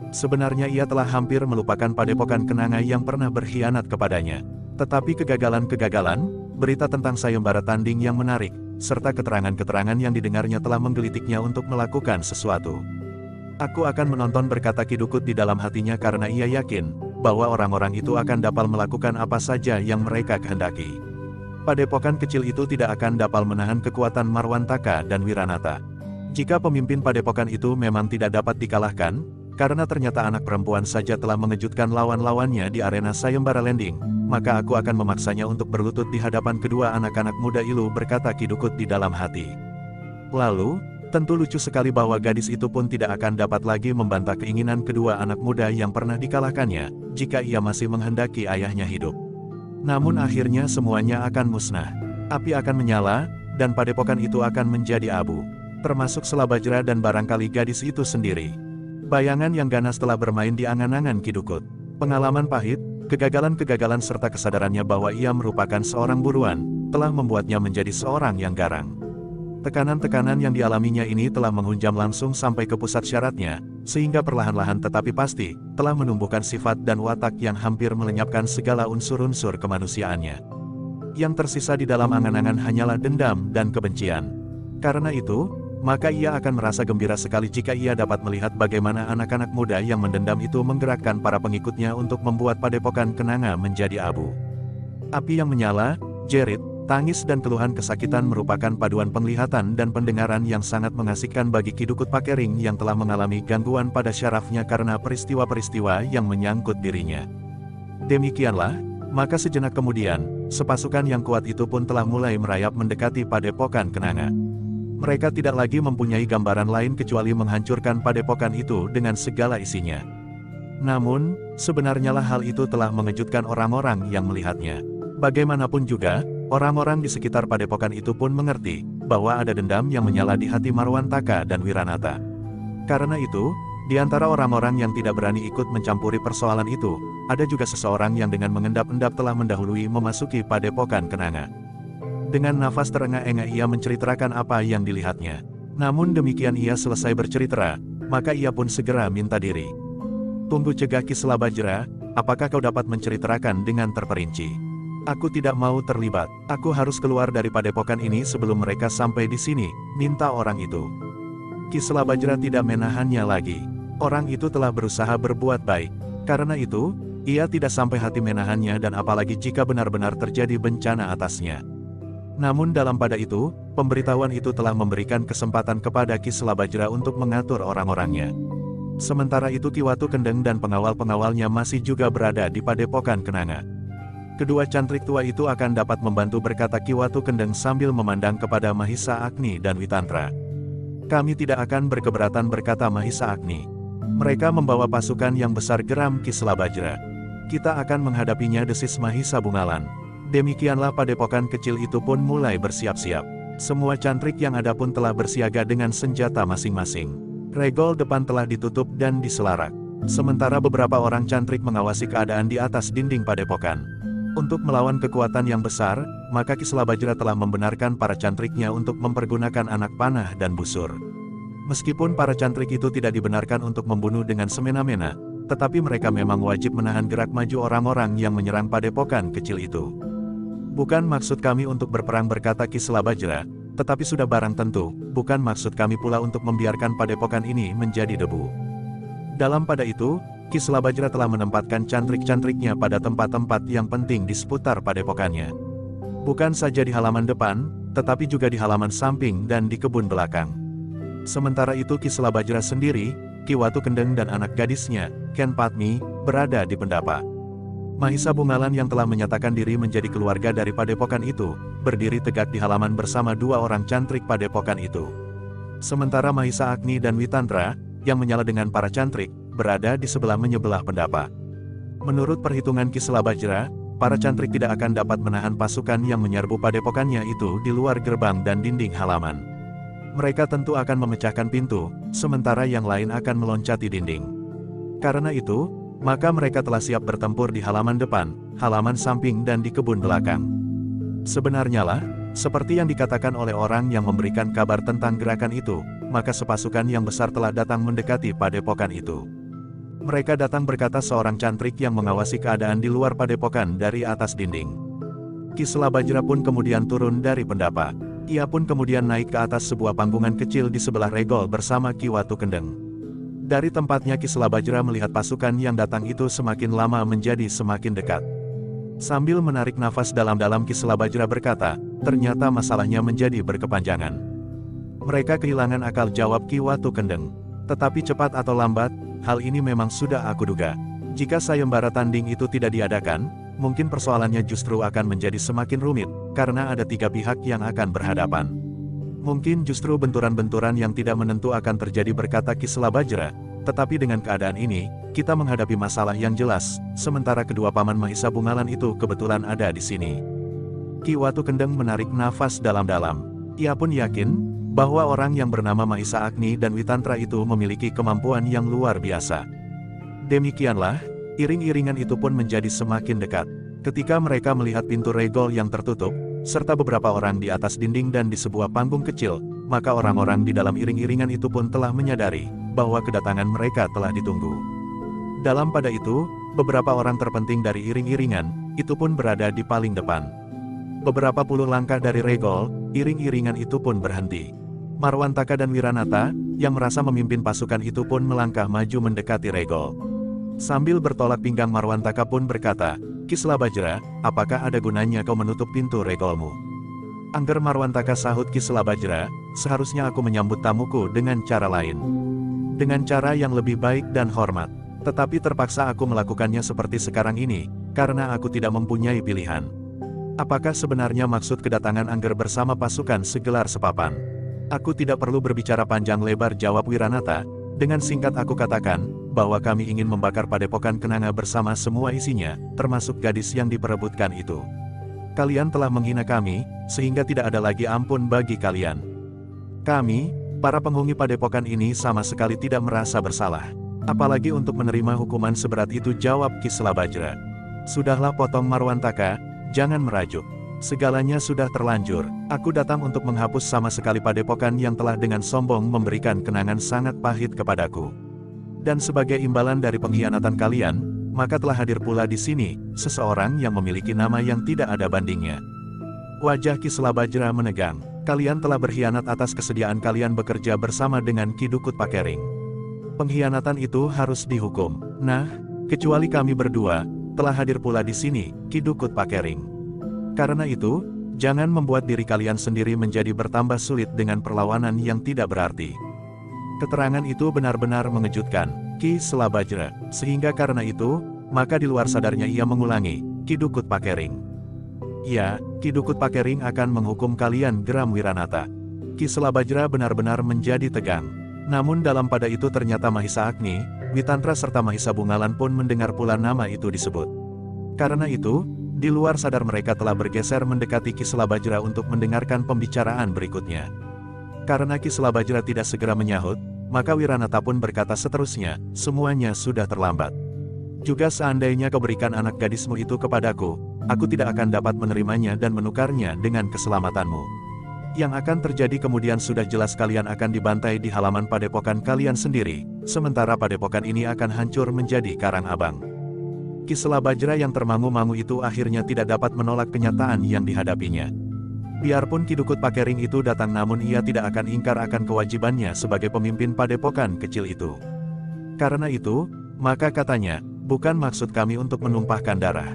Sebenarnya ia telah hampir melupakan padepokan Kenanga yang pernah berkhianat kepadanya. Tetapi kegagalan-kegagalan, berita tentang sayembara tanding yang menarik, serta keterangan-keterangan yang didengarnya telah menggelitiknya untuk melakukan sesuatu. Aku akan menonton, berkata Ki Dukut di dalam hatinya, karena ia yakin bahwa orang-orang itu akan dapat melakukan apa saja yang mereka kehendaki. Padepokan kecil itu tidak akan dapat menahan kekuatan Marwantaka dan Wiranata. Jika pemimpin padepokan itu memang tidak dapat dikalahkan, karena ternyata anak perempuan saja telah mengejutkan lawan-lawannya di arena sayembara landing, maka aku akan memaksanya untuk berlutut di hadapan kedua anak-anak muda itu, berkata Ki Dukut di dalam hati. Lalu, tentu lucu sekali bahwa gadis itu pun tidak akan dapat lagi membantah keinginan kedua anak muda yang pernah dikalahkannya, jika ia masih menghendaki ayahnya hidup. Namun akhirnya semuanya akan musnah. Api akan menyala, dan padepokan itu akan menjadi abu. Termasuk Selabajra dan barangkali gadis itu sendiri. Bayangan yang ganas telah bermain di angan-angan Ki Dukut. Pengalaman pahit, kegagalan-kegagalan serta kesadarannya bahwa ia merupakan seorang buruan, telah membuatnya menjadi seorang yang garang. Tekanan-tekanan yang dialaminya ini telah menghunjam langsung sampai ke pusat syaratnya, sehingga perlahan-lahan tetapi pasti, telah menumbuhkan sifat dan watak yang hampir melenyapkan segala unsur-unsur kemanusiaannya. Yang tersisa di dalam angan-angan hanyalah dendam dan kebencian. Karena itu, maka ia akan merasa gembira sekali jika ia dapat melihat bagaimana anak-anak muda yang mendendam itu menggerakkan para pengikutnya untuk membuat padepokan Kenanga menjadi abu. Api yang menyala, jerit, tangis dan keluhan kesakitan merupakan paduan penglihatan dan pendengaran yang sangat mengasihkan bagi Ki Dukut Pakering yang telah mengalami gangguan pada syarafnya karena peristiwa-peristiwa yang menyangkut dirinya. Demikianlah, maka sejenak kemudian, sepasukan yang kuat itu pun telah mulai merayap mendekati padepokan Kenanga. Mereka tidak lagi mempunyai gambaran lain kecuali menghancurkan padepokan itu dengan segala isinya. Namun, sebenarnya hal itu telah mengejutkan orang-orang yang melihatnya. Bagaimanapun juga, orang-orang di sekitar padepokan itu pun mengerti bahwa ada dendam yang menyala di hati Marwantaka dan Wiranata. Karena itu, di antara orang-orang yang tidak berani ikut mencampuri persoalan itu, ada juga seseorang yang dengan mengendap-endap telah mendahului memasuki padepokan Kenanga. Dengan nafas terengah-engah ia menceritakan apa yang dilihatnya. Namun demikian ia selesai bercerita, maka ia pun segera minta diri. Tunggu, cegah Ki Selabajra, apakah kau dapat menceritakan dengan terperinci? Aku tidak mau terlibat, aku harus keluar dari padepokan ini sebelum mereka sampai di sini, minta orang itu. Ki Selabajra tidak menahannya lagi. Orang itu telah berusaha berbuat baik. Karena itu, ia tidak sampai hati menahannya dan apalagi jika benar-benar terjadi bencana atasnya. Namun dalam pada itu, pemberitahuan itu telah memberikan kesempatan kepada Ki Selabajra untuk mengatur orang-orangnya. Sementara itu Ki Watu Kendeng dan pengawal-pengawalnya masih juga berada di padepokan Kenanga. Kedua cantrik tua itu akan dapat membantu, berkata Ki Watu Kendeng sambil memandang kepada Mahisa Agni dan Witantra. Kami tidak akan berkeberatan, berkata Mahisa Agni. Mereka membawa pasukan yang besar, geram Ki Selabajra. Kita akan menghadapinya, desis Mahisa Bungalan. Demikianlah padepokan kecil itu pun mulai bersiap-siap. Semua cantrik yang ada pun telah bersiaga dengan senjata masing-masing. Regol depan telah ditutup dan diselarak. Sementara beberapa orang cantrik mengawasi keadaan di atas dinding padepokan. Untuk melawan kekuatan yang besar, maka Ki Selabajra telah membenarkan para cantriknya untuk mempergunakan anak panah dan busur. Meskipun para cantrik itu tidak dibenarkan untuk membunuh dengan semena-mena, tetapi mereka memang wajib menahan gerak maju orang-orang yang menyerang padepokan kecil itu. Bukan maksud kami untuk berperang, berkata Ki Selabajra, tetapi sudah barang tentu, bukan maksud kami pula untuk membiarkan padepokan ini menjadi debu. Dalam pada itu, Ki Selabajra telah menempatkan cantrik-cantriknya pada tempat-tempat yang penting di seputar padepokannya. Bukan saja di halaman depan, tetapi juga di halaman samping dan di kebun belakang. Sementara itu Ki Selabajra sendiri, Ki Watu Kendeng dan anak gadisnya, Ken Padmi, berada di pendapa. Mahisa Bungalan yang telah menyatakan diri menjadi keluarga dari padepokan itu, berdiri tegak di halaman bersama dua orang cantrik padepokan itu. Sementara Mahisa Agni dan Witandra, yang menyala dengan para cantrik, berada di sebelah-menyebelah pendapa. Menurut perhitungan Ki Selabajra, para cantrik tidak akan dapat menahan pasukan yang menyerbu padepokannya itu di luar gerbang dan dinding halaman. Mereka tentu akan memecahkan pintu, sementara yang lain akan meloncati dinding. Karena itu, maka mereka telah siap bertempur di halaman depan, halaman samping dan di kebun belakang. Sebenarnya lah, seperti yang dikatakan oleh orang yang memberikan kabar tentang gerakan itu, maka sepasukan yang besar telah datang mendekati padepokan itu. Mereka datang, berkata seorang cantrik yang mengawasi keadaan di luar padepokan dari atas dinding. Ki Selabajra pun kemudian turun dari pendapa. Ia pun kemudian naik ke atas sebuah panggungan kecil di sebelah regol bersama Ki Watu Kendeng. Dari tempatnya Ki Selabajra melihat pasukan yang datang itu semakin lama menjadi semakin dekat. Sambil menarik nafas dalam-dalam, Ki Selabajra berkata, ternyata masalahnya menjadi berkepanjangan. Mereka kehilangan akal, jawab Ki Watu Kendeng. Tetapi cepat atau lambat, hal ini memang sudah aku duga. Jika sayembara tanding itu tidak diadakan, mungkin persoalannya justru akan menjadi semakin rumit, karena ada tiga pihak yang akan berhadapan. Mungkin justru benturan-benturan yang tidak menentu akan terjadi, berkata Ki Selabajra. Tetapi dengan keadaan ini, kita menghadapi masalah yang jelas, sementara kedua paman Mahisa Bungalan itu kebetulan ada di sini. Ki Watu Kendeng menarik nafas dalam-dalam. Ia pun yakin bahwa orang yang bernama Mahisa Agni dan Witantra itu memiliki kemampuan yang luar biasa. Demikianlah, iring-iringan itu pun menjadi semakin dekat. Ketika mereka melihat pintu regol yang tertutup, serta beberapa orang di atas dinding dan di sebuah panggung kecil, maka orang-orang di dalam iring-iringan itu pun telah menyadari bahwa kedatangan mereka telah ditunggu. Dalam pada itu, beberapa orang terpenting dari iring-iringan itu pun berada di paling depan. Beberapa puluh langkah dari regol, iring-iringan itu pun berhenti. Marwantaka dan Wiranata, yang merasa memimpin pasukan itu pun melangkah maju mendekati regol. Sambil bertolak pinggang, Marwantaka pun berkata, Ki Selabajra, apakah ada gunanya kau menutup pintu regolmu? Angger, Marwantaka, sahut Ki Selabajra, seharusnya aku menyambut tamuku dengan cara lain. Dengan cara yang lebih baik dan hormat. Tetapi terpaksa aku melakukannya seperti sekarang ini, karena aku tidak mempunyai pilihan. Apakah sebenarnya maksud kedatangan Angger bersama pasukan segelar sepapan? Aku tidak perlu berbicara panjang lebar, jawab Wiranata. Dengan singkat aku katakan, bahwa kami ingin membakar padepokan Kenanga bersama semua isinya, termasuk gadis yang diperebutkan itu. Kalian telah menghina kami, sehingga tidak ada lagi ampun bagi kalian. Kami, para penghuni padepokan ini sama sekali tidak merasa bersalah. Apalagi untuk menerima hukuman seberat itu, jawab Ki Selabajra. Sudahlah, potong Marwantaka, jangan merajuk. Segalanya sudah terlanjur. Aku datang untuk menghapus sama sekali padepokan yang telah dengan sombong memberikan kenangan sangat pahit kepadaku. Dan sebagai imbalan dari pengkhianatan kalian, maka telah hadir pula di sini seseorang yang memiliki nama yang tidak ada bandingnya. Wajah Ki Selabajra menegang. Kalian telah berkhianat atas kesediaan kalian bekerja bersama dengan Ki Dukut Pakering. Pengkhianatan itu harus dihukum. Nah, kecuali kami berdua, telah hadir pula di sini Ki Dukut Pakering. Karena itu, jangan membuat diri kalian sendiri menjadi bertambah sulit dengan perlawanan yang tidak berarti. Keterangan itu benar-benar mengejutkan Ki Selabajra, sehingga karena itu, maka di luar sadarnya ia mengulangi, Ki Dukut Pakering. Ya, Ki Dukut Pakering akan menghukum kalian, geram Wiranata. Ki Selabajra benar-benar menjadi tegang. Namun dalam pada itu ternyata Mahisa Agni, Witantra serta Mahisa Bungalan pun mendengar pula nama itu disebut. Karena itu, di luar sadar mereka telah bergeser mendekati Ki Selabajra untuk mendengarkan pembicaraan berikutnya. Karena Ki Selabajra tidak segera menyahut, maka Wiranata pun berkata seterusnya, semuanya sudah terlambat. Juga seandainya kau berikan anak gadismu itu kepadaku, aku tidak akan dapat menerimanya dan menukarnya dengan keselamatanmu. Yang akan terjadi kemudian sudah jelas, kalian akan dibantai di halaman padepokan kalian sendiri, sementara padepokan ini akan hancur menjadi karang abang. Ki Selabajra yang termangu-mangu itu akhirnya tidak dapat menolak kenyataan yang dihadapinya. Biarpun Ki Dukut Pakering itu datang, namun ia tidak akan ingkar akan kewajibannya sebagai pemimpin padepokan kecil itu. Karena itu, maka katanya, bukan maksud kami untuk menumpahkan darah.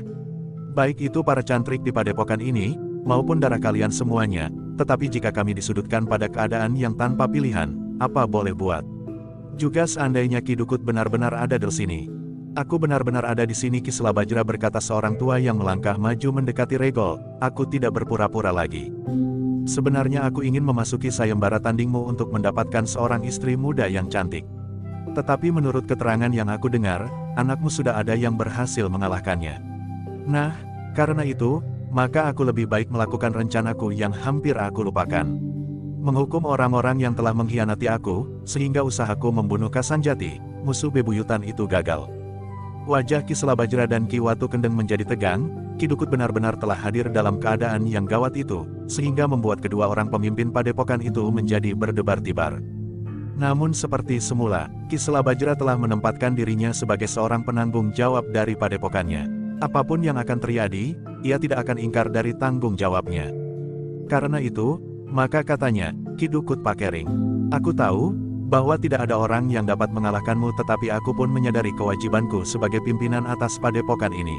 Baik itu para cantrik di padepokan ini, maupun darah kalian semuanya, tetapi jika kami disudutkan pada keadaan yang tanpa pilihan, apa boleh buat? Juga seandainya Ki Dukut benar-benar ada di sini. Aku benar-benar ada di sini, Ki Selabajra berkata seorang tua yang melangkah maju mendekati Regol. Aku tidak berpura-pura lagi. Sebenarnya aku ingin memasuki sayembara tandingmu untuk mendapatkan seorang istri muda yang cantik. Tetapi menurut keterangan yang aku dengar, anakmu sudah ada yang berhasil mengalahkannya. Nah, karena itu, maka aku lebih baik melakukan rencanaku yang hampir aku lupakan. Menghukum orang-orang yang telah mengkhianati aku, sehingga usahaku membunuh Kasanjati, musuh bebuyutan itu gagal. Wajah Ki Selabajra dan Ki Watu Kendeng menjadi tegang. Ki Dukut benar-benar telah hadir dalam keadaan yang gawat itu, sehingga membuat kedua orang pemimpin padepokan itu menjadi berdebar-debar. Namun seperti semula, Ki Selabajra telah menempatkan dirinya sebagai seorang penanggung jawab dari padepokannya. Apapun yang akan terjadi, ia tidak akan ingkar dari tanggung jawabnya. Karena itu, maka katanya, Ki Dukut Pakering, aku tahu bahwa tidak ada orang yang dapat mengalahkanmu, tetapi aku pun menyadari kewajibanku sebagai pimpinan atas padepokan ini.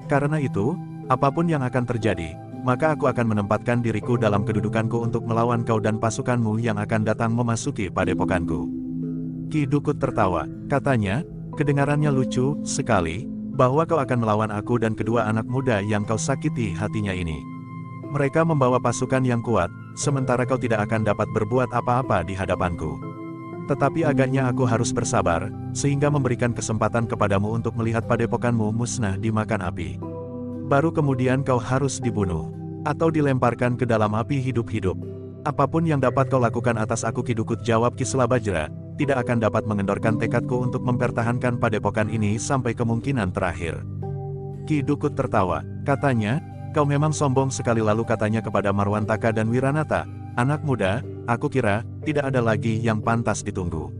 Karena itu, apapun yang akan terjadi, maka aku akan menempatkan diriku dalam kedudukanku untuk melawan kau dan pasukanmu yang akan datang memasuki padepokanku. Ki Dukut tertawa, katanya, kedengarannya lucu sekali, bahwa kau akan melawan aku dan kedua anak muda yang kau sakiti hatinya ini. Mereka membawa pasukan yang kuat, sementara kau tidak akan dapat berbuat apa-apa di hadapanku. Tetapi agaknya aku harus bersabar, sehingga memberikan kesempatan kepadamu untuk melihat padepokanmu musnah dimakan api. Baru kemudian kau harus dibunuh, atau dilemparkan ke dalam api hidup-hidup. Apapun yang dapat kau lakukan atas aku, Ki Dukut, jawab Ki Selabajra, tidak akan dapat mengendorkan tekadku untuk mempertahankan padepokan ini sampai kemungkinan terakhir. Ki Dukut tertawa, katanya, kau memang sombong sekali. Lalu katanya kepada Marwantaka dan Wiranata, anak muda, aku kira, tidak ada lagi yang pantas ditunggu.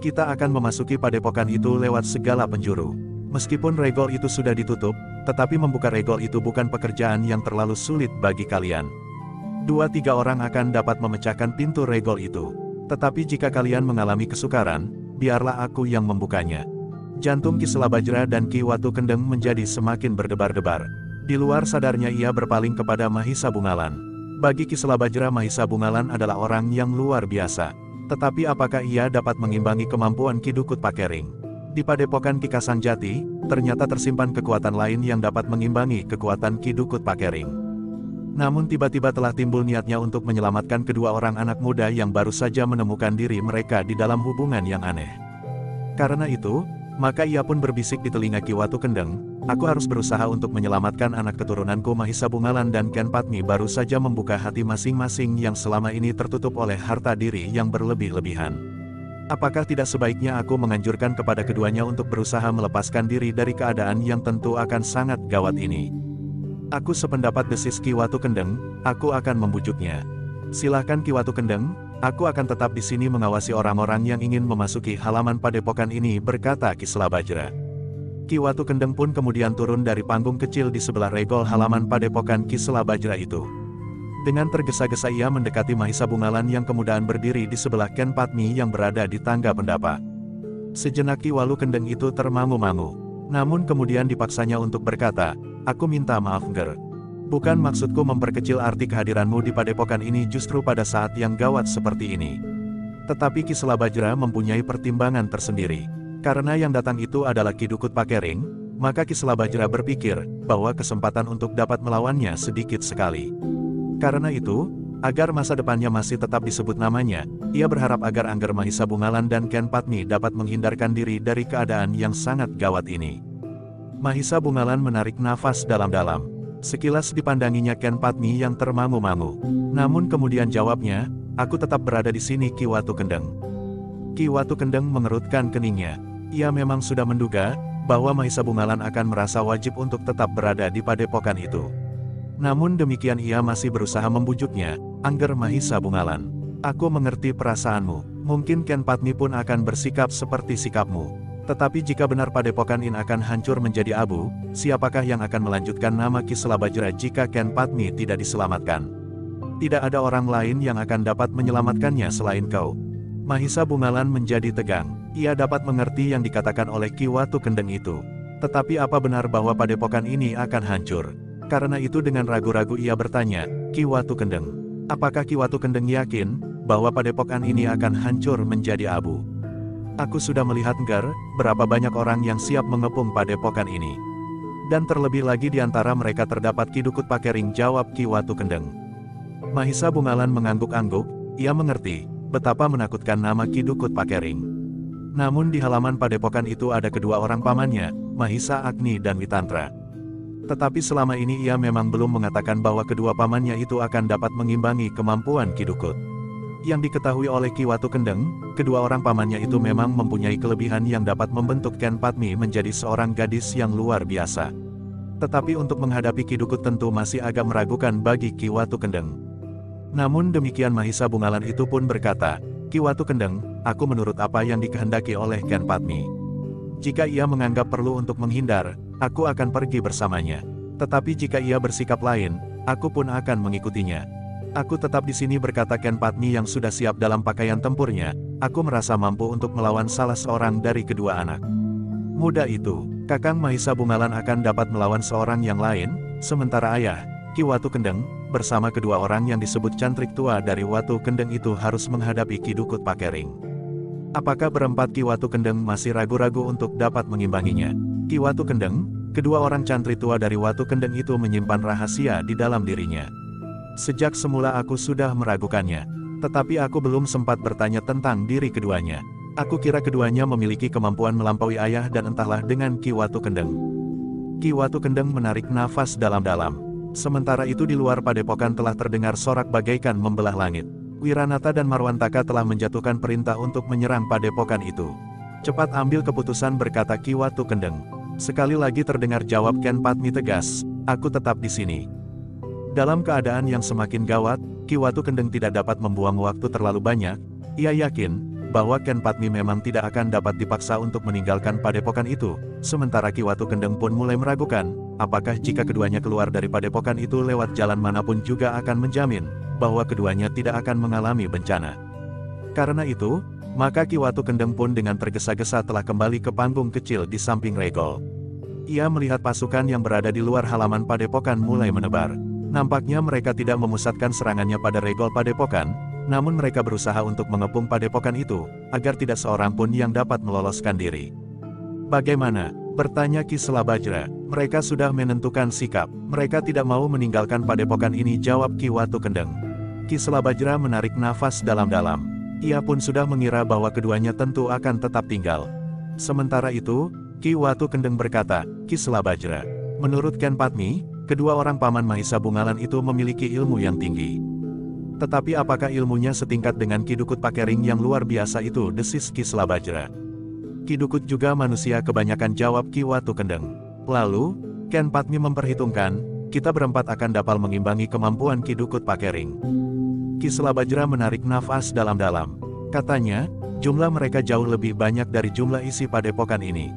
Kita akan memasuki padepokan itu lewat segala penjuru. Meskipun regol itu sudah ditutup, tetapi membuka regol itu bukan pekerjaan yang terlalu sulit bagi kalian. 2-3 orang akan dapat memecahkan pintu regol itu. Tetapi jika kalian mengalami kesukaran, biarlah aku yang membukanya. Jantung Ki Selabajra dan Ki Watu Kendeng menjadi semakin berdebar-debar. Di luar sadarnya ia berpaling kepada Mahisa Bungalan. Bagi Ki Selabajra, Mahisa Bungalan adalah orang yang luar biasa. Tetapi apakah ia dapat mengimbangi kemampuan Ki Dukut Pakering? Di padepokan Ki Kasanjati, ternyata tersimpan kekuatan lain yang dapat mengimbangi kekuatan Ki Dukut Pakering. Namun tiba-tiba telah timbul niatnya untuk menyelamatkan kedua orang anak muda yang baru saja menemukan diri mereka di dalam hubungan yang aneh. Karena itu, maka ia pun berbisik di telinga Ki Watu Kendeng, aku harus berusaha untuk menyelamatkan anak keturunanku. Mahisa Bungalan dan Ken Padmi baru saja membuka hati masing-masing yang selama ini tertutup oleh harta diri yang berlebih-lebihan. Apakah tidak sebaiknya aku menganjurkan kepada keduanya untuk berusaha melepaskan diri dari keadaan yang tentu akan sangat gawat ini? Aku sependapat, desis Ki Watu Kendeng, aku akan membujuknya. Silahkan Ki Watu Kendeng, aku akan tetap di sini mengawasi orang-orang yang ingin memasuki halaman padepokan ini, berkata Ki Selabajra. Ki Watu Kendeng pun kemudian turun dari panggung kecil di sebelah regol halaman padepokan Ki Selabajra itu. Dengan tergesa-gesa ia mendekati Mahisa Bungalan yang kemudian berdiri di sebelah Ken Padmi yang berada di tangga pendapa. Sejenak Ki Watu Kendeng itu termangu-mangu. Namun kemudian dipaksanya untuk berkata, aku minta maaf Nger. Bukan maksudku memperkecil arti kehadiranmu di padepokan ini justru pada saat yang gawat seperti ini. Tetapi Ki Selabajra mempunyai pertimbangan tersendiri. Karena yang datang itu adalah Ki Dukut Pakering, maka Ki Selabajra berpikir bahwa kesempatan untuk dapat melawannya sedikit sekali. Karena itu, Agar masa depannya masih tetap disebut namanya, ia berharap agar Angger Mahisa Bungalan dan Ken Padmi dapat menghindarkan diri dari keadaan yang sangat gawat ini. Mahisa Bungalan menarik nafas dalam-dalam. Sekilas dipandanginya Ken Padmi yang termangu-mangu. Namun kemudian jawabnya, "Aku tetap berada di sini Ki Watu Kendeng." Ki Watu Kendeng mengerutkan keningnya. Ia memang sudah menduga bahwa Mahisa Bungalan akan merasa wajib untuk tetap berada di padepokan itu. Namun demikian ia masih berusaha membujuknya, "Angger Mahisa Bungalan, aku mengerti perasaanmu, mungkin Ken Padmi pun akan bersikap seperti sikapmu. Tetapi jika benar padepokan ini akan hancur menjadi abu, siapakah yang akan melanjutkan nama Ki Selabajra jika Ken Padmi tidak diselamatkan? Tidak ada orang lain yang akan dapat menyelamatkannya selain kau." Mahisa Bungalan menjadi tegang. Ia dapat mengerti yang dikatakan oleh Ki Watu Kendeng itu. Tetapi apa benar bahwa padepokan ini akan hancur? Karena itu dengan ragu-ragu ia bertanya, "Ki Watu Kendeng, apakah Ki Watu Kendeng yakin bahwa padepokan ini akan hancur menjadi abu?" "Aku sudah melihat Ngger, berapa banyak orang yang siap mengepung padepokan ini. Dan terlebih lagi di antara mereka terdapat Ki Dukut Pakering," jawab Ki Watu Kendeng. Mahisa Bungalan mengangguk-angguk, ia mengerti betapa menakutkan nama Ki Dukut Pakering. Namun di halaman padepokan itu ada kedua orang pamannya, Mahisa Agni dan Witantra. Tetapi selama ini ia memang belum mengatakan bahwa kedua pamannya itu akan dapat mengimbangi kemampuan Ki Dukut. Yang diketahui oleh Ki Watu Kendeng, kedua orang pamannya itu memang mempunyai kelebihan yang dapat membentuk Ken Padmi menjadi seorang gadis yang luar biasa. Tetapi untuk menghadapi Ki Dukut tentu masih agak meragukan bagi Ki Watu Kendeng. Namun demikian Mahisa Bungalan itu pun berkata, "Ki Watu Kendeng, aku menurut apa yang dikehendaki oleh Ken Padmi. Jika ia menganggap perlu untuk menghindar, aku akan pergi bersamanya. Tetapi jika ia bersikap lain, aku pun akan mengikutinya. Aku tetap di sini," berkata Ken Padmi yang sudah siap dalam pakaian tempurnya. "Aku merasa mampu untuk melawan salah seorang dari kedua anak muda itu. Kakang Mahisa Bungalan akan dapat melawan seorang yang lain, sementara ayah, Ki Watu Kendeng, bersama kedua orang yang disebut cantrik tua dari Watu Kendeng itu harus menghadapi Ki Dukut Pakering." Apakah berempat Ki Watu Kendeng masih ragu-ragu untuk dapat mengimbanginya? Ki Watu Kendeng, kedua orang cantrik tua dari Watu Kendeng itu menyimpan rahasia di dalam dirinya. Sejak semula aku sudah meragukannya. Tetapi aku belum sempat bertanya tentang diri keduanya. Aku kira keduanya memiliki kemampuan melampaui ayah dan entahlah dengan Ki Watu Kendeng. Ki Watu Kendeng menarik nafas dalam-dalam. Sementara itu di luar padepokan telah terdengar sorak bagaikan membelah langit. Wiranata dan Marwantaka telah menjatuhkan perintah untuk menyerang padepokan itu. "Cepat ambil keputusan," berkata Ki Watu Kendeng. Sekali lagi terdengar jawab Ken Padmi tegas, "Aku tetap di sini." Dalam keadaan yang semakin gawat, Ki Watu Kendeng tidak dapat membuang waktu terlalu banyak. Ia yakin bahwa Ken Padmi memang tidak akan dapat dipaksa untuk meninggalkan padepokan itu. Sementara Ki Watu Kendeng pun mulai meragukan, apakah jika keduanya keluar dari padepokan itu lewat jalan manapun juga akan menjamin bahwa keduanya tidak akan mengalami bencana. Karena itu, maka Ki Watu Kendeng pun dengan tergesa-gesa telah kembali ke panggung kecil di samping Regol. Ia melihat pasukan yang berada di luar halaman padepokan mulai menebar. Nampaknya mereka tidak memusatkan serangannya pada Regol padepokan, namun mereka berusaha untuk mengepung padepokan itu, agar tidak seorang pun yang dapat meloloskan diri. "Bagaimana?" bertanya Ki Selabajra. "Mereka sudah menentukan sikap. Mereka tidak mau meninggalkan padepokan ini," jawab Ki Watu Kendeng. Ki Selabajra menarik nafas dalam-dalam. Ia pun sudah mengira bahwa keduanya tentu akan tetap tinggal. Sementara itu, Ki Watu Kendeng berkata, "Ki Selabajra, menurut Ken Padmi, kedua orang paman Mahisa Bungalan itu memiliki ilmu yang tinggi. Tetapi apakah ilmunya setingkat dengan Ki Dukut Pakering yang luar biasa itu?" desis Ki Selabajra. "Ki Dukut juga manusia kebanyakan," jawab Ki Watu Kendeng. Lalu, Ken Padmi memperhitungkan, "Kita berempat akan dapat mengimbangi kemampuan Ki Dukut Pakering." Ki Selabajra menarik nafas dalam-dalam. Katanya, jumlah mereka jauh lebih banyak dari jumlah isi padepokan ini.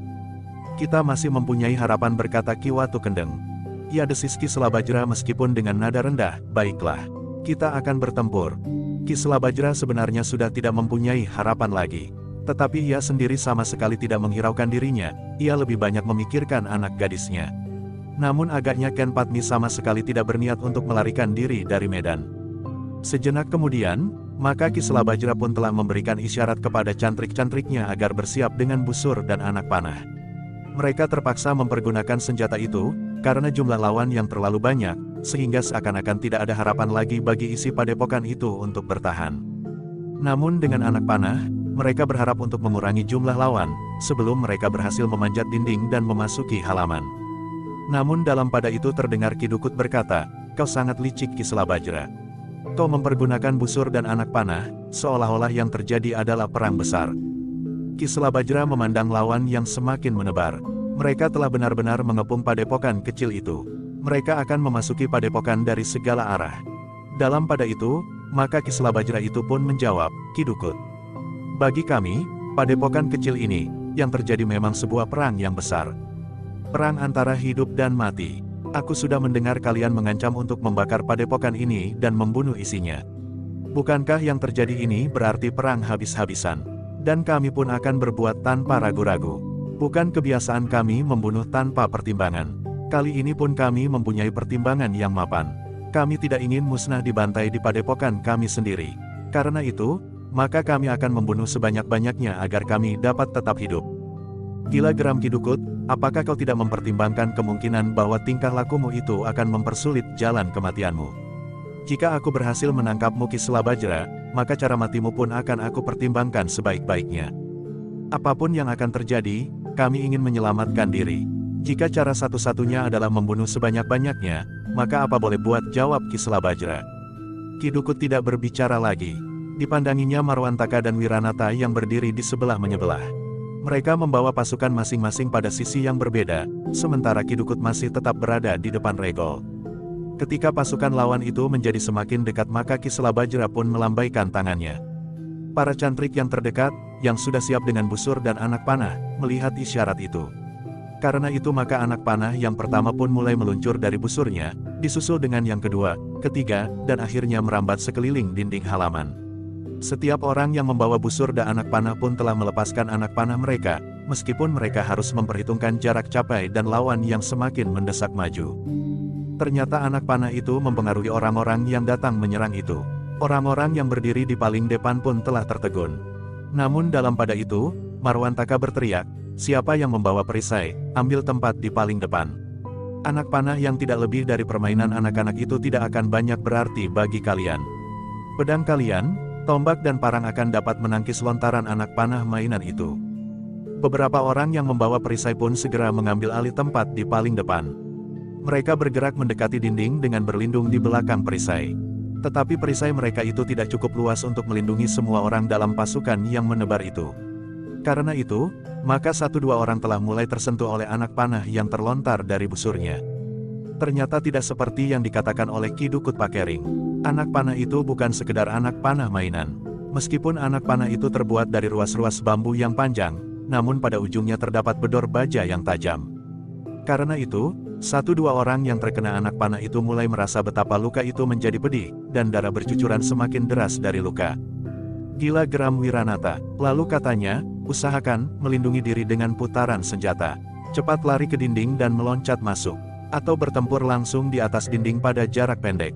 "Kita masih mempunyai harapan," berkata Ki Watu Kendeng. Ia desis Ki Selabajra meskipun dengan nada rendah, "Baiklah. Kita akan bertempur." Ki Selabajra sebenarnya sudah tidak mempunyai harapan lagi. Tetapi ia sendiri sama sekali tidak menghiraukan dirinya, ia lebih banyak memikirkan anak gadisnya. Namun agaknya Ken Padmi sama sekali tidak berniat untuk melarikan diri dari medan. Sejenak kemudian, maka Ki Selabajra pun telah memberikan isyarat kepada cantrik-cantriknya agar bersiap dengan busur dan anak panah. Mereka terpaksa mempergunakan senjata itu, karena jumlah lawan yang terlalu banyak, sehingga seakan-akan tidak ada harapan lagi bagi isi padepokan itu untuk bertahan. Namun dengan anak panah, mereka berharap untuk mengurangi jumlah lawan, sebelum mereka berhasil memanjat dinding dan memasuki halaman. Namun dalam pada itu terdengar Ki Dukut berkata, "Kau sangat licik Ki Selabajra. Kau mempergunakan busur dan anak panah, seolah-olah yang terjadi adalah perang besar." Ki Selabajra memandang lawan yang semakin menebar. Mereka telah benar-benar mengepung padepokan kecil itu. Mereka akan memasuki padepokan dari segala arah. Dalam pada itu, maka Ki Selabajra itu pun menjawab, "Ki Dukut, bagi kami, padepokan kecil ini, yang terjadi memang sebuah perang yang besar. Perang antara hidup dan mati. Aku sudah mendengar kalian mengancam untuk membakar padepokan ini dan membunuh isinya. Bukankah yang terjadi ini berarti perang habis-habisan? Dan kami pun akan berbuat tanpa ragu-ragu. Bukan kebiasaan kami membunuh tanpa pertimbangan. Kali ini pun kami mempunyai pertimbangan yang mapan. Kami tidak ingin musnah dibantai di padepokan kami sendiri. Karena itu, maka kami akan membunuh sebanyak-banyaknya agar kami dapat tetap hidup." "Gila," geram Ki Dukut, "apakah kau tidak mempertimbangkan kemungkinan bahwa tingkah lakumu itu akan mempersulit jalan kematianmu? Jika aku berhasil menangkapmu Ki Selabajra, maka cara matimu pun akan aku pertimbangkan sebaik-baiknya. Apapun yang akan terjadi, kami ingin menyelamatkan diri. Jika cara satu-satunya adalah membunuh sebanyak-banyaknya, maka apa boleh buat?" jawab Ki Selabajra. Ki Dukut tidak berbicara lagi. Dipandanginya Marwantaka dan Wiranata yang berdiri di sebelah menyebelah. Mereka membawa pasukan masing-masing pada sisi yang berbeda, sementara Ki Dukut masih tetap berada di depan Regol. Ketika pasukan lawan itu menjadi semakin dekat maka Ki Selabajra pun melambaikan tangannya. Para cantrik yang terdekat, yang sudah siap dengan busur dan anak panah, melihat isyarat itu. Karena itu maka anak panah yang pertama pun mulai meluncur dari busurnya, disusul dengan yang kedua, ketiga, dan akhirnya merambat sekeliling dinding halaman. Setiap orang yang membawa busur dan anak panah pun telah melepaskan anak panah mereka, meskipun mereka harus memperhitungkan jarak capai dan lawan yang semakin mendesak maju. Ternyata anak panah itu mempengaruhi orang-orang yang datang menyerang itu. Orang-orang yang berdiri di paling depan pun telah tertegun. Namun dalam pada itu, Marwantaka berteriak, "Siapa yang membawa perisai, ambil tempat di paling depan." Anak panah yang tidak lebih dari permainan anak-anak itu tidak akan banyak berarti bagi kalian. Pedang kalian, tombak dan parang akan dapat menangkis lontaran anak panah mainan itu. Beberapa orang yang membawa perisai pun segera mengambil alih tempat di paling depan. Mereka bergerak mendekati dinding dengan berlindung di belakang perisai. Tetapi perisai mereka itu tidak cukup luas untuk melindungi semua orang dalam pasukan yang menebar itu. Karena itu, maka satu dua orang telah mulai tersentuh oleh anak panah yang terlontar dari busurnya. Ternyata tidak seperti yang dikatakan oleh Ki Dukut Pakering. Anak panah itu bukan sekedar anak panah mainan. Meskipun anak panah itu terbuat dari ruas-ruas bambu yang panjang, namun pada ujungnya terdapat bedor baja yang tajam. Karena itu, satu dua orang yang terkena anak panah itu mulai merasa betapa luka itu menjadi pedih, dan darah bercucuran semakin deras dari luka. "Gila," geram Wiranata. Lalu katanya, "Usahakan melindungi diri dengan putaran senjata. Cepat lari ke dinding dan meloncat masuk. Atau bertempur langsung di atas dinding pada jarak pendek."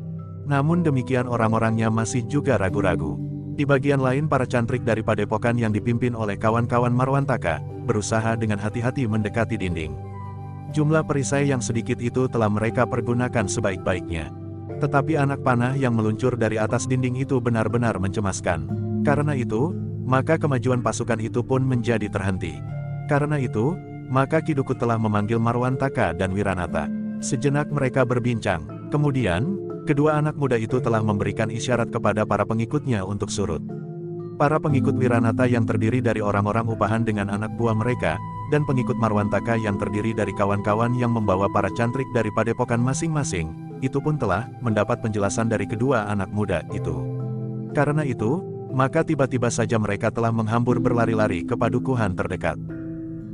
Namun demikian orang-orangnya masih juga ragu-ragu. Di bagian lain para cantrik dari padepokan yang dipimpin oleh kawan-kawan Marwantaka, berusaha dengan hati-hati mendekati dinding. Jumlah perisai yang sedikit itu telah mereka pergunakan sebaik-baiknya. Tetapi anak panah yang meluncur dari atas dinding itu benar-benar mencemaskan. Karena itu, maka kemajuan pasukan itu pun menjadi terhenti. Karena itu, maka Ki Dukut telah memanggil Marwantaka dan Wiranata. Sejenak mereka berbincang, kemudian, kedua anak muda itu telah memberikan isyarat kepada para pengikutnya untuk surut. Para pengikut Wiranata yang terdiri dari orang-orang upahan dengan anak buah mereka, dan pengikut Marwantaka yang terdiri dari kawan-kawan yang membawa para cantrik dari padepokan masing-masing, itu pun telah mendapat penjelasan dari kedua anak muda itu. Karena itu, maka tiba-tiba saja mereka telah menghambur berlari-lari ke padukuhan terdekat.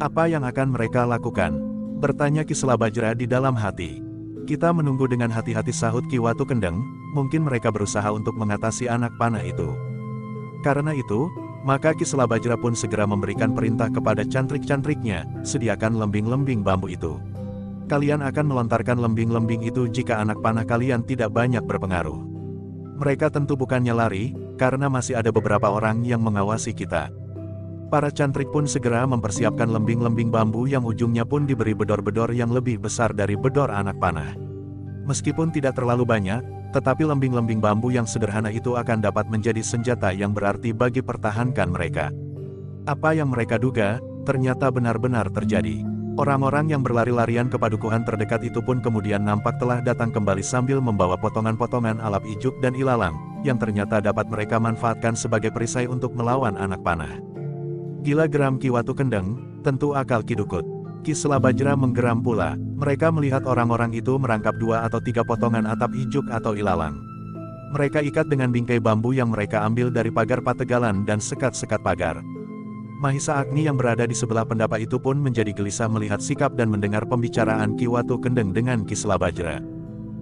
"Apa yang akan mereka lakukan?" bertanya Ki Selabajra di dalam hati. "Kita menunggu dengan hati-hati," sahut Ki Watu Kendeng, "mungkin mereka berusaha untuk mengatasi anak panah itu." Karena itu, maka Ki Selabajra pun segera memberikan perintah kepada cantrik-cantriknya, "Sediakan lembing-lembing bambu itu. Kalian akan melontarkan lembing-lembing itu jika anak panah kalian tidak banyak berpengaruh. Mereka tentu bukannya lari, karena masih ada beberapa orang yang mengawasi kita." Para cantrik pun segera mempersiapkan lembing-lembing bambu yang ujungnya pun diberi bedor-bedor yang lebih besar dari bedor anak panah. Meskipun tidak terlalu banyak, tetapi lembing-lembing bambu yang sederhana itu akan dapat menjadi senjata yang berarti bagi pertahankan mereka. Apa yang mereka duga, ternyata benar-benar terjadi. Orang-orang yang berlari-larian ke padukuhan terdekat itu pun kemudian nampak telah datang kembali sambil membawa potongan-potongan alap ijuk dan ilalang, yang ternyata dapat mereka manfaatkan sebagai perisai untuk melawan anak panah. Gila geram Ki Watu Kendeng, tentu akal Ki Dukut. Ki Selabajra menggeram pula, mereka melihat orang-orang itu merangkap 2 atau 3 potongan atap ijuk atau ilalang. Mereka ikat dengan bingkai bambu yang mereka ambil dari pagar pategalan dan sekat-sekat pagar. Mahisa Agni yang berada di sebelah pendapa itu pun menjadi gelisah melihat sikap dan mendengar pembicaraan Ki Watu Kendeng dengan Ki Selabajra.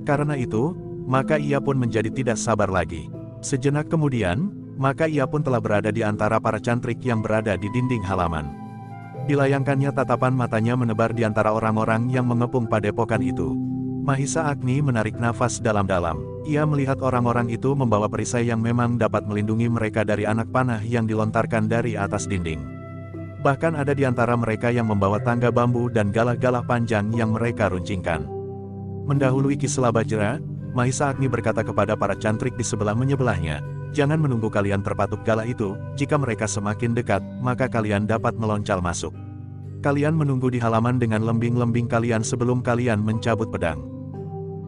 Karena itu, maka ia pun menjadi tidak sabar lagi. Sejenak kemudian, maka ia pun telah berada di antara para cantrik yang berada di dinding halaman. Dilayangkannya tatapan matanya menebar di antara orang-orang yang mengepung padepokan itu. Mahisa Agni menarik nafas dalam-dalam. Ia melihat orang-orang itu membawa perisai yang memang dapat melindungi mereka dari anak panah yang dilontarkan dari atas dinding. Bahkan ada di antara mereka yang membawa tangga bambu dan galah-galah panjang yang mereka runcingkan. Mendahului Ki Selabajra, Mahisa Agni berkata kepada para cantrik di sebelah menyebelahnya, "Jangan menunggu kalian terpatuk galah itu, jika mereka semakin dekat, maka kalian dapat meloncal masuk. Kalian menunggu di halaman dengan lembing-lembing kalian sebelum kalian mencabut pedang."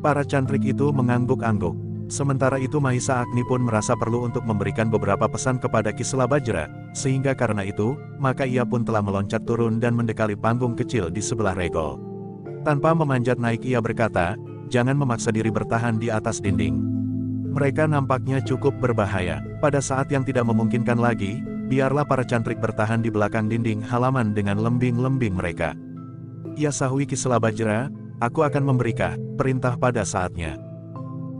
Para cantrik itu mengangguk-angguk. Sementara itu Mahisa Agni pun merasa perlu untuk memberikan beberapa pesan kepada Ki Selabajra, sehingga karena itu, maka ia pun telah meloncat turun dan mendekali panggung kecil di sebelah regol. Tanpa memanjat naik ia berkata, "Jangan memaksa diri bertahan di atas dinding. Mereka nampaknya cukup berbahaya. Pada saat yang tidak memungkinkan lagi, biarlah para cantrik bertahan di belakang dinding halaman dengan lembing-lembing mereka." Ia sahui Ki Selabajra, "Aku akan memberikan perintah pada saatnya."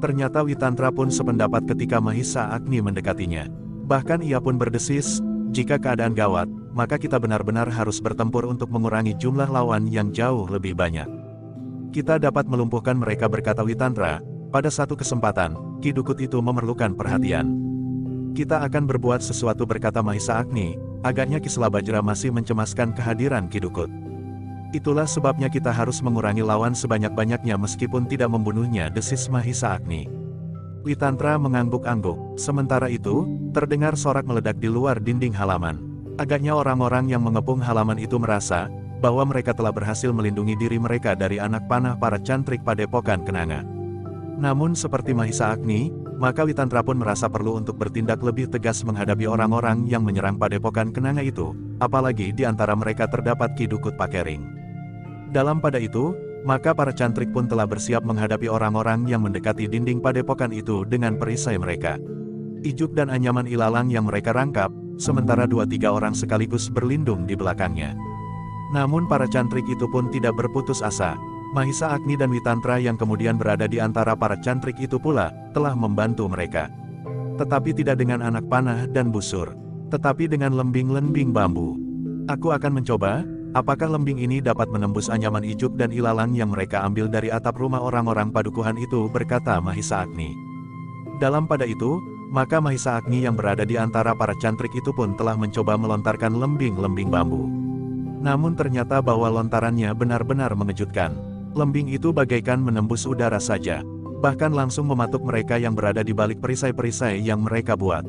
Ternyata Witantra pun sependapat ketika Mahisa Agni mendekatinya. Bahkan ia pun berdesis, "Jika keadaan gawat, maka kita benar-benar harus bertempur untuk mengurangi jumlah lawan yang jauh lebih banyak. Kita dapat melumpuhkan mereka," berkata Witantra. Pada satu kesempatan, Ki Dukut itu memerlukan perhatian. "Kita akan berbuat sesuatu," berkata Mahisa Agni. Agaknya Ki Selabajra masih mencemaskan kehadiran Ki Dukut. "Itulah sebabnya kita harus mengurangi lawan sebanyak-banyaknya meskipun tidak membunuhnya," desis Mahisa Agni. Witantra mengangguk-angguk. Sementara itu, terdengar sorak meledak di luar dinding halaman. Agaknya orang-orang yang mengepung halaman itu merasa bahwa mereka telah berhasil melindungi diri mereka dari anak panah para cantrik padepokan Kenanga. Namun seperti Mahisa Agni, maka Witantra pun merasa perlu untuk bertindak lebih tegas menghadapi orang-orang yang menyerang padepokan Kenanga itu, apalagi di antara mereka terdapat Ki Dukut Pakering. Dalam pada itu, maka para cantrik pun telah bersiap menghadapi orang-orang yang mendekati dinding padepokan itu dengan perisai mereka. Ijuk dan anyaman ilalang yang mereka rangkap, sementara 2-3 orang sekaligus berlindung di belakangnya. Namun para cantrik itu pun tidak berputus asa. Mahisa Agni dan Witantra yang kemudian berada di antara para cantrik itu pula, telah membantu mereka. Tetapi tidak dengan anak panah dan busur, tetapi dengan lembing-lembing bambu. "Aku akan mencoba, apakah lembing ini dapat menembus anyaman ijuk dan ilalang yang mereka ambil dari atap rumah orang-orang padukuhan itu," berkata Mahisa Agni. Dalam pada itu, maka Mahisa Agni yang berada di antara para cantrik itu pun telah mencoba melontarkan lembing-lembing bambu. Namun ternyata bahwa lontarannya benar-benar mengejutkan. Lembing itu bagaikan menembus udara saja, bahkan langsung mematuk mereka yang berada di balik perisai-perisai yang mereka buat.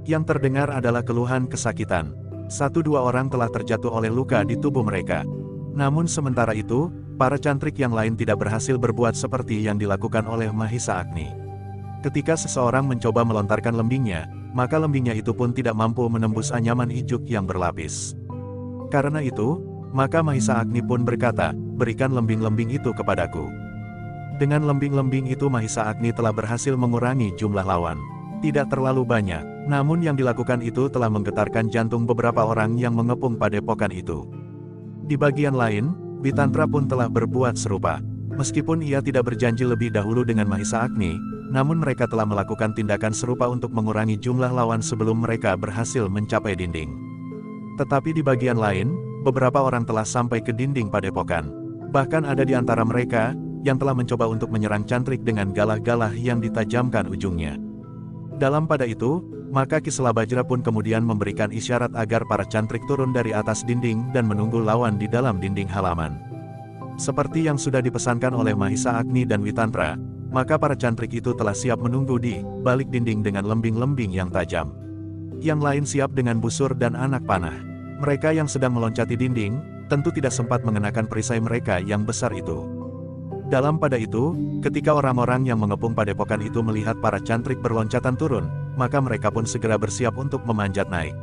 Yang terdengar adalah keluhan kesakitan. 1-2 orang telah terjatuh oleh luka di tubuh mereka. Namun sementara itu, para cantrik yang lain tidak berhasil berbuat seperti yang dilakukan oleh Mahisa Agni. Ketika seseorang mencoba melontarkan lembingnya, maka lembingnya itu pun tidak mampu menembus anyaman ijuk yang berlapis. Karena itu, maka Mahisa Agni pun berkata, "Berikan lembing-lembing itu kepadaku." Dengan lembing-lembing itu Mahisa Agni telah berhasil mengurangi jumlah lawan. Tidak terlalu banyak, namun yang dilakukan itu telah menggetarkan jantung beberapa orang yang mengepung padepokan itu. Di bagian lain, Witantra pun telah berbuat serupa. Meskipun ia tidak berjanji lebih dahulu dengan Mahisa Agni, namun mereka telah melakukan tindakan serupa untuk mengurangi jumlah lawan sebelum mereka berhasil mencapai dinding. Tetapi di bagian lain, beberapa orang telah sampai ke dinding padepokan. Bahkan ada di antara mereka, yang telah mencoba untuk menyerang cantrik dengan galah-galah yang ditajamkan ujungnya. Dalam pada itu, maka Ki Selabajra pun kemudian memberikan isyarat agar para cantrik turun dari atas dinding dan menunggu lawan di dalam dinding halaman. Seperti yang sudah dipesankan oleh Mahisa Agni dan Witantra, maka para cantrik itu telah siap menunggu di balik dinding dengan lembing-lembing yang tajam. Yang lain siap dengan busur dan anak panah. Mereka yang sedang meloncati dinding, tentu tidak sempat mengenakan perisai mereka yang besar itu. Dalam pada itu, ketika orang-orang yang mengepung padepokan itu melihat para cantrik berloncatan turun, maka mereka pun segera bersiap untuk memanjat naik.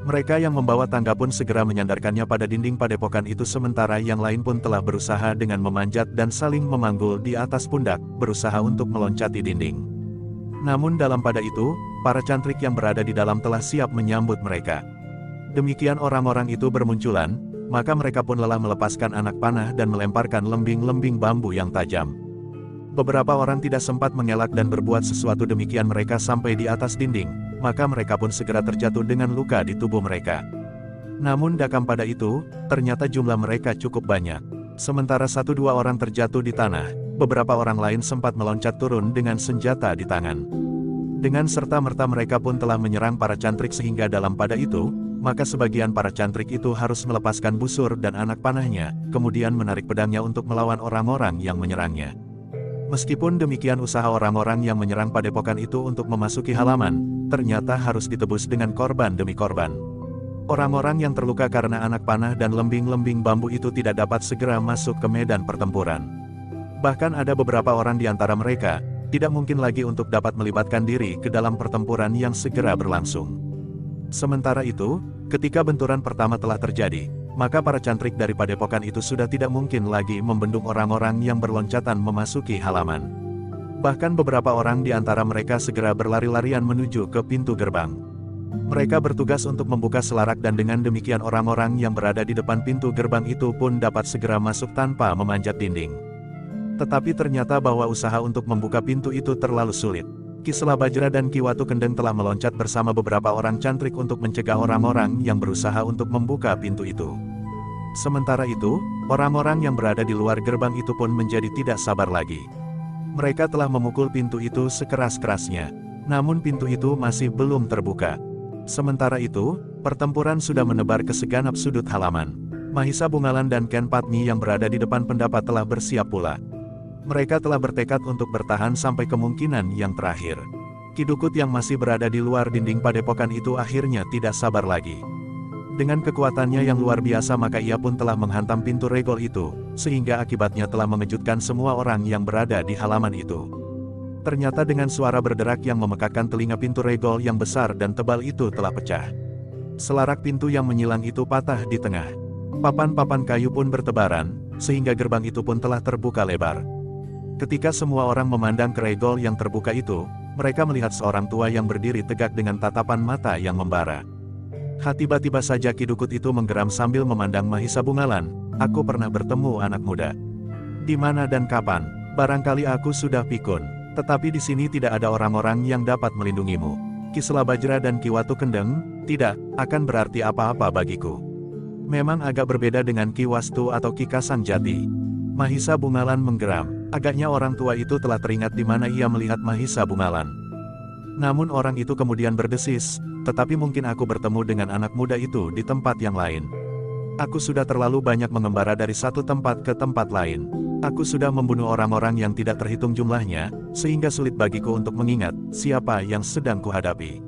Mereka yang membawa tangga pun segera menyandarkannya pada dinding padepokan itu, sementara yang lain pun telah berusaha dengan memanjat dan saling memanggul di atas pundak, berusaha untuk meloncati dinding. Namun dalam pada itu, para cantrik yang berada di dalam telah siap menyambut mereka. Demikian orang-orang itu bermunculan, maka mereka pun lelah melepaskan anak panah dan melemparkan lembing-lembing bambu yang tajam. Beberapa orang tidak sempat mengelak dan berbuat sesuatu demikian mereka sampai di atas dinding, maka mereka pun segera terjatuh dengan luka di tubuh mereka. Namun dakam pada itu, ternyata jumlah mereka cukup banyak. Sementara 1-2 orang terjatuh di tanah, beberapa orang lain sempat meloncat turun dengan senjata di tangan. Dengan serta-merta mereka pun telah menyerang para cantrik sehingga dalam pada itu, maka sebagian para cantrik itu harus melepaskan busur dan anak panahnya, kemudian menarik pedangnya untuk melawan orang-orang yang menyerangnya. Meskipun demikian usaha orang-orang yang menyerang padepokan itu untuk memasuki halaman, ternyata harus ditebus dengan korban demi korban. Orang-orang yang terluka karena anak panah dan lembing-lembing bambu itu tidak dapat segera masuk ke medan pertempuran. Bahkan ada beberapa orang di antara mereka, tidak mungkin lagi untuk dapat melibatkan diri ke dalam pertempuran yang segera berlangsung. Sementara itu, ketika benturan pertama telah terjadi, maka para cantrik dari padepokan itu sudah tidak mungkin lagi membendung orang-orang yang berloncatan memasuki halaman. Bahkan beberapa orang di antara mereka segera berlari-larian menuju ke pintu gerbang. Mereka bertugas untuk membuka selarak dan dengan demikian orang-orang yang berada di depan pintu gerbang itu pun dapat segera masuk tanpa memanjat dinding. Tetapi ternyata bahwa usaha untuk membuka pintu itu terlalu sulit. Ki Selabajra dan Ki Watu Kendeng telah meloncat bersama beberapa orang cantrik untuk mencegah orang-orang yang berusaha untuk membuka pintu itu. Sementara itu, orang-orang yang berada di luar gerbang itu pun menjadi tidak sabar lagi. Mereka telah memukul pintu itu sekeras-kerasnya. Namun pintu itu masih belum terbuka. Sementara itu, pertempuran sudah menebar ke segenap sudut halaman. Mahisa Bungalan dan Ken Padmi yang berada di depan pendapat telah bersiap pula. Mereka telah bertekad untuk bertahan sampai kemungkinan yang terakhir. Ki Dukut yang masih berada di luar dinding padepokan itu akhirnya tidak sabar lagi. Dengan kekuatannya yang luar biasa maka ia pun telah menghantam pintu regol itu, sehingga akibatnya telah mengejutkan semua orang yang berada di halaman itu. Ternyata dengan suara berderak yang memekakkan telinga pintu regol yang besar dan tebal itu telah pecah. Selarak pintu yang menyilang itu patah di tengah. Papan-papan kayu pun bertebaran, sehingga gerbang itu pun telah terbuka lebar. Ketika semua orang memandang ke regol yang terbuka itu, mereka melihat seorang tua yang berdiri tegak dengan tatapan mata yang membara. Tiba-tiba saja Ki Dukut itu menggeram sambil memandang Mahisa Bungalan, "Aku pernah bertemu anak muda. Di mana dan kapan? Barangkali aku sudah pikun. Tetapi di sini tidak ada orang-orang yang dapat melindungimu. Ki Selabajra dan Ki Watu Kendeng, tidak akan berarti apa-apa bagiku. Memang agak berbeda dengan Ki Wastu atau Ki Kasang Jati." Mahisa Bungalan menggeram. Agaknya orang tua itu telah teringat di mana ia melihat Mahisa Bungalan. Namun orang itu kemudian berdesis, "Tetapi mungkin aku bertemu dengan anak muda itu di tempat yang lain. Aku sudah terlalu banyak mengembara dari satu tempat ke tempat lain. Aku sudah membunuh orang-orang yang tidak terhitung jumlahnya, sehingga sulit bagiku untuk mengingat siapa yang sedang kuhadapi."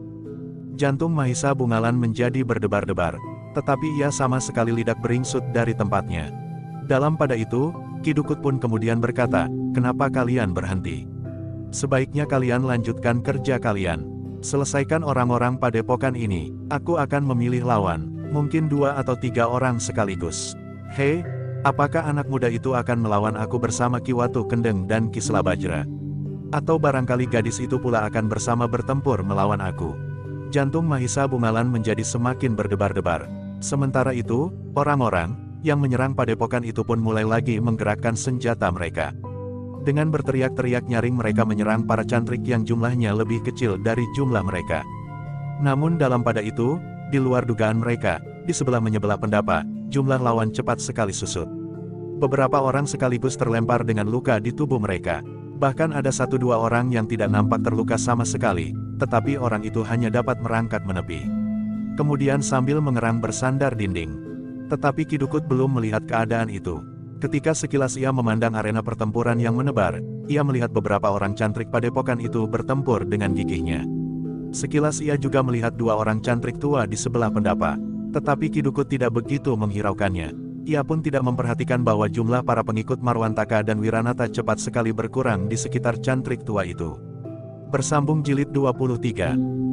Jantung Mahisa Bungalan menjadi berdebar-debar, tetapi ia sama sekali tidak beringsut dari tempatnya. Dalam pada itu, Ki Dukut pun kemudian berkata, "Kenapa kalian berhenti? Sebaiknya kalian lanjutkan kerja kalian. Selesaikan orang-orang padepokan ini. Aku akan memilih lawan, mungkin 2 atau 3 orang sekaligus. Hei, apakah anak muda itu akan melawan aku bersama Ki Watu Kendeng dan Ki Selabajra? Atau barangkali gadis itu pula akan bersama bertempur melawan aku?" Jantung Mahisa Bungalan menjadi semakin berdebar-debar. Sementara itu, orang-orang yang menyerang padepokan itu pun mulai lagi menggerakkan senjata mereka. Dengan berteriak-teriak nyaring mereka menyerang para cantrik yang jumlahnya lebih kecil dari jumlah mereka. Namun dalam pada itu, di luar dugaan mereka, di sebelah pendapa, jumlah lawan cepat sekali susut. Beberapa orang sekaligus terlempar dengan luka di tubuh mereka. Bahkan ada 1-2 orang yang tidak nampak terluka sama sekali, tetapi orang itu hanya dapat merangkak menepi. Kemudian sambil mengerang bersandar dinding. Tetapi Ki Dukut belum melihat keadaan itu. Ketika sekilas ia memandang arena pertempuran yang menebar, ia melihat beberapa orang cantrik padepokan itu bertempur dengan gigihnya. Sekilas ia juga melihat dua orang cantrik tua di sebelah pendapa. Tetapi Ki Dukut tidak begitu menghiraukannya. Ia pun tidak memperhatikan bahwa jumlah para pengikut Marwantaka dan Wiranata cepat sekali berkurang di sekitar cantrik tua itu. Bersambung jilid 23.